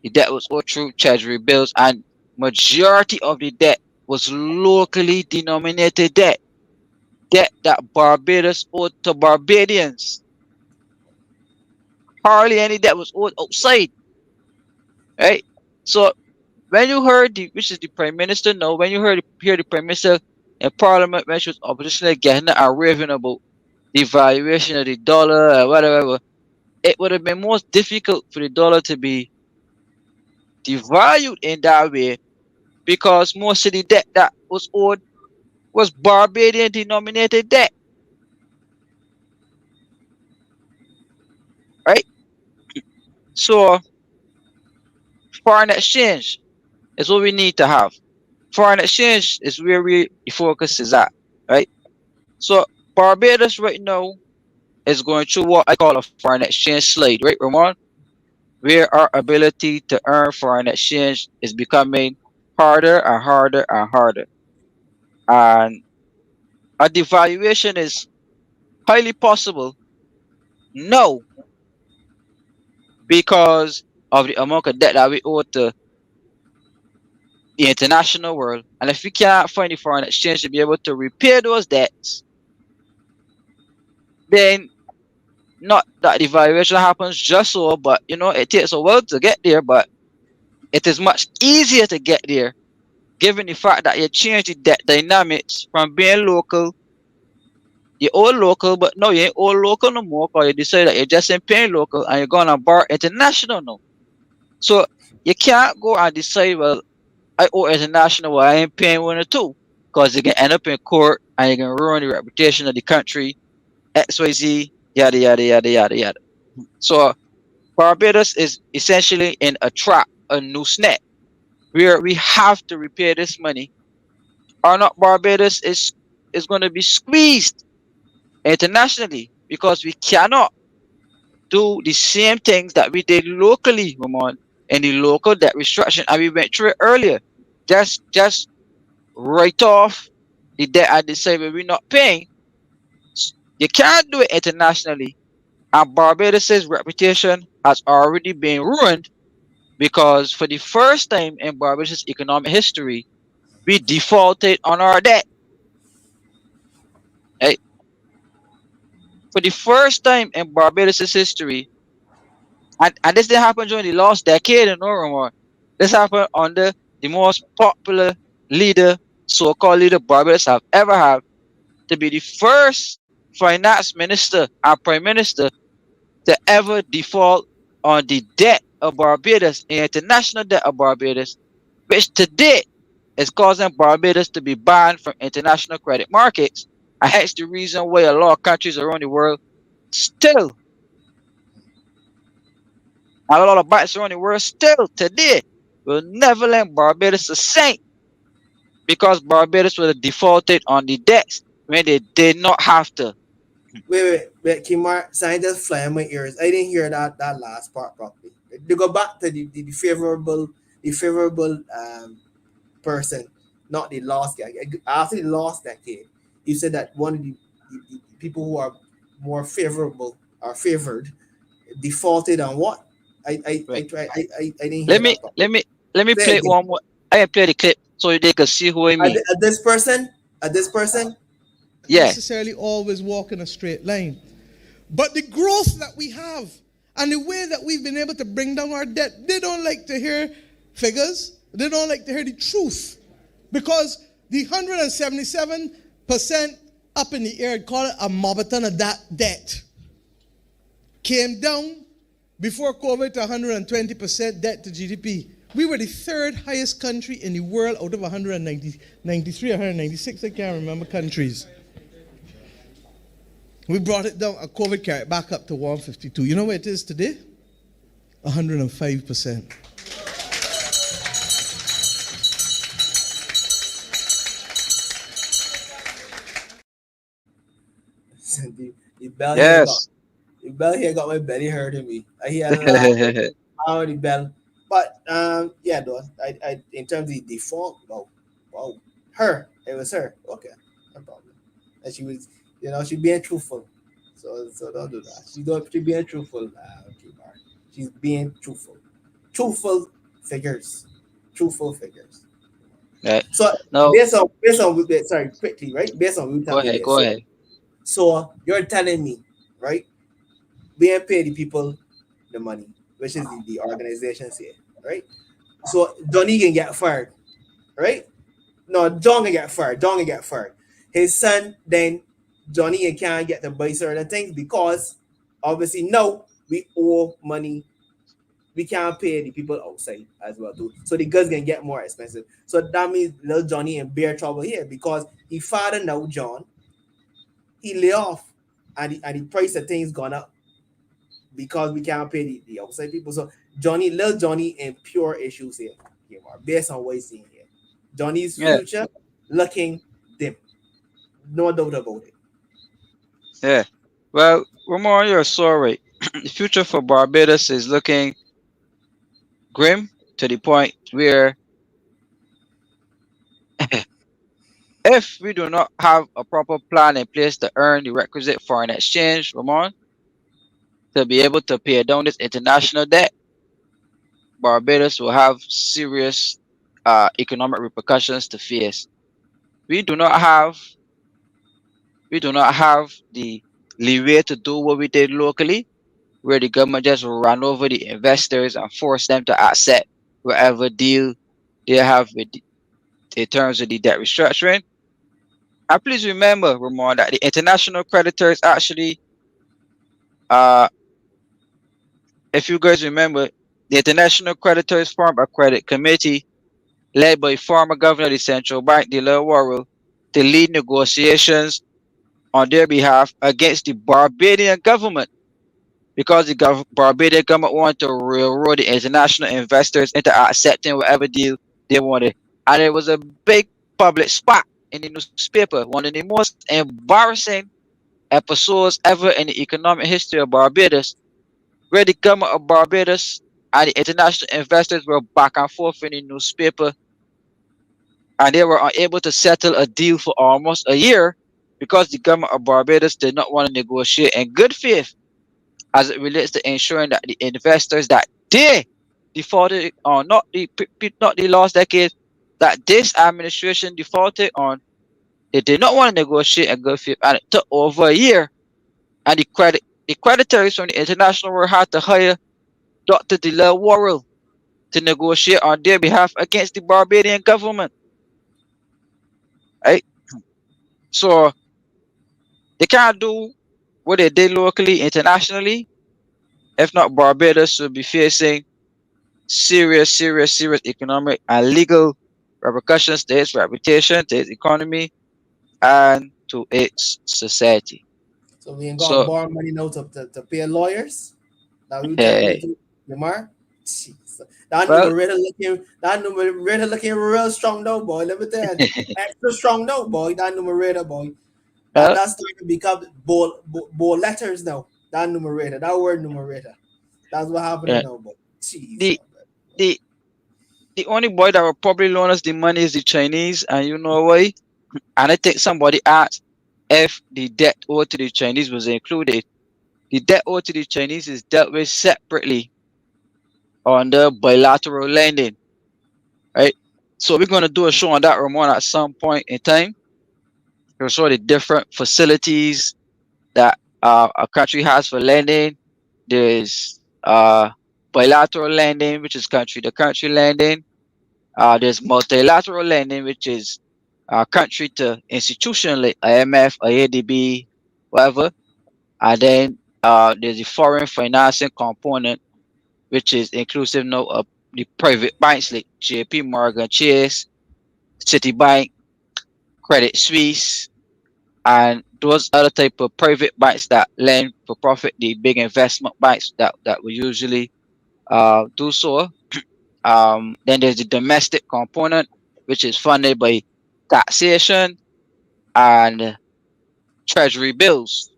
the debt was owed through treasury bills, and majority of the debt was locally denominated debt, debt that Barbados owed to Barbadians. Hardly any debt was owed outside, right? So when you heard which is the prime minister, no, when you hear the prime minister in parliament when she was opposition getting and raving about the valuation of the dollar or whatever, it would have been most difficult for the dollar to be devalued in that way because most of the debt that was owed was Barbadian denominated debt, right? So foreign exchange is what we need to have. Foreign exchange is where the focus is at, right? So Barbados right now is going through what I call a foreign exchange slide, right, Ramon? Where our ability to earn foreign exchange is becoming harder and harder and harder. And a devaluation is highly possible no because of the amount of debt that we owe to the international world. And if we can't find the foreign exchange to be able to repay those debts, then not that devaluation happens just so, but it takes a while to get there, but it is much easier to get there given the fact that you change the debt dynamics from being local, you all local, but no, you ain't all local no more because you decide that you're just in paying local and you're going to borrow international now. So you can't go and decide, well, I owe international, well, I ain't paying one or two because you can end up in court and you can ruin the reputation of the country, XYZ, yada, yada, yada, yada, yada. So Barbados is essentially in a trap, a noose net, where we have to repay this money or not Barbados is going to be squeezed internationally because we cannot do the same things that we did locally, Ramon, in the local debt restructuring, and we went through it earlier. Just write off the debt and decide we're not paying. You can't do it internationally And Barbados' reputation has already been ruined because for the first time in Barbados' economic history, we defaulted on our debt. Right? For the first time in Barbados' history, and this didn't happen during the last decade and no more. This happened under the most popular leader, so-called leader Barbados have ever had, to be the first finance minister and prime minister to ever default on the debt of Barbados, the international debt of Barbados, which today is causing Barbados to be banned from international credit markets. And hence the reason why a lot of countries around the world still, and a lot of banks around the world still today will never lend Barbados a cent because Barbados would have defaulted on the debts when they did not have to. Wait, Kimar, scientists fly in my ears. I didn't hear that last part properly. They go back to the favorable person, not the last guy. After the last decade, you said that one of the people who are more favorable are favored defaulted on what? Right. I didn't hear Let me that part. let me let me Say play it it again. one more. I can play the clip so they can see who I At, mean. at this person, at this person, Yeah. Necessarily always walk in a straight line. But the growth that we have and the way that we've been able to bring down our debt, they don't like to hear figures. They don't like to hear the truth. Because the 177% up in the air, call it a marathon of that debt, came down before COVID to 120% debt to GDP. We were the third highest country in the world out of 193, 196, I can't remember countries. We brought it down, COVID carried it back up to 152. You know where it is today? 105%. the bell here got Yes. the bell here got my belly hurting me. I hear a lot out of the bell. But yeah, though in terms of the default, wow, it was her. Okay, no problem. And she was, she being truthful. So don't do that. She being truthful. Kimar. She's being truthful. Truthful figures. Truthful figures. Right. So No, sorry, quickly, right? Based on what you go tell me ahead. this. Go ahead. So you're telling me, right? We ain't pay the people the money, which is the organizations here, right? So Johnny can get fired, right? No, John can get fired. John can get fired. His son, then Johnny can't get to buy certain things because obviously now we owe money. We can't pay the people outside as well too. So the goods can get more expensive. So that means little Johnny in bare trouble here because he father now John, he lay off and the price of things gone up because we can't pay the outside people. So little Johnny in pure issues here are based on what he's seeing here. Johnny's Yeah. future looking dim. No doubt about it. Yeah. Well, Ramon, you're so right. The future for Barbados is looking grim to the point where if we do not have a proper plan in place to earn the requisite foreign exchange, Ramon, to be able to pay down this international debt, Barbados will have serious economic repercussions to face. We do not have we do not have the leeway to do what we did locally, where the government just ran over the investors and forced them to accept whatever deal they have with in terms of the debt restructuring. And please remember, Ramon, that the international creditors actually, uh, if you guys remember, the international creditors formed a credit committee led by former governor of the central bank, Delaware Worrell, to lead negotiations on their behalf against the Barbadian government because the Barbadian government wanted to railroad the international investors into accepting whatever deal they wanted. And it was a big public spot in the newspaper, one of the most embarrassing episodes ever in the economic history of Barbados, where the government of Barbados and the international investors were back and forth in the newspaper, and they were unable to settle a deal for almost a year because the government of Barbados did not want to negotiate in good faith. as it relates to ensuring that the investors that they defaulted on, not the last decade, that this administration defaulted on, they did not want to negotiate a good faith, and it took over a year. And the creditors from the international world had to hire Dr. Delaware Worrell to negotiate on their behalf against the Barbadian government. Right? So they can't do what they did locally, internationally. If not, Barbados will be facing serious economic and legal repercussions to its reputation, to its economy, and to its society. So we ain't got to So, borrow money now to pay lawyers. That we telling me hey, to Yamar? Jeez. That well, numerator looking real strong though, boy. Let me tell you. Extra strong though, boy. That numerator, boy. uh, That's starting to become bold letters now. That numerator, that word numerator. That's what happening yeah, now, boy. Jeez. the the the only boy that will probably loan us the money is the Chinese, and you know why? And I think somebody asked if the debt owed to the Chinese was included. The debt owed to the Chinese is dealt with separately under bilateral lending, right? So we're going to do a show on that, Ramon, at some point in time. We'll show the different facilities that a country has for lending. There's bilateral lending, which is country to country lending. There's multilateral lending, which is country to institution like IMF, IADB, whatever. And then there's the foreign financing component, which is inclusive now of the private banks like JP Morgan Chase, Citibank, Credit Suisse, and those other type of private banks that lend for profit, the big investment banks that will usually do so. Then there's the domestic component, which is funded by taxation and treasury bills,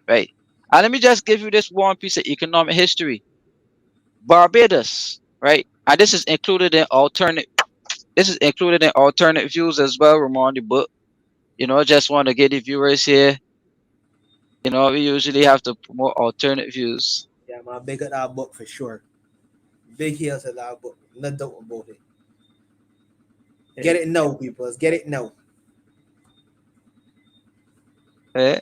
right? And let me just give you this one piece of economic history. Barbados, right? And this is included in alternate views as well, Ramon, the book. Just want to get the viewers here. We usually have to promote alternate views. Yeah, man, big at that book for sure. Big heels at that book. No doubt about it. Get it now, people. Let's get it now. Right,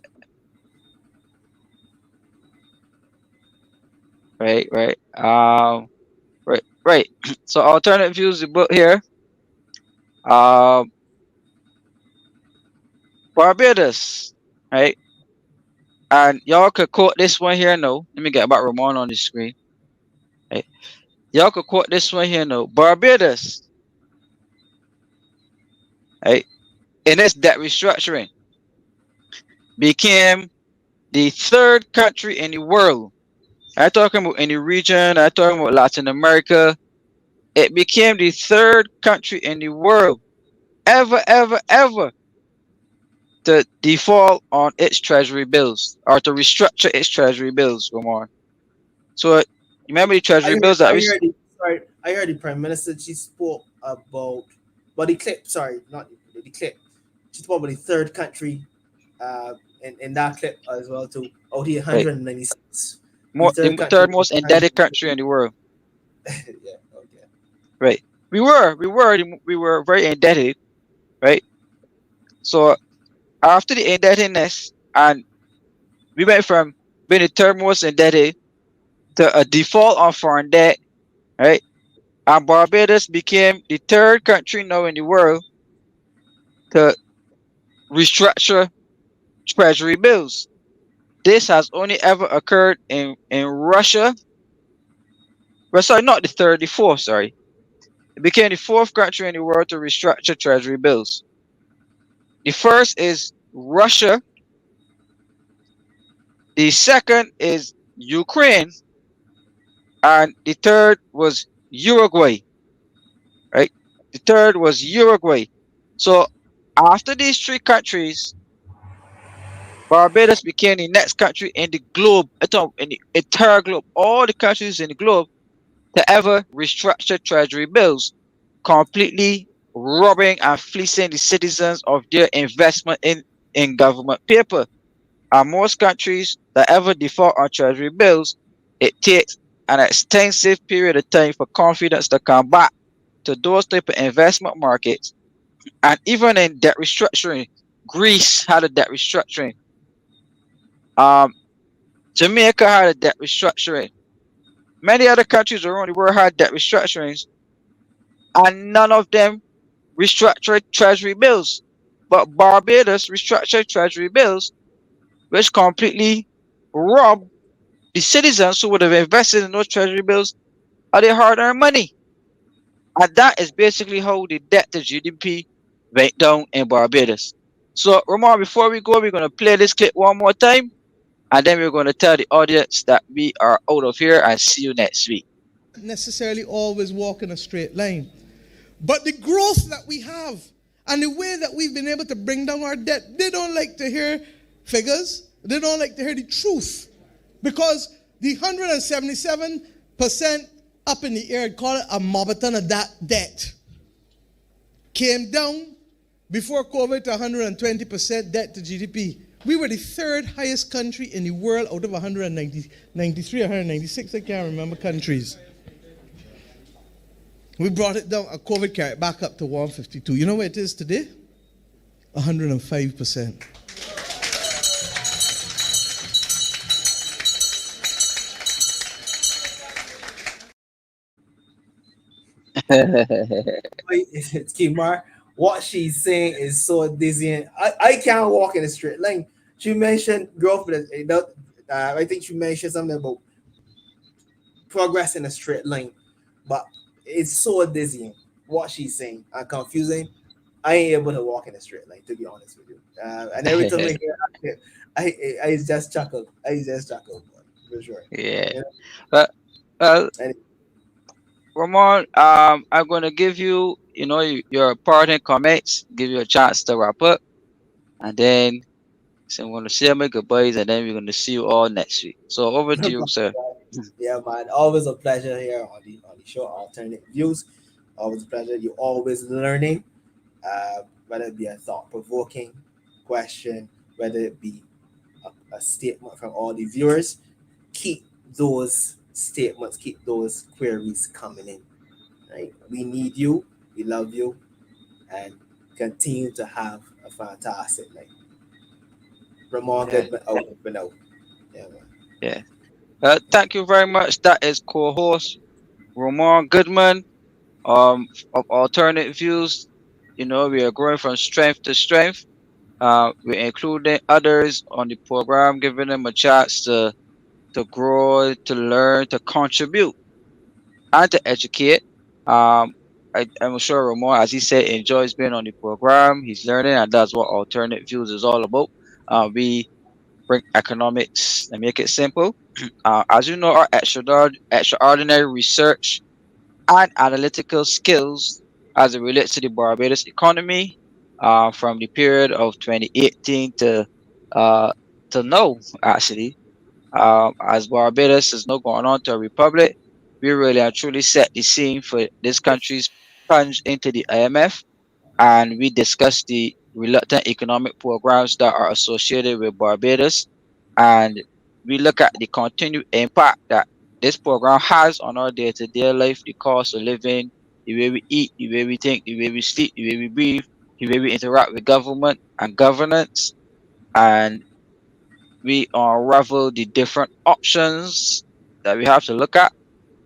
right. Right. So alternate views, the book here. Barbados, right? And y'all could quote this one here. No, let me get about Ramon on the screen. Right. Y'all could quote this one here. No, Barbados, right? In its debt restructuring, became the third country in the world. I'm talking about in the region. I'm talking about Latin America. It became the third country in the world ever to default on its treasury bills or to restructure its treasury bills, Ramon. So remember the treasury bills that we. I heard the Prime Minister, she spoke about, but the clip, sorry, not the clip. She spoke about the third country in that clip as well too. Out here, Right. 196. The third most indebted country in the world. Yeah, okay. Right. We were very indebted, right? So after the indebtedness, and we went from being the third most indebted to a default on foreign debt, right? And Barbados became the third country now in the world to restructure treasury bills. This has only ever occurred in Russia. Well, sorry, not the third, the fourth, sorry. It became the fourth country in the world to restructure treasury bills. The first is Russia. The second is Ukraine. And the third was Uruguay. Right? The third was Uruguay. So after these three countries, Barbados became the next country in the globe, in the entire globe, all the countries in the globe to ever restructure treasury bills, completely robbing and fleecing the citizens of their investment in government paper. most countries that ever default on treasury bills, it takes an extensive period of time for confidence to come back to those type of investment markets. And even in debt restructuring, Greece had a debt restructuring. Um, Jamaica had a debt restructuring. Many other countries around the world had debt restructurings, and none of them restructured treasury bills. But Barbados restructured treasury bills, which completely robbed the citizens who would have invested in those treasury bills of their hard earned money. And that is basically how the debt to GDP went down in Barbados. So, Ramon, before we go, we're going to play this clip one more time, and then we're going to tell the audience that we are out of here and see you next week. Necessarily always walk in a straight line. But the growth that we have and the way that we've been able to bring down our debt, they don't like to hear figures. They don't like to hear the truth. Because the 177% up in the air, call it a marathon of that debt, came down before COVID to 120% debt to GDP. We were the third highest country in the world out of 193, 196, I can't remember countries. We brought it down, COVID carried it back up to 152. You know where it is today? 105%. Kimar, what she's saying is so dizzying. I can't walk in a straight line. She mentioned growth, but I think she mentioned something about progress in a straight line, but it's so dizzying what she's saying and confusing. I ain't able to walk in a straight line, to be honest with you. And every time I hear, I just chuckle. I just chuckle, for sure. Yeah. You know? But And Ramon, I'm going to give you, your parting comments, give you a chance to wrap up, and then so I'm going to say my goodbyes, and then we're going to see you all next week. So over to you, sir. yeah, man, always a pleasure here on the show, Alternate Views. Always a pleasure. You're always learning, whether it be a thought provoking question, whether it be a statement from all the viewers. Keep those statements, keep those queries coming in. Right? We need you. We love you, and continue to have a fantastic night. Ramon Yeah, Goodman out for now. Yeah, man. yeah. Thank you very much. That is co-host Ramon Goodman, of Alternate Views. We are growing from strength to strength. We're including others on the program, giving them a chance to grow, to learn, to contribute, and to educate. Um, I'm sure Ramon, as he said, enjoys being on the program. He's learning, and that's what Alternate Views is all about. We bring economics and make it simple. As you know, our extraordinary research and analytical skills as it relates to the Barbados economy, from the period of 2018 uh, to now, actually. As Barbados is now going on to a republic, we really and truly set the scene for this country's plunge into the IMF, and we discuss the reluctant economic programs that are associated with Barbados, and we look at the continued impact that this program has on our day-to-day life, the cost of living, the way we eat, the way we think, the way we sleep, the way we breathe, the way we interact with government and governance, and we unravel the different options that we have to look at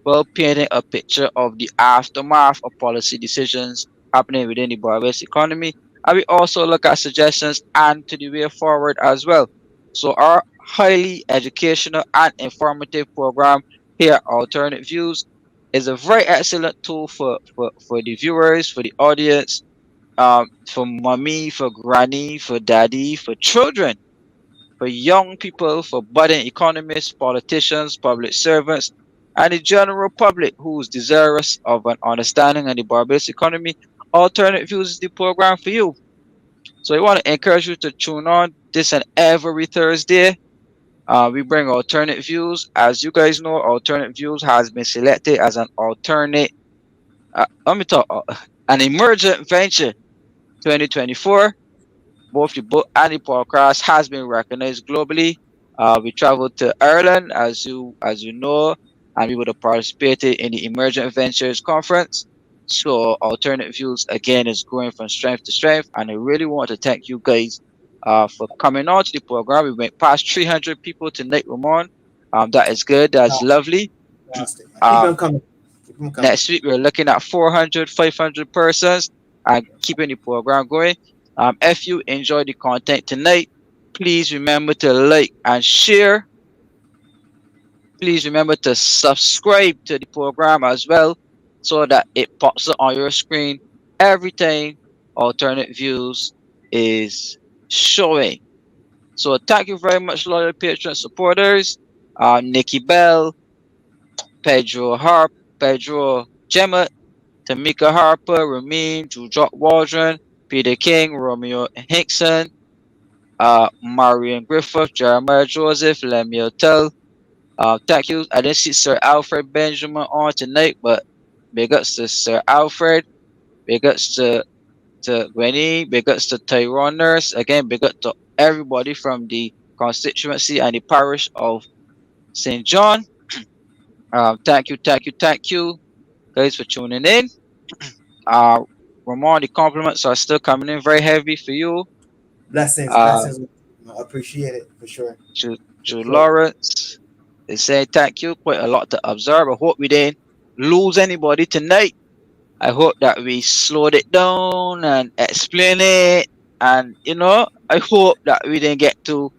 while painting a picture of the aftermath of policy decisions happening within the Barbados economy. And we also look at suggestions and to the way forward as well. So our highly educational and informative program here, Alternate Views, is a very excellent tool for the viewers, for the audience, for mommy, for granny, for daddy, for children, for young people, for budding economists, politicians, public servants, and the general public who is desirous of an understanding of the Barbados economy. Alternate Views is the program for you. So I want to encourage you to tune on this and every Thursday. We bring alternate views. As you guys know, alternate views has been selected as an alternate, let me talk, an emergent venture 2024 both the book and the podcast has been recognized globally. We traveled to Ireland, as you know, and we would have participated in the Emergent Ventures Conference. So Alternate Views again is growing from strength to strength, and I really want to thank you guys for coming on to the program. We went past 300 people tonight, Ramon. That is good. That's lovely. Fantastic. Keep Uh, them coming. Keep them coming. Next week, we're looking at 400, 500 persons and keeping the program going. If you enjoyed the content tonight, please remember to like and share. Please remember to subscribe to the program as well so that it pops up on your screen every time Alternate Views is showing. So thank you very much, loyal Patreon supporters. Nikki Bell, Pedro Gemma, Tamika Harper, Ramin, Jujok Waldron, Peter King, Romeo Hickson, Marion Griffith, Jeremiah Joseph, Lemuel Tell. Thank you. I didn't see Sir Alfred Benjamin on tonight, but big ups to Sir Alfred, big ups to Gwenny, big ups to Tyrone Nurse. Again, big up to everybody from the constituency and the parish of St. John. Thank you, guys, for tuning in. Uh, Ramon, the compliments are still coming in very heavy for you. Blessings, Uh, blessings. I appreciate it for sure. to For sure. Lawrence, they say thank you. Quite a lot to observe. I hope we didn't lose anybody tonight. I hope that we slowed it down and explain it. And I hope that we didn't get too.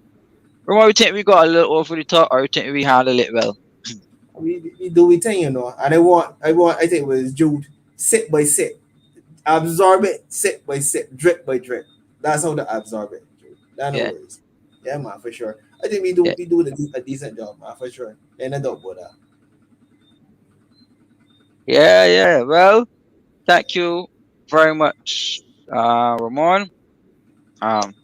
Ramon, we think we got a little over the top, or we think we handled it well. We do we thing, and I think it was Jude, sip by sip. Absorb it, sip by sip, drip by drip. That's how to absorb it, Jude. That's no Yeah, worries. Yeah, man, for sure. I think we do yeah, we do a decent job, man, for sure. And I don't about that. yeah. Well, thank you very much, Ramon. Um,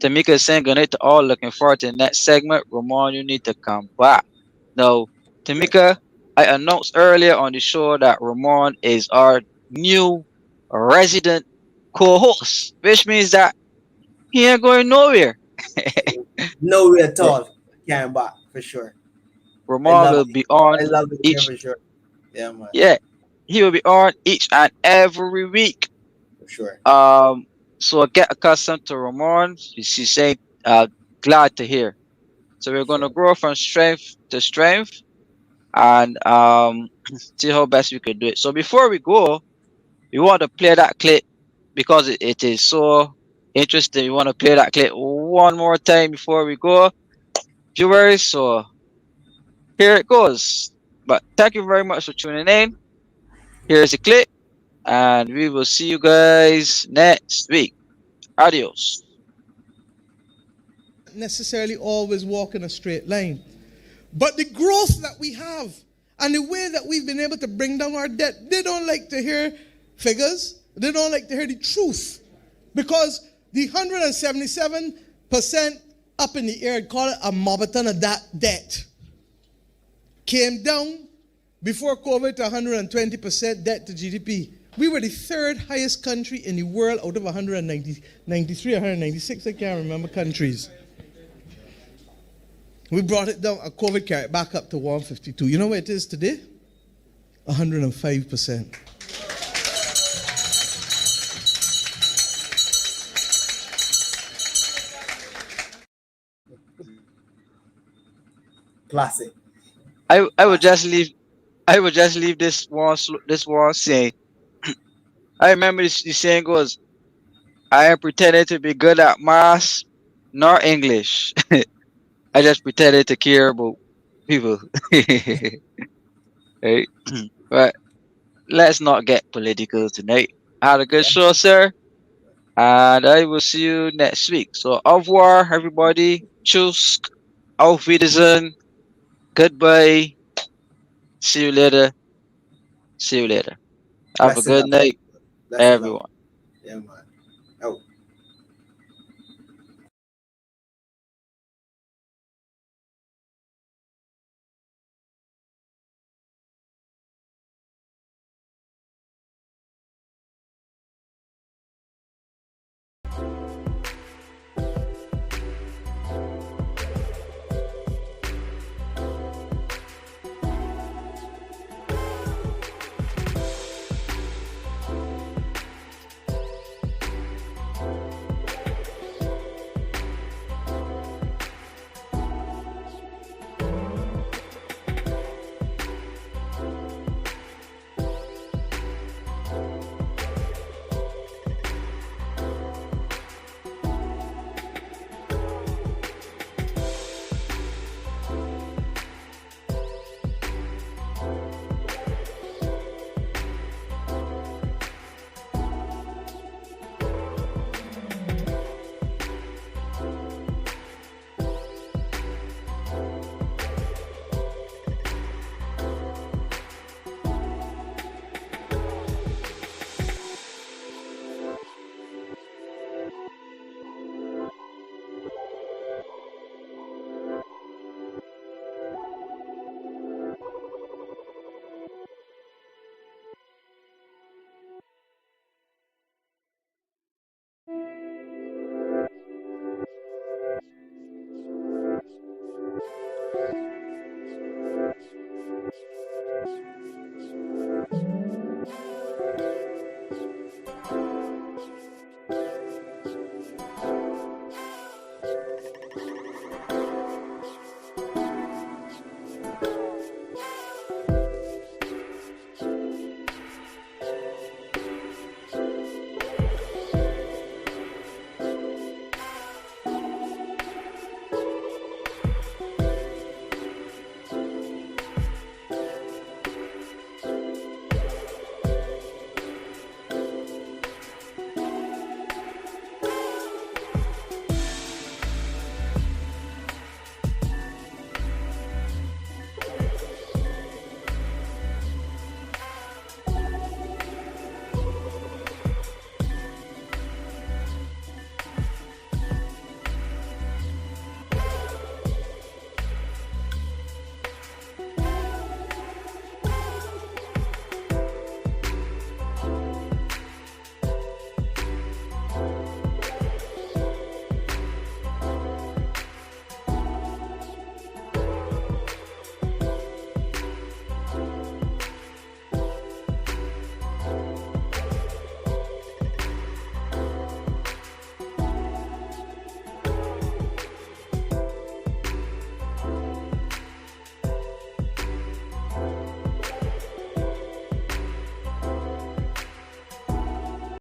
Tamika is saying good night to all. Looking forward to the next segment. Ramon, you need to come back. Now, Sure. Tamika, I announced earlier on the show that Ramon is our new resident co-host, which means that he ain't going nowhere. No way at Yeah, all. Came back for sure. I Ramon love will it. be on I love it here each. for sure. Yeah, man, Yeah, he will be on each and every week. for sure. Um, so get accustomed to Ramon. She's saying, glad to hear. So we're gonna Sure. grow from strength to strength and see how best we could do it. So before we go, we want to play that clip because it is so interesting. We want to play that clip one more time before we go, viewers. So here it goes. But thank you very much for tuning in. Here's the clip, and we will see you guys next week. Adios. Necessarily always walk in a straight line. But the growth that we have and the way that we've been able to bring down our debt, they don't like to hear figures. They don't like to hear the truth. Because the 177% up in the air, call it a mobbeton of that debt, came down before COVID to 120% debt to GDP. We were the third highest country in the world out of 193, 196, I can't remember countries. We brought it down, COVID carried it back up to 152. You know where it is today? 105%. Classic. I would Classic. just leave this one saying. I remember the saying goes, I am pretending to be good at math nor English. I just pretended to care about people. Right? But let's not get political tonight. I had a good Yeah. show, sir. And I will see you next week. So, au revoir, everybody. Tschüss. Auf Wiedersehen. Goodbye. See you later. See you later. Have a Blessings good and love. night, Blessings and love. everyone. Yeah, man.